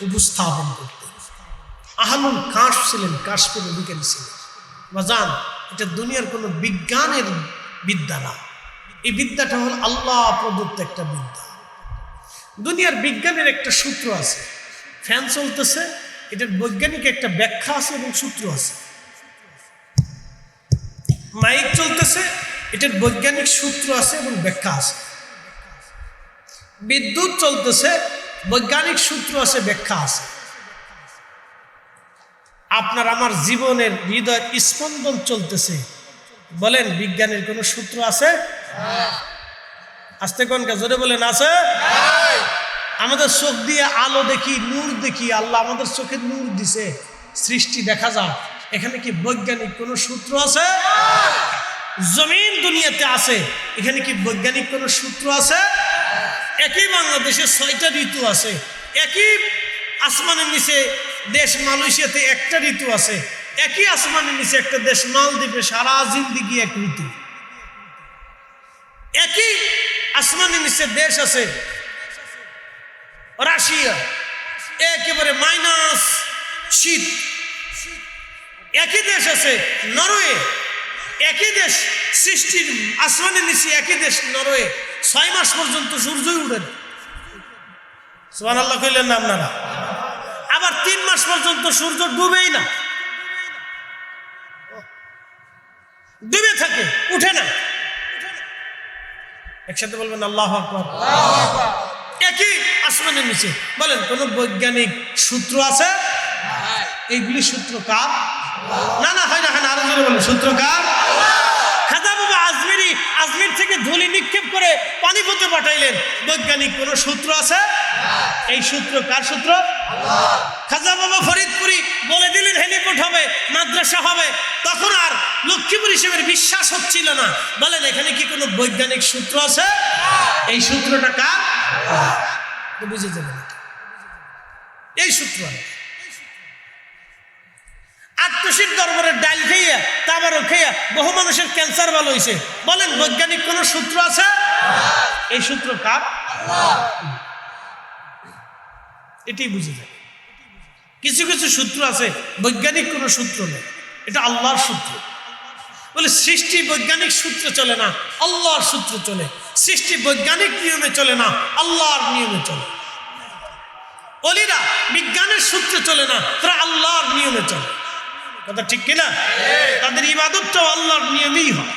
[SPEAKER 1] উপস্থাপন করতে। আহলুল কাশ ছিলেন, কাশফের অধিকারী ছিলেন। বা জান, এটা দুনিয়ার কোনো বিজ্ঞানের বিদ্যা না, এই বিদ্যাটা হল আল্লাহ প্রদত্ত একটা বিদ্যা। দুনিয়ার বিজ্ঞানের একটা সূত্র আছে, ফ্যান চলতেছে, এটার বৈজ্ঞানিক একটা ব্যাখ্যা আছে এবং সূত্র আছে। মাইক চলতেছে, এটার বৈজ্ঞানিক সূত্র আছে এবং ব্যাখ্যা আছে। বিদ্যুৎ চলতেছে, বৈজ্ঞানিক সূত্র আছে, ব্যাখ্যা আছে। আপনার আমার জীবনের হৃদয় স্পন্দন চলতেছে, বলেন বিজ্ঞানের কোনো সূত্র আছে? আস্তে কোন জোরে বলেন আছে? আমাদের চোখ দিয়ে আলো দেখি, নূর দেখি, আল্লাহ আমাদের চোখে নূর দিছে, সৃষ্টি দেখা যায়, এখানে কি বৈজ্ঞানিক কোনো সূত্র আছে? জমিন দুনিয়াতে আছে, এখানে কি বৈজ্ঞানিক কোনো সূত্র আছে? একই বাংলাদেশে 6টা ঋতু আছে, একই আসমানের নিচে দেশ মালয়েশিয়াতে একটা ঋতু আছে, একই আসমানের নিচে একটা দেশ মালদ্বীপে সারা জিন্দিগি এক ঋতু। একই আসমানের নিচে দেশ আছে রাশিয়া, একেবারে মাইনাস শীত। একই দেশ আছে নরওয়ে, একই দেশ সৃষ্টির আসমানের নিচে একই দেশ নরওয়ে, 6 মাস পর্যন্ত সূর্যই উঠেন। সুবহানাল্লাহ কইলেন না আপনারা? আবার 3 মাস পর্যন্ত সূর্য ডুবেই না, ডুবে থাকে, উঠে না। একসাথে বলবেন আল্লাহু আকবার। একই আসমানের নিচে। বলেন কোন বৈজ্ঞানিক সূত্র আছে? এইগুলি সূত্র কার? না না, হয় না, আরো জোরে বলেন, সূত্র কার? খাজা বাবা আজমিরি আজমির থেকে ধুলি নিক্ষেপ করে পানিপথে পাঠাইলেন। বৈজ্ঞানিক কোনো সূত্র আছে? এই সূত্র কার সূত্র? খাজা বাবা ফরিদপুরি বলে দিলেন হেলিপোর্ট হবে, মাদ্রাসা হবে। তখন আর লক্ষ্মীপুর হিসেবে বিশ্বাস হচ্ছিল না। বলেন এখানে কি কোনো বৈজ্ঞানিক সূত্র আছে? এই সূত্রটা কার? বুঝে যাবেন এই সূত্র। আত্মশীর দরবারের ডাইল খাইয়া তাবারও খাইয়া বহু মানুষের ক্যান্সার ভালো হয়েছে। বলেন বৈজ্ঞানিক কোন সূত্র আছে? এই সূত্র কার? এটাই বুঝে যায়। কিছু কিছু সূত্র আছে বৈজ্ঞানিক কোন সূত্র নেই, এটা আল্লাহর সূত্র। বলে সৃষ্টি বৈজ্ঞানিক সূত্রে চলে না, আল্লাহর সূত্রে চলে। সৃষ্টি বৈজ্ঞানিক নিয়মে চলে না, আল্লাহর নিয়মে চলে। ওলিরা বিজ্ঞানের সূত্রে চলে না, তারা আল্লাহর নিয়মে চলে। কথা ঠিক কিনা? তাদের ইবাদতটাও আল্লাহর নিয়মেই হয়।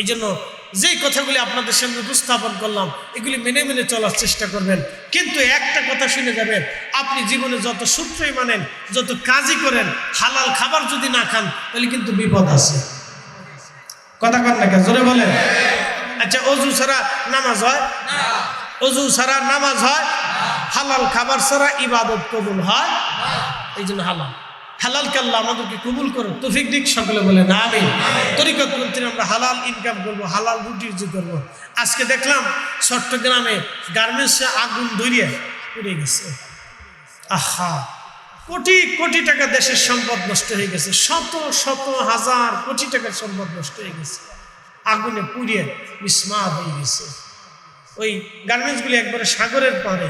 [SPEAKER 1] এই জন্য যে কথাগুলি আপনাদের সামনে উপস্থাপন করলাম এগুলি মেনে মেনে চলার চেষ্টা করবেন। কিন্তু একটা কথা শুনে যাবেন, আপনি জীবনে যত সূত্রই মানেন, যত কাজই করেন, হালাল খাবার যদি না খান তাহলে কিন্তু বিপদ আছে। কথা কন না, জোরে বলেন। আচ্ছা, অজু ছাড়া নামাজ হয়? অজু ছাড়া নামাজ হয়? হালাল খাবার ছাড়া ইবাদত কবুল হয়? এই জন্য হালালকে আল্লাহ আমাদেরকে কবুল করো, তৌফিক দিক। সকলে বলে না আমিন। তরিকত মন্ত্রী আমরা হালাল ইনকাম করবো, হালাল রুটি রুজি করবো। আজকে দেখলাম চট্টগ্রামে গার্মেন্টসে আগুন ধরিয়ে পুড়ে গেছে। আহা, কোটি কোটি টাকা দেশের সম্পদ নষ্ট হয়ে গেছে। শত শত হাজার কোটি টাকার সম্পদ নষ্ট হয়ে গেছে, আগুনে পুড়িয়ে বিস্মার হয়ে গেছে। ওই গার্মেন্টসগুলি একবারে সাগরের পাড়ে।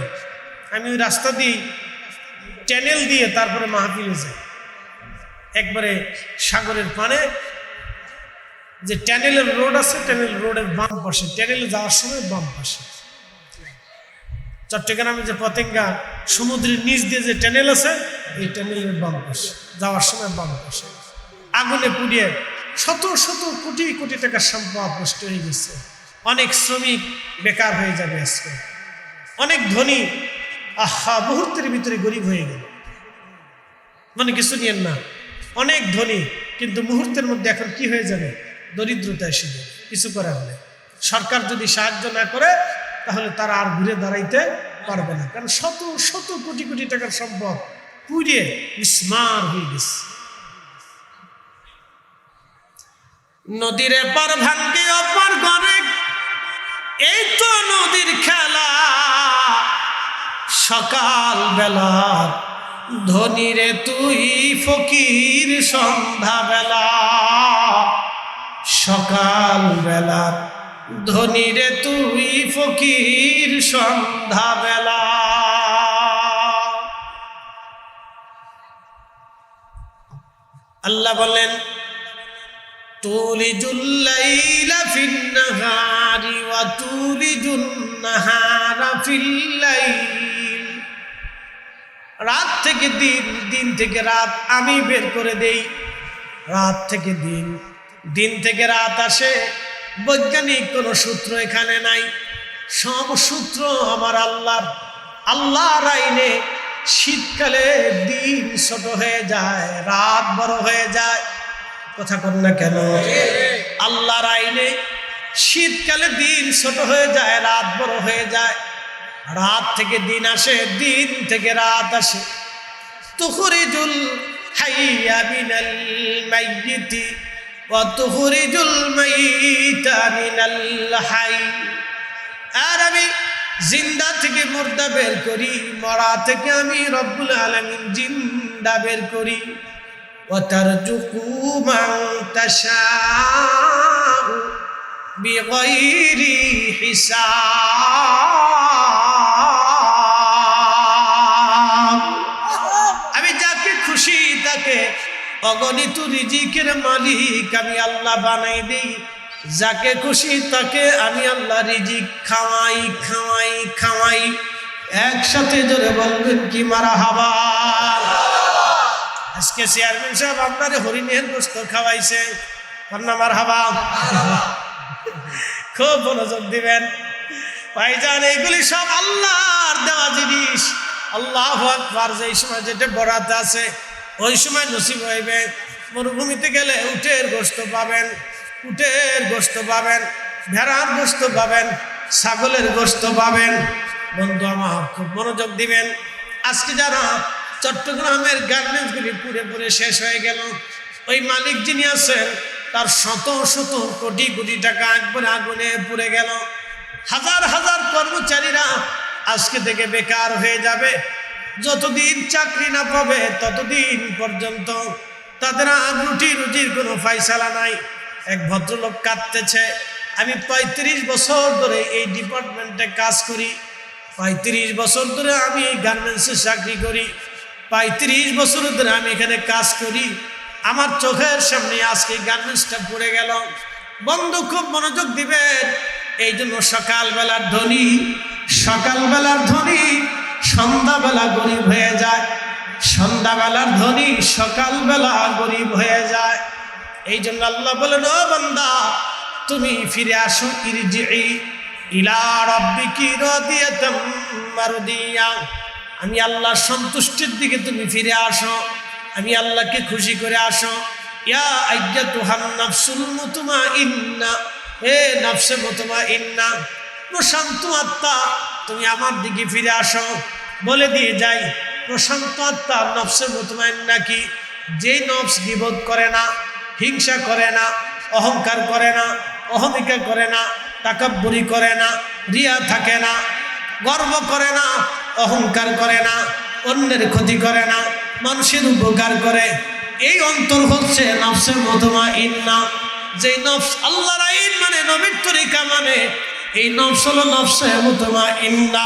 [SPEAKER 1] আমি ওই রাস্তা দিয়ে ট্যানেল দিয়ে তারপরে মাহফিলে যাই। একবারে সাগরের পাড়ে যে ট্যানেলের রোড আছে, ট্যানেল রোডের বাম পাশে, ট্যানেলে যাওয়ার সময় বাম পাশে। চট্টগ্রামে যে পতেঙ্গা সমুদ্রের নিচ দিয়ে যে ট্যানেল আছে, এই ট্যানেলের বাম পাশে, যাওয়ার সময় বাম পাশে আগুনে পুড়িয়ে শত শত কোটি কোটি টাকার সম্পদ নষ্ট হয়ে গেছে। অনেক শ্রমিক বেকার হয়ে যাবে আজকে, অনেক ধনী আহা মুহূর্তের ভিতরে গরিব হয়ে গেল। মানে কিছু নিয়েন না, অনেক ধনী কিন্তু মুহূর্তের মধ্যে এখন কি হয়ে যাবে? দরিদ্রতা এসে যাবে। কিছু করার নেই। সরকার যদি সাহায্য না করে তাহলে তারা আর ঘুরে দাঁড়াইতে পারবে না, কারণ শত শত কোটি কোটি টাকার সম্পদ পুড়িয়ে বিস্মার হয়ে গেছে। নদীর পার ভাঙ্গে অপার ঘরে, এই তো নদীর খেলা। সকাল বেলা ধনীরে তুই ফকির সন্ধ্যা বেলা। সকাল বেলা ধনীরে তুই ফকির সন্ধ্যা বেলা। আল্লাহ বলেন তুলিজুল লাইলা ফিন নাহারি ওয়া তুলিজুন নাহারা ফিল লাইল। রাত থেকে দিন, দিন থেকে রাত আমি বের করে দেই। রাত থেকে দিন, দিন থেকে রাত আসে। বৈজ্ঞানিক কোনো সূত্র এখানে নাই, সব সূত্র আমার আল্লাহর। আল্লাহর আইনে শীতকালে দিন ছোট হয়ে যায়, রাত বড় হয়ে যায়। কথা কর না কেন? আল্লাহর আইনে শীতকালে দিন ছোট হয়ে যায়, রাত বড় হয়ে যায়। রাত থেকে দিন আসে, দিন থেকে রাত আসে। তুখরিজুল হাইয়া মিনাল মাইয়িতি ওয়া তুখরিজুল মাইয়িতা মিনাল হাই। আর আমি জিন্দা থেকে মুর্দা বের করি, মরা থেকে আমি রব্বুল আলামিন জিন্দা বের করি। ওয়া তারজুকু মান তাশাউ বিগাইরি হিসাব। আমি যাকে খুশি তাকে অগণিত রিজিকের মালিক আমি আল্লাহ বানাই দেই। যাকে খুশি তাকে আমি আল্লাহ রিজিক খাওয়াই খাওয়াই খাওয়াই। একসাথে জোরে বলবেন কি মারহাবা। আজকে চেয়ারম্যান সাহেব আপনারে হরিণের গোশত খাওয়াইছে, কন্যা মারহাবা। খুব মনোযোগ দিবেন ভাইজান, এইগুলি সব আল্লাহর দেওয়া জিনিস। আল্লাহু আকবার। যেই সময় যেটা বরাত আছে ওই সময় নসিব হইবে। মরুভূমিতে গেলে উটের গোশত পাবেন, উটের গোশত পাবেন। ভেড়ার গোশত পাবেন, ছাগলের গোশত পাবেন। বন্ধু আমার খুব মনোযোগ দিবেন। আজকে যারা চট্টগ্রামের গার্মেন্টসগুলি পুড়ে পুড়ে শেষ হয়ে গেল, ওই মালিক যিনি আছেন তার শত শত কোটি কোটি টাকা একবারে আগুনে পুড়ে গেল। হাজার হাজার কর্মচারীরা আজকে থেকে বেকার হয়ে যাবে। যতদিন চাকরি না পাবে ততদিন পর্যন্ত তাদের আর রুজির কোনো ফায়সালা নাই। এক ভদ্রলোক কাঁদতেছে, আমি 35 বছর ধরে এই ডিপার্টমেন্টে কাজ করি, 35 বছর ধরে আমি এই গার্মেন্টসে চাকরি করি, 35 বছর ধরে আমি এখানে কাজ করি, আমার চোখের সামনে আজকে গার্মেন্টসটা পড়ে গেল। বন্ধু খুব মনোযোগ দিবেন। এই জন্য সকালবেলার ধনী সন্ধ্যাবেলা গরিব হয়ে যায়, সন্ধ্যাবেলার ধনী সকালবেলা গরিব হয়ে যায়। এই জন্য আল্লাহ বলেন, ও বান্দা তুমি ফিরে আসো, ইরজিই ইলা রাব্বিকি রাদিয়াতাম মারদিয়া। আমি আল্লাহর সন্তুষ্টির দিকে তুমি ফিরে আসো, আমি আল্লাহকে খুশি করে আসো। ইয়া আইয়াতুহান নাফসুল মুতমাইন্না, হে নফসে মুতমাইন্না, প্রশান্ত আত্মা তুমি আমার দিকে ফিরে আসো। বলে দিয়ে যাই, প্রশান্ত আত্মা নফসে মুতমাইন্না কি? যেই নফস গীবত করে না, হিংসা করে না, অহংকার করে না, অহমিকা করে না, তাকাব্বুরি করে না, রিয়া থাকে না, গর্ব করে না, অহংকার করে না, অন্যের ক্ষতি করে না, মানুষের উপকার করে, এই অন্তর হচ্ছে নফসে মুতমাইন্না। যেই নফস আল্লাহর আইন মানে, নবীর তরিকা মানে, এই নফস হলো নফসে মুতমাইন্না।